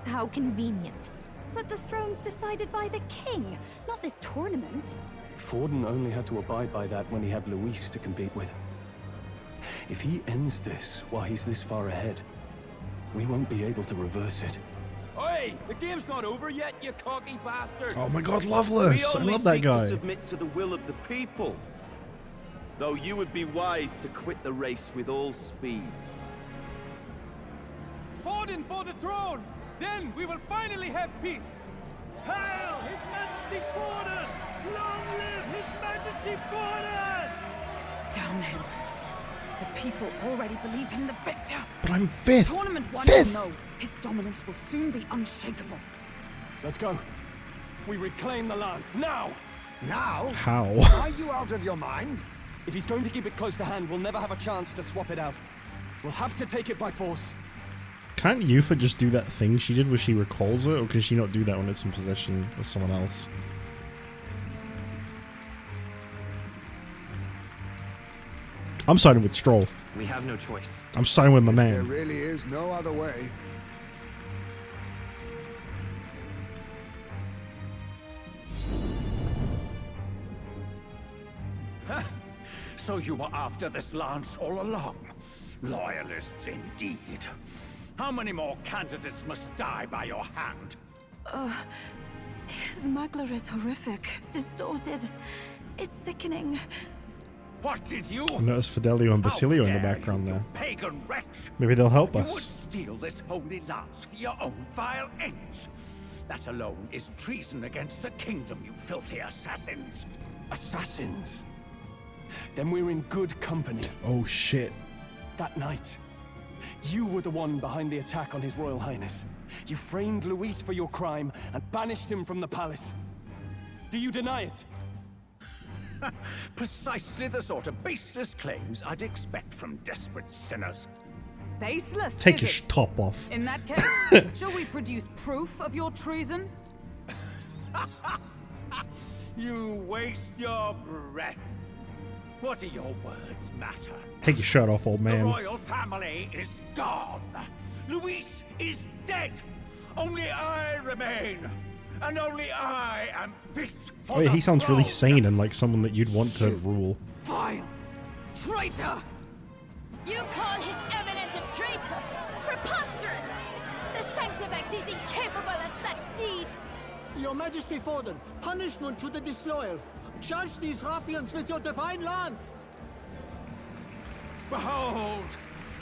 How convenient. But the throne's decided by the king, not this tournament. Forden only had to abide by that when he had Luis to compete with. If he ends this while he's this far ahead, we won't be able to reverse it. Oi! The game's not over yet, you cocky bastard! Oh my god, Loveless! I love that guy. To submit to the will of the people. Though you would be wise to quit the race with all speed. Forden for the throne! Then we will finally have peace! Hail His Majesty Forden! Long live His Majesty Forden! Damn him. The people already believe him the victor. But I'm 5th! Tournament one 5th! know his dominance will soon be unshakable. Let's go. We reclaim the lance now! Now? How? Are you out of your mind? If he's going to keep it close to hand, we'll never have a chance to swap it out. We'll have to take it by force. Can't Yufa just do that thing she did where she recalls it, or can she not do that when it's in possession of someone else? I'm siding with Stroll. We have no choice. I'm siding with my There man. really is no other way. So you were after this lance all along? Loyalists indeed. How many more candidates must die by your hand? His Magler is horrific, distorted. It's sickening. What did you? I noticed Fidelio and Basilio in the background there. Pagan wretch! Maybe they'll help You would us. steal this holy lance for your own vile ends. That alone is treason against the kingdom, you filthy assassins. Assassins? Then we're in good company. Oh shit. That night, you were the one behind the attack on His Royal Highness. You framed Luis for your crime and banished him from the palace. Do you deny it? Precisely the sort of baseless claims I'd expect from desperate sinners. Baseless, Take is your it? top off. In that case, shall we produce proof of your treason? You waste your breath. What do your words matter? Take your shirt off, old The man. royal family is gone. Luis is dead. Only I remain. And only I am fit for Oh yeah, he the sounds really throne. sane and like someone that you'd want to rule. Vile traitor! You call His Eminence a traitor? Preposterous! The Sanctifex is incapable of such deeds! Your Majesty Forden, punishment to the disloyal. Judge these ruffians with your divine lance! Behold,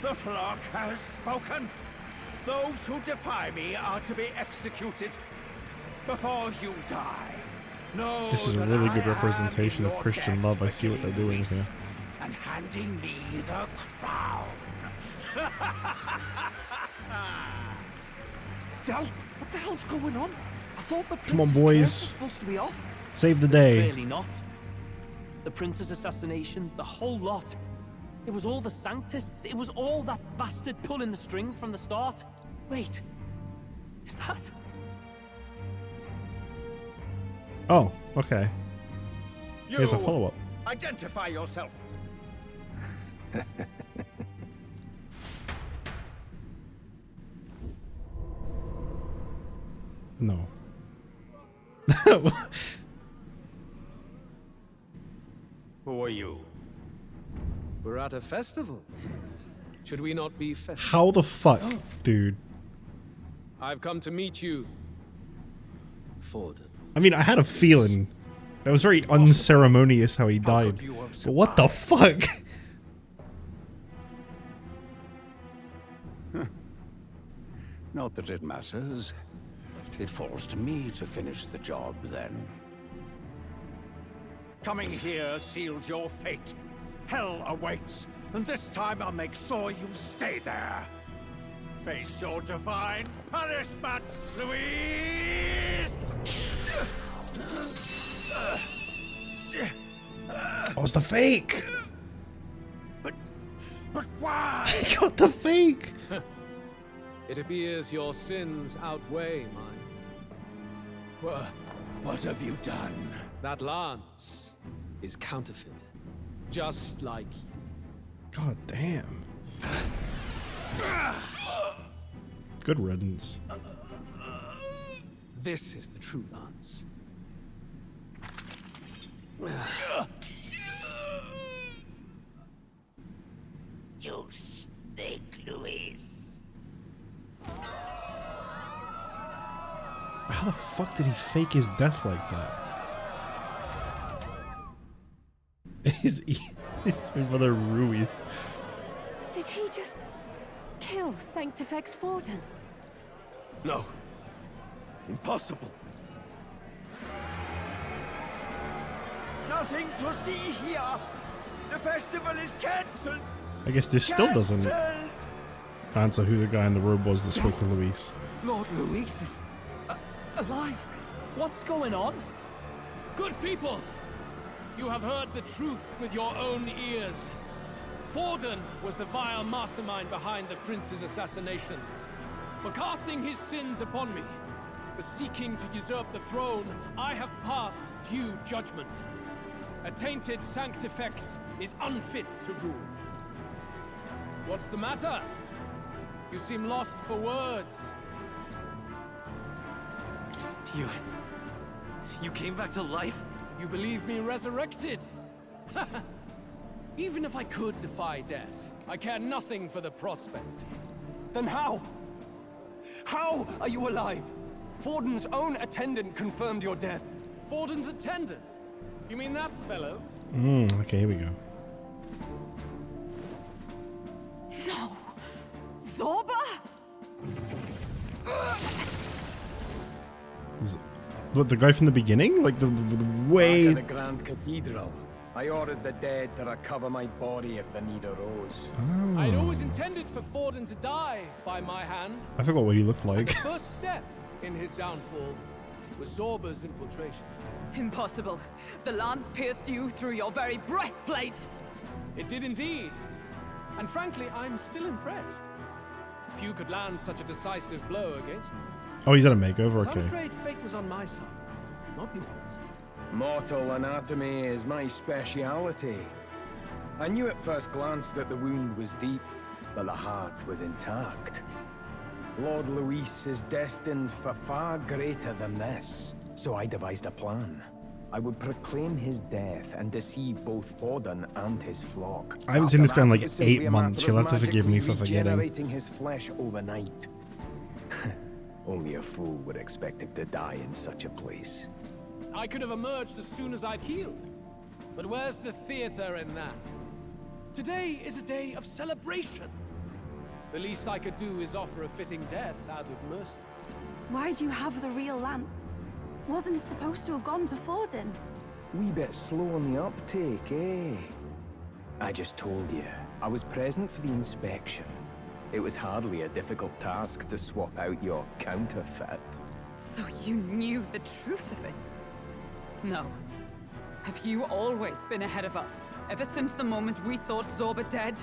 the flock has spoken. Those who defy me are to be executed. Before you die, know This is a that really I good am representation in of your Christian debt love. I for see what they're killing doing Luis here. and handing me the crown. Del, what the hell's going on? I thought the Come on, Prince's boys. curse was supposed to be off. Save the day. Clearly not. The prince's assassination, the whole lot. It was all the Sanctists. It was all that bastard pulling the strings from the start. Wait, is that? Oh, okay. Here's a You follow-up. Identify yourself. No. Who are you? We're at a festival. Should we not be festive? How the fuck, dude? I've come to meet you, Forden. I mean, I had a feeling. That was very unceremonious how he died. But what the fuck? Not that it matters. It falls to me to finish the job, then. Coming here sealed your fate. Hell awaits, and this time I'll make sure you stay there. Face your divine punishment, Louise! Oh, it's the fake! But why? He got the fake! It appears your sins outweigh mine. What have you done? That lance is counterfeit. Just like you. God damn. Good riddance. This is the true lance. You snake, Louise. How the fuck did he fake his death like that? His twin brother Ruiz. Did he just kill Sanctifex Forden? No. Impossible. Nothing to see here. The festival is cancelled. I guess this still doesn't answer who the guy in the robe was that spoke to Luis. Lord Luis is alive. What's going on? Good people, you have heard the truth with your own ears. Forden was the vile mastermind behind the prince's assassination. For casting his sins upon me, for seeking to usurp the throne, I have passed due judgment. A tainted Sanctifex is unfit to rule. What's the matter? You seem lost for words. You came back to life? You believe me resurrected? Even if I could defy death, I care nothing for the prospect. Then how? How are you alive? Forden's own attendant confirmed your death. Forden's attendant? You mean that fellow? Okay, here we go. No! Zorba? What, the guy from the beginning? Like the way... Back at the Grand Cathedral, I ordered the dead to recover my body if the need arose. Oh. I'd always intended for Forden to die by my hand. I forgot what he looked like. The first step in his downfall was Zorba's infiltration. Impossible. The lance pierced you through your very breastplate. It did indeed. And frankly, I'm still impressed. Few could land such a decisive blow against me. Oh, he's at a makeover, But I'm okay. afraid fate was on my side, not yours. Mortal anatomy is my speciality. I knew at first glance that the wound was deep, but the heart was intact. Lord Luis is destined for far greater than this, so I devised a plan. I would proclaim his death and deceive both Forden and his flock. I haven't seen this guy in like After that, it was 8 simply a months. matter You'll of have to forgive me for magically forgetting. regenerating his flesh overnight. Only a fool would expect him to die in such a place. I could have emerged as soon as I'd healed. But where's the theater in that? Today is a day of celebration. The least I could do is offer a fitting death out of mercy. Why'd you have the real lance? Wasn't it supposed to have gone to Forden? Wee bit slow on the uptake, eh? I just told you, I was present for the inspection. It was hardly a difficult task to swap out your counterfeit. So you knew the truth of it. No. Have you always been ahead of us? Ever since the moment we thought Zorba dead?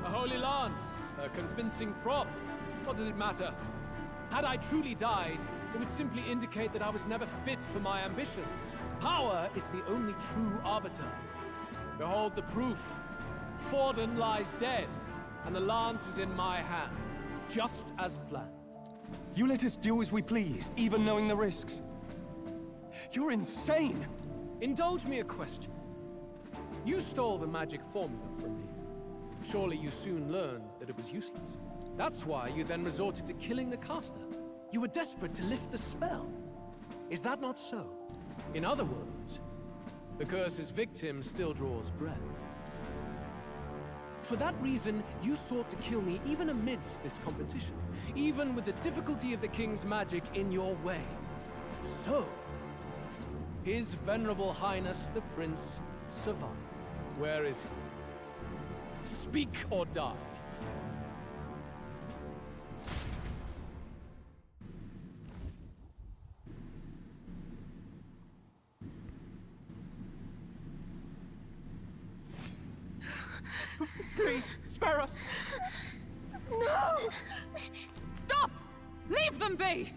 A holy lance, a convincing prop. What does it matter? Had I truly died, it would simply indicate that I was never fit for my ambitions. Power is the only true arbiter. Behold the proof. Forden lies dead, and the lance is in my hand, just as planned. You let us do as we pleased, even knowing the risks. You're insane! Indulge me a question. You stole the magic formula from me. Surely you soon learned that it was useless. That's why you then resorted to killing the caster. You were desperate to lift the spell. Is that not so? In other words, the curse's victim still draws breath. For that reason, you sought to kill me even amidst this competition, even with the difficulty of the king's magic in your way. So, His Venerable Highness the Prince survived. Where is he? Speak or die. Please, spare us! No! Stop! Leave them be!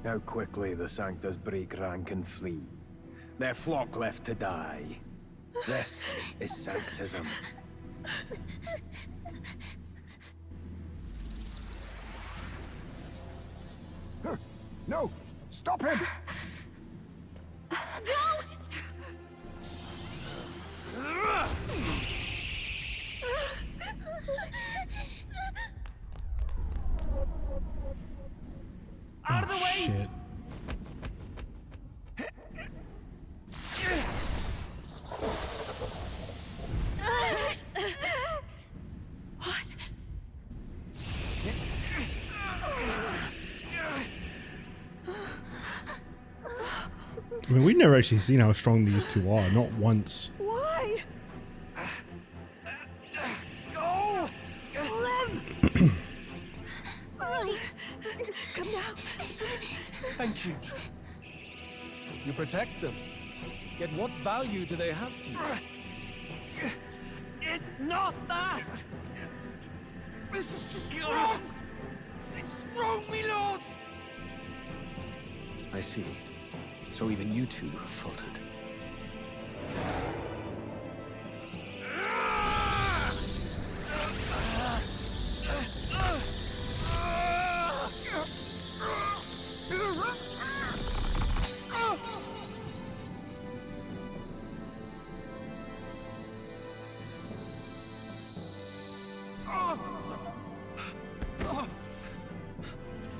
How quickly the Sanctus break rank and flee. Their flock left to die. This is Sanctism. No! Stop him! Don't! Out of the way! Shit. What? I mean, we've never actually seen how strong these two are, not once. Why? Go! Run! Right. Come now. Thank you. You protect them. Yet what value do they have to you? It's not that! This is just wrong! It's wrong, me lords! I see. So even you two faltered.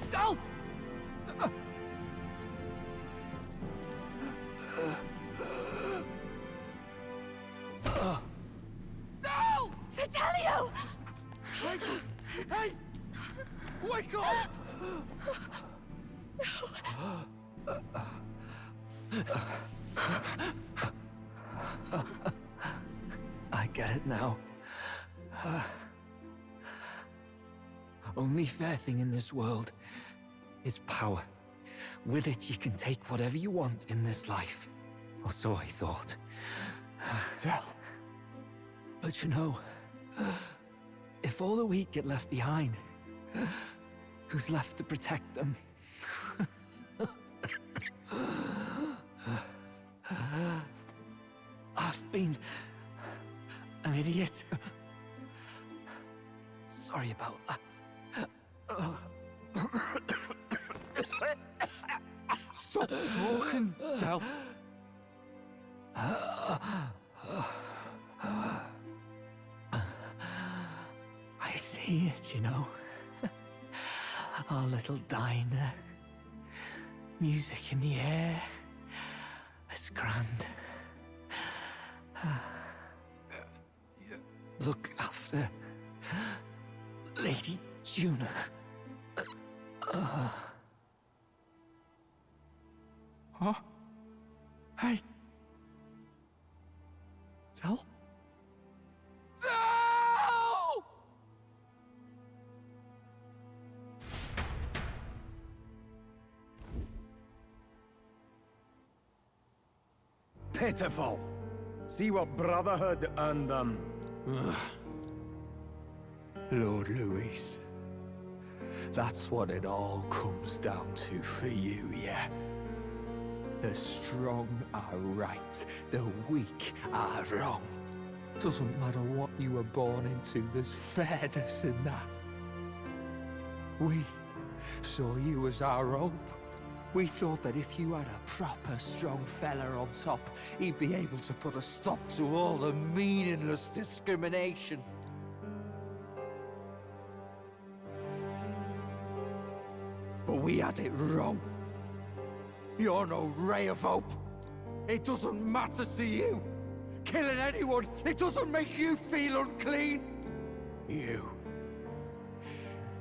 Dal! Dal! Fidelio! Hey! Wake up! I get it now. Only fair thing in this world is power. With it, you can take whatever you want in this life. Or so I thought. Tell. But you know, if all the weak get left behind, who's left to protect them? I've been an idiot. Sorry about that. Stop talking, Dal. I see it, you know. Our little diner. Music in the air. It's grand. Look after Lady Juna. Huh? Hey. Dal? Dal! Pitiful. See what Brotherhood earned them. Ugh. Lord Luis, that's what it all comes down to for you, yeah? The strong are right, the weak are wrong. Doesn't matter what you were born into, there's fairness in that. We saw you as our hope. We thought that if you had a proper strong fella on top, he'd be able to put a stop to all the meaningless discrimination. But we had it wrong. You're no ray of hope. It doesn't matter to you. Killing anyone, it doesn't make you feel unclean.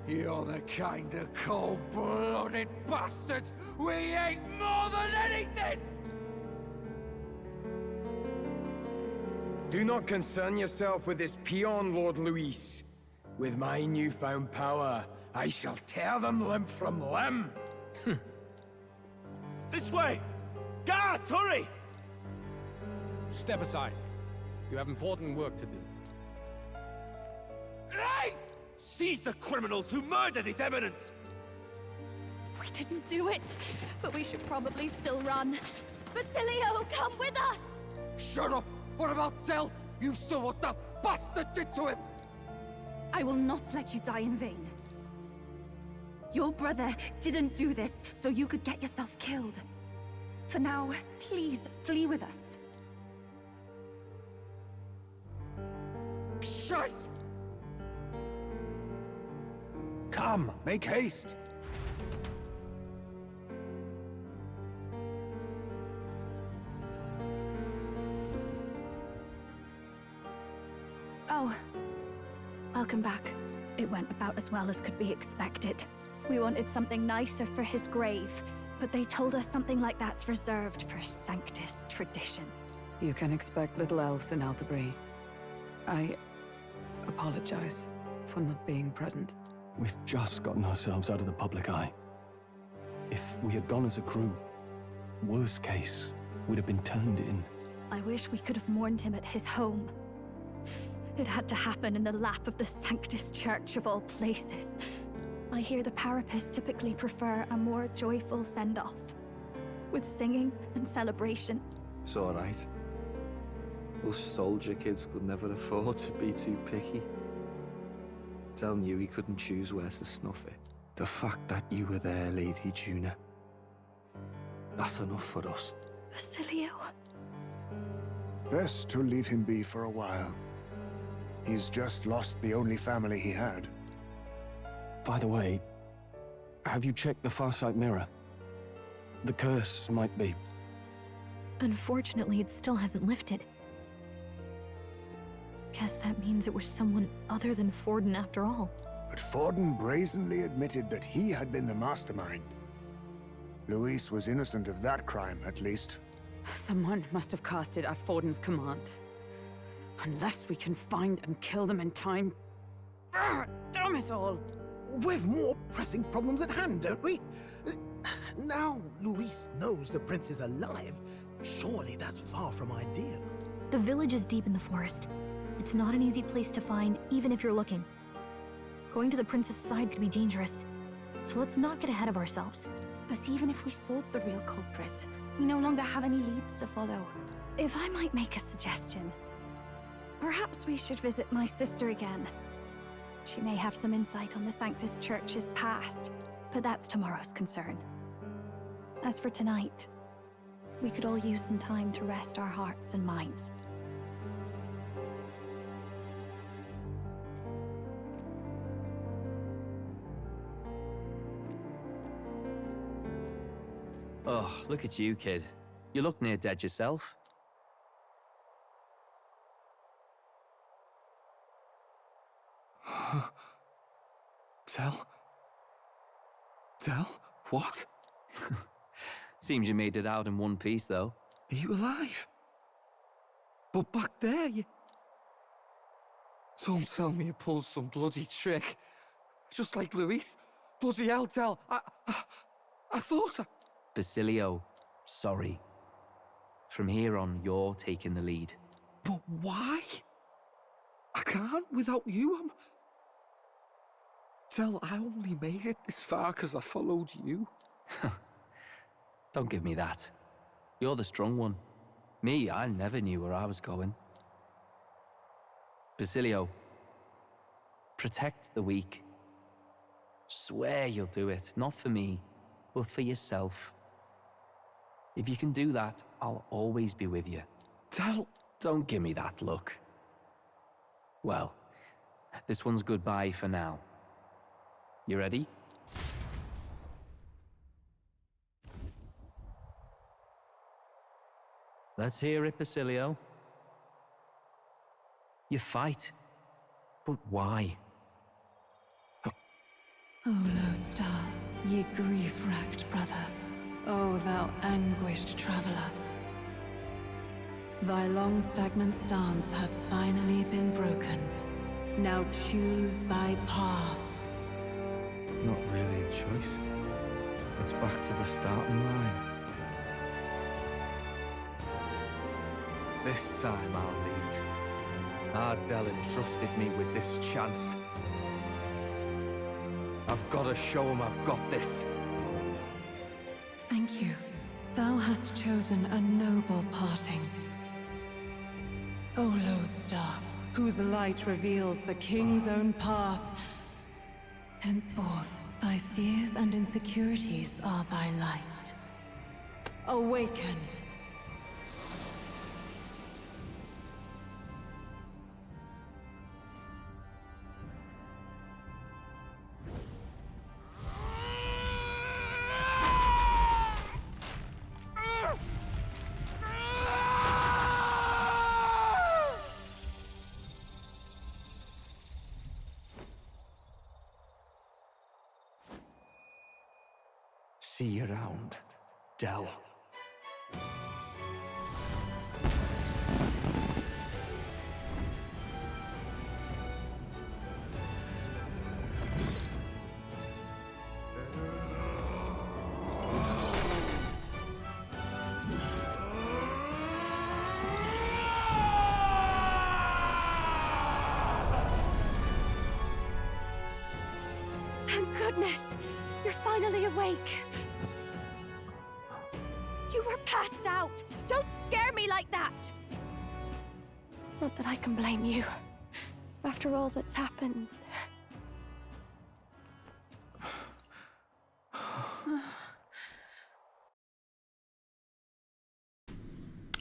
You're the kind of cold-blooded bastards we hate more than anything! Do not concern yourself with this peon, Lord Luis. With my newfound power, I shall tear them limb from limb. This way! Guards, hurry! Step aside. You have important work to do. Hey! Seize the criminals who murdered His Eminence! We didn't do it, but we should probably still run. Basilio, come with us! Shut up! What about Tell? You saw what that bastard did to him! I will not let you die in vain. Your brother didn't do this so you could get yourself killed. For now, please flee with us. Shite! Come, make haste. Oh, welcome back. It went about as well as could be expected. We wanted something nicer for his grave, but they told us something like that's reserved for Sanctus tradition. You can expect little else in Altabri. I apologize for not being present. We've just gotten ourselves out of the public eye. If we had gone as a group, worst case, we'd have been turned in. I wish we could have mourned him at his home. It had to happen in the lap of the Sanctus Church of all places. I hear the Parapists typically prefer a more joyful send-off, with singing and celebration. It's alright. Us soldier kids could never afford to be too picky. Tell knew he couldn't choose where to snuff it. The fact that you were there, Lady Juna, that's enough for us. Basilio. Best to leave him be for a while. He's just lost the only family he had. By the way, have you checked the Farsight mirror? The curse might be... Unfortunately, it still hasn't lifted. Guess that means it was someone other than Forden after all. But Forden brazenly admitted that he had been the mastermind. Luis was innocent of that crime, at least. Someone must have cast it at Forden's command. Unless we can find and kill them in time... Damn it all! We've more pressing problems at hand, don't we? Now Luis knows the prince is alive. Surely that's far from ideal. The village is deep in the forest. It's not an easy place to find, even if you're looking. Going to the prince's side could be dangerous, so let's not get ahead of ourselves. But even if we sought the real culprit, we no longer have any leads to follow. If I might make a suggestion, perhaps we should visit my sister again. She may have some insight on the Sanctus Church's past, but that's tomorrow's concern. As for tonight, we could all use some time to rest our hearts and minds. Oh, look at you, kid. You look near dead yourself. Tell? What? Seems you made it out in one piece, though. Are you alive? But back there, you... Don't tell me you pulled some bloody trick. Just like Luis. Bloody hell, Tell. I thought I... Basilio, sorry. From here on, you're taking the lead. But why? I can't without you. Tell, I only made it this far because I followed you. Don't give me that. You're the strong one. Me, I never knew where I was going. Basilio, protect the weak. Swear you'll do it, not for me, but for yourself. If you can do that, I'll always be with you. Tell... Don't give me that look. Well, this one's goodbye for now. You ready? Let's hear it, Basilio. You fight, but why? O Lodestar, ye grief-racked brother, O thou anguished traveler. Thy long stagnant stance hath finally been broken. Now choose thy path. Not really a choice. It's back to the starting line. This time I'll lead. Ardell entrusted me with this chance. I've got to show him I've got this. Thank you. Thou hast chosen a noble parting. O Lodestar, whose light reveals the king's own path. Henceforth, thy fears and insecurities are thy light. Awaken! See you around, Dell. Thank goodness! You're finally awake! You were passed out! Don't scare me like that! Not that I can blame you. After all that's happened.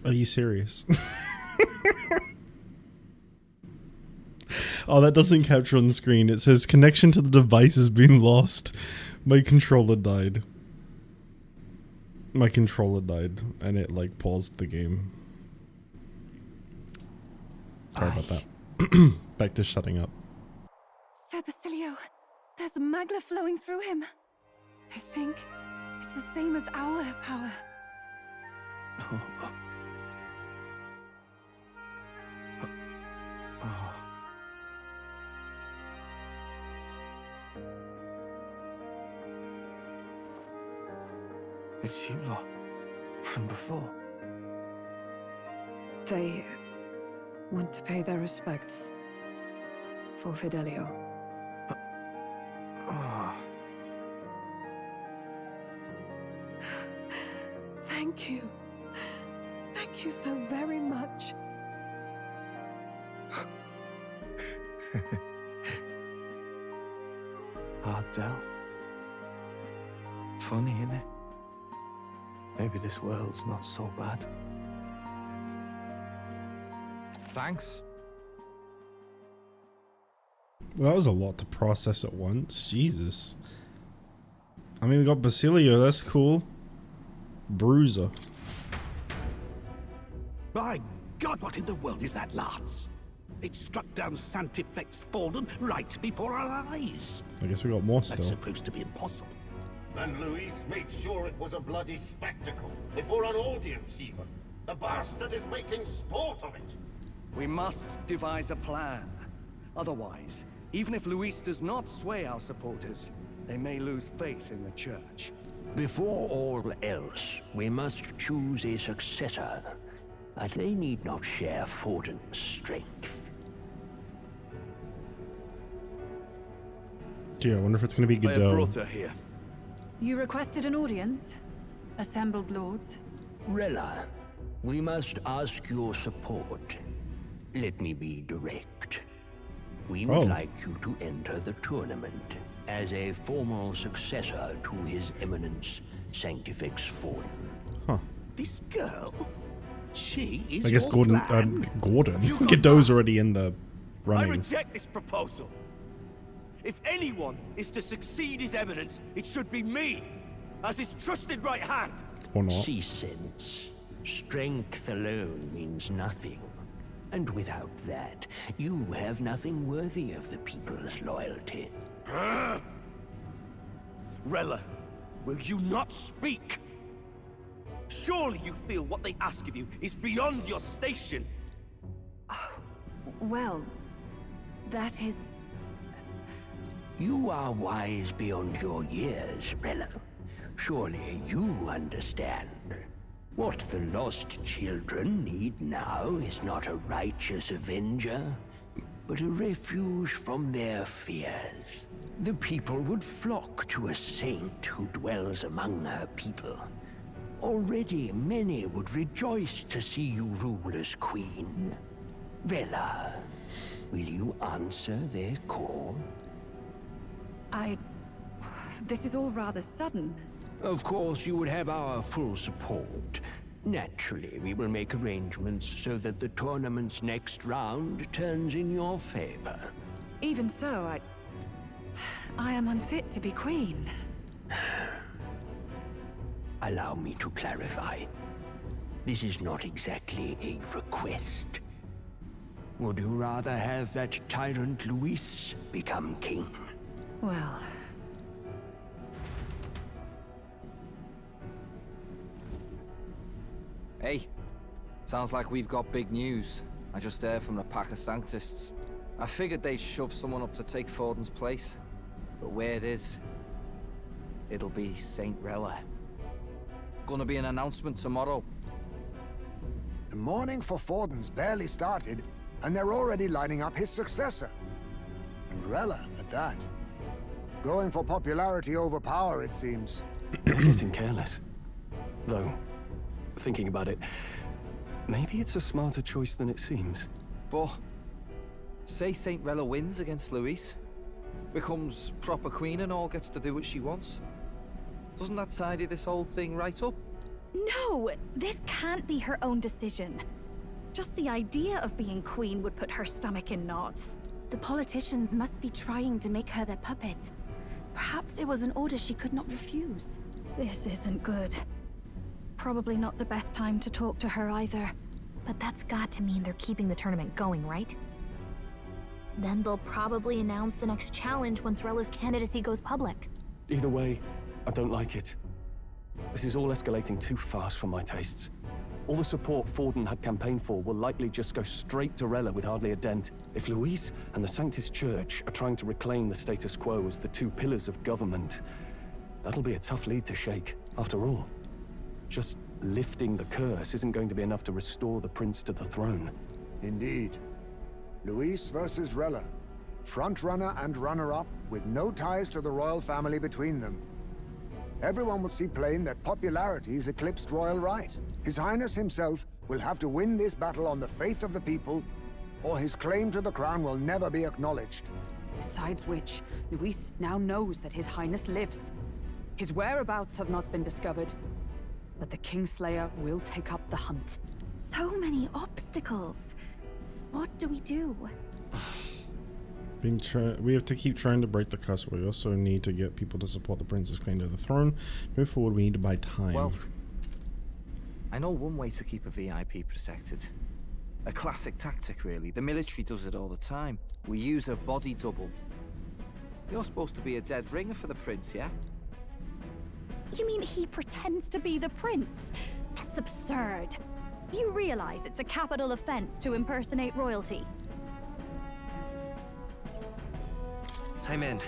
Are you serious? Oh, that doesn't capture on the screen. It says connection to the device has been lost. My controller died. My controller died and it like paused the game. Sorry about that. Back to shutting up. Sir Basilio, there's magla flowing through him. I think it's the same as our power. It's you lot, from before. They want to pay their respects for Fidelio. Thank you. Thank you so very much. Ardell. Funny, innit? Maybe this world's not so bad. Thanks. Well, that was a lot to process at once. Jesus. I mean, we got Basilio. That's cool. Bruiser. By God, what in the world is that, lads? It struck down Santifex Falden right before our eyes. I guess we got more still. That's supposed to be impossible. And Luis made sure it was a bloody spectacle, before an audience even. The bastard is making sport of it. We must devise a plan. Otherwise, even if Luis does not sway our supporters, they may lose faith in the church. Before all else, we must choose a successor. But they need not share Forden's strength. Gee, I wonder if it's going to be I have Godot. brought her here. You requested an audience? Assembled lords? Rella, we must ask your support. Let me be direct. We would like you to enter the tournament as a formal successor to His Eminence Sanctifex Forden. Huh. This girl? She is I guess your Gordon, plan? Gordon. Godot's already in the I running. reject this proposal. If anyone is to succeed His Eminence, it should be me, as his trusted right hand. Or not. She sense. Strength alone means nothing. And without that, you have nothing worthy of the people's loyalty. Rella, will you not speak? Surely you feel what they ask of you is beyond your station. Well, that is... You are wise beyond your years, Rella. Surely you understand. What the lost children need now is not a righteous avenger, but a refuge from their fears. The people would flock to a saint who dwells among her people. Already many would rejoice to see you rule as queen. Rella, will you answer their call? This is all rather sudden. Of course, you would have our full support. Naturally, we will make arrangements so that the tournament's next round turns in your favor. Even so, I am unfit to be queen. Allow me to clarify. This is not exactly a request. Would you rather have that tyrant Luis become king? Well... Hey, sounds like we've got big news. I just heard from the pack of Sanctists. I figured they'd shove someone up to take Forden's place. But where it is, it'll be Saint Rella. Gonna be an announcement tomorrow. The mourning for Forden's barely started, and they're already lining up his successor. And Rella, at that. Going for popularity over power, it seems. You're getting careless. Though, thinking about it, maybe it's a smarter choice than it seems. But, say Saint Rella wins against Luis, becomes proper queen and all gets to do what she wants. Doesn't that tidy this whole thing right up? No, this can't be her own decision. Just the idea of being queen would put her stomach in knots. The politicians must be trying to make her their puppet. Perhaps it was an order she could not refuse. This isn't good. Probably not the best time to talk to her either. But that's got to mean they're keeping the tournament going, right? Then they'll probably announce the next challenge once Rella's candidacy goes public. Either way, I don't like it. This is all escalating too fast for my tastes. All the support Forden had campaigned for will likely just go straight to Rella with hardly a dent. If Luis and the Sanctus Church are trying to reclaim the status quo as the two pillars of government, that'll be a tough lead to shake. After all, just lifting the curse isn't going to be enough to restore the prince to the throne. Indeed. Luis versus Rella. Front-runner and runner-up, with no ties to the royal family between them. Everyone will see plain that popularity's eclipsed royal right. His Highness himself will have to win this battle on the faith of the people, or his claim to the crown will never be acknowledged. Besides which, Luis now knows that His Highness lives. His whereabouts have not been discovered, but the Kingslayer will take up the hunt. So many obstacles. What do we do? We have to keep trying to break the curse. We also need to get people to support the prince's claim to the throne. Move forward, we need to buy time. Well, I know one way to keep a VIP protected. A classic tactic, really. The military does it all the time. We use a body double. You're supposed to be a dead ringer for the prince, yeah? You mean he pretends to be the prince? That's absurd. You realize it's a capital offense to impersonate royalty. Hey, man.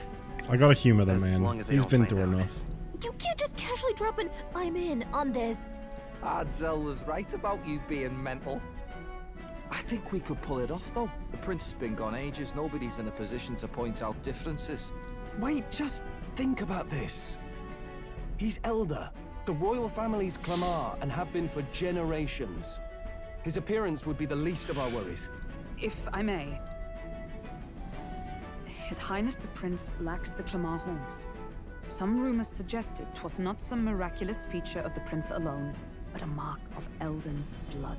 I gotta humor the As man. long as they He's don't been find through out. enough. You can't just casually actually drop an I'm in on this. Adzel was right about you being mental. I think we could pull it off, though. The prince has been gone ages. Nobody's in a position to point out differences. Wait, just think about this. He's elder. The royal family's Clamar and have been for generations. His appearance would be the least of our worries. If I may. His Highness the Prince lacks the Clamar horns. Some rumors suggested 'twas not some miraculous feature of the prince alone, but a mark of elden blood.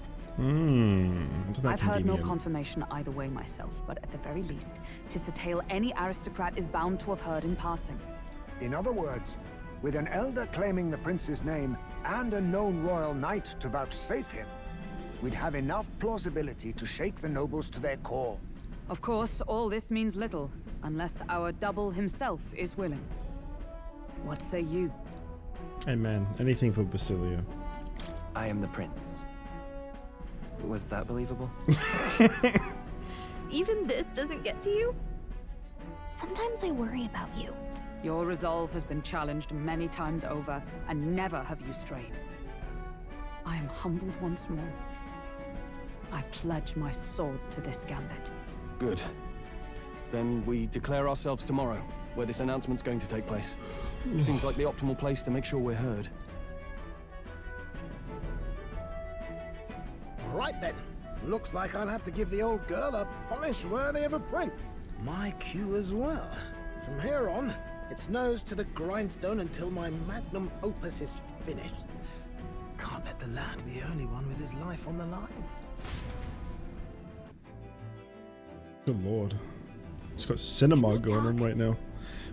I've heard no confirmation either way myself, but at the very least, 'tis a tale any aristocrat is bound to have heard in passing. In other words, with an elder claiming the prince's name and a known royal knight to vouchsafe him, we'd have enough plausibility to shake the nobles to their core. Of course, all this means little, unless our double himself is willing. What say you? Hey man, anything for Basilio. I am the prince. Was that believable? Even this doesn't get to you? Sometimes I worry about you. Your resolve has been challenged many times over, and never have you strayed. I am humbled once more. I pledge my sword to this gambit. Good. Then we declare ourselves tomorrow, where this announcement's going to take place. Seems like the optimal place to make sure we're heard. Right then. Looks like I'll have to give the old girl a polish worthy of a prince. My cue as well. From here on, it's nose to the grindstone until my magnum opus is finished. Can't let the lad be the only one with his life on the line. Good lord. It's got cinema going on right now.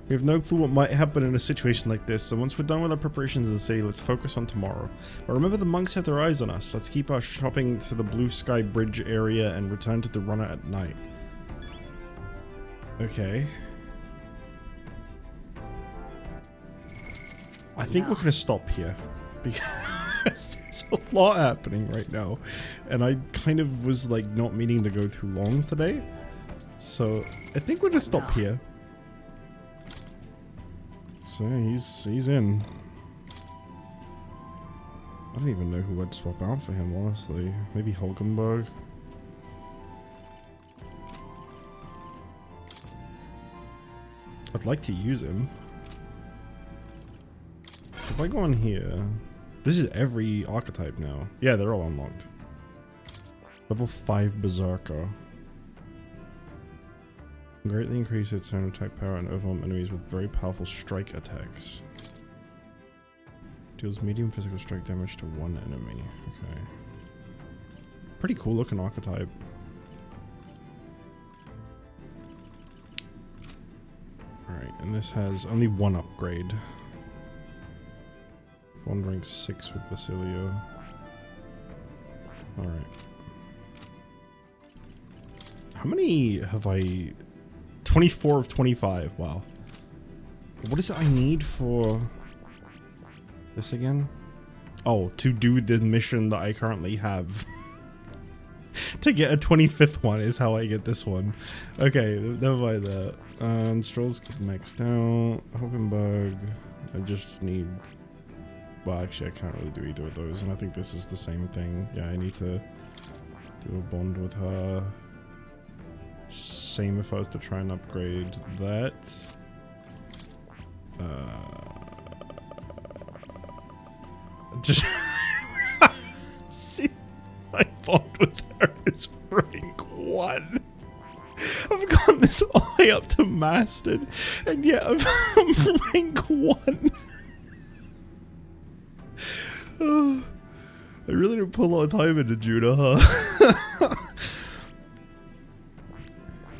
We have no clue what might happen in a situation like this, so once we're done with our preparations in the city, let's focus on tomorrow. But remember, the monks have their eyes on us. Let's keep our shopping to the Blue Sky Bridge area and return to the runner at night. Okay. I think we're gonna stop here, because there's a lot happening right now, and I kind of was like not meaning to go too long today, so I think we'll just stop here. So he's in. I don't even know who I'd swap out for him, honestly. Maybe Hulkenberg. I'd like to use him. So if I go on here, this is every archetype now. Yeah, they're all unlocked. Level 5 Berserker. Greatly increase its own attack power and overwhelm enemies with very powerful strike attacks. Deals medium physical strike damage to one enemy. Okay. Pretty cool looking archetype. Alright, and this has only one upgrade. Wandering 6 with Basilio. Alright. How many have I... 24 of 25, wow. What is it I need for this again? Oh, to do the mission that I currently have. To get a 25th one is how I get this one. Okay, never mind that. And Stroll's maxed out. Hulkenberg. I just need... Well, actually, I can't really do either of those, and I think this is the same thing. Yeah, I need to do a bond with her. Same if I was to try and upgrade that. Just my bond with her is rank 1. I've gotten this all the way up to mastered, and yet I'm rank 1. I really didn't put a lot of time into Judah, huh?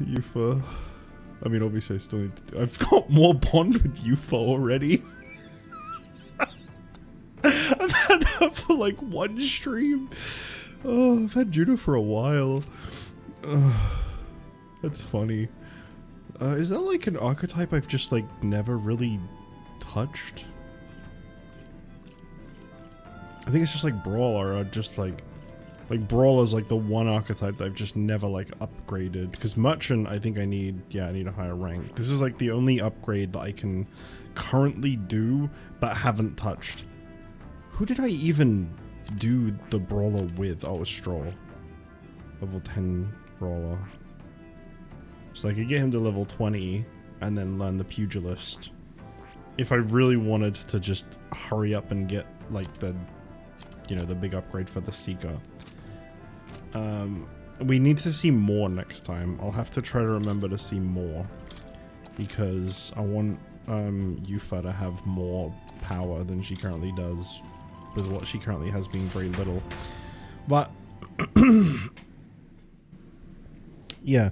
Yufa. I mean, obviously I still need to I've got more bond with Yufa already. I've had her for like 1 stream. Oh, I've had Judah for a while. That's funny. Is that like an archetype I've just like never really touched? I think it's just like Brawler, or just like Like, Brawler's like the one archetype that I've just never like upgraded. Because Merchant, I think I need a higher rank. This is like the only upgrade that I can currently do, but haven't touched. Who did I even do the Brawler with? Oh, it was Stroll. Level 10 Brawler. So I could get him to level 20 and then learn the Pugilist. If I really wanted to just hurry up and get like the, you know, the big upgrade for the Seeker. We need to see more next time. I'll have to try to remember to see more. Because I want Yufa to have more power than she currently does. With what she currently has being very little. But yeah.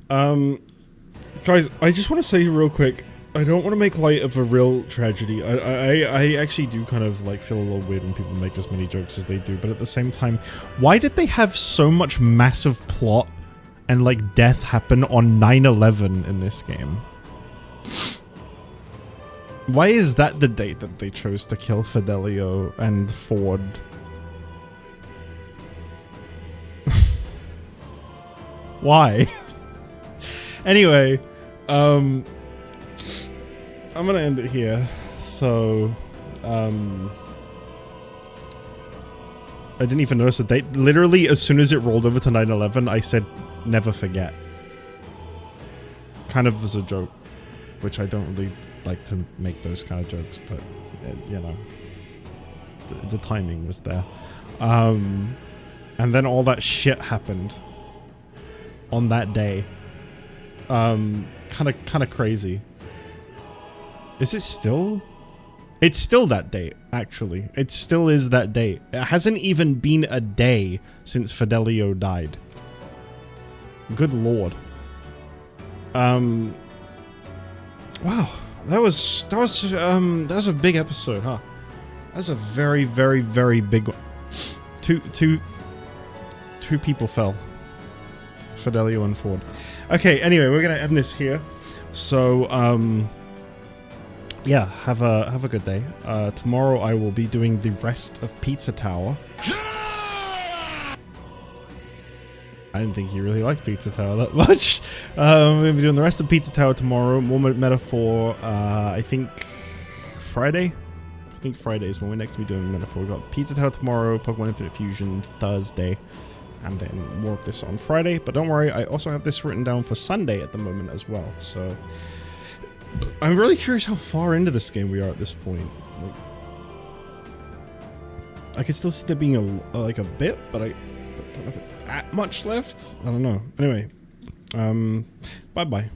Guys, I just want to say real quick, I don't want to make light of a real tragedy. I actually do kind of like feel a little weird when people make as many jokes as they do, but at the same time, why did they have so much massive plot and like death happen on 9/11 in this game? Why is that the date that they chose to kill Fidelio and Ford? Why? Anyway, I'm gonna end it here. So, I didn't even notice the date. Literally, as soon as it rolled over to 9/11, I said, never forget. Kind of as a joke, which I don't really like to make those kind of jokes, but, you know, the timing was there. And then all that shit happened on that day. Kind of crazy. Is it still? It's still that date, actually. It still is that date. It hasn't even been a day since Fidelio died. Good lord. Wow. That was a big episode, huh? That's a very, very, very big one. Two people fell. Fidelio and Ford. Okay, anyway, we're gonna end this here. So, yeah, have a good day. Tomorrow I will be doing the rest of Pizza Tower. I didn't think you really liked Pizza Tower that much. We're gonna be doing the rest of Pizza Tower tomorrow. More Metaphor, I think Friday? I think Friday is when we're next to be doing Metaphor. We've got Pizza Tower tomorrow, Pokemon Infinite Fusion Thursday, and then more of this on Friday. But don't worry, I also have this written down for Sunday at the moment as well. So I'm really curious how far into this game we are at this point. Like, I can still see there being a bit, but I don't know if it's that much left. I don't know. Anyway, bye-bye.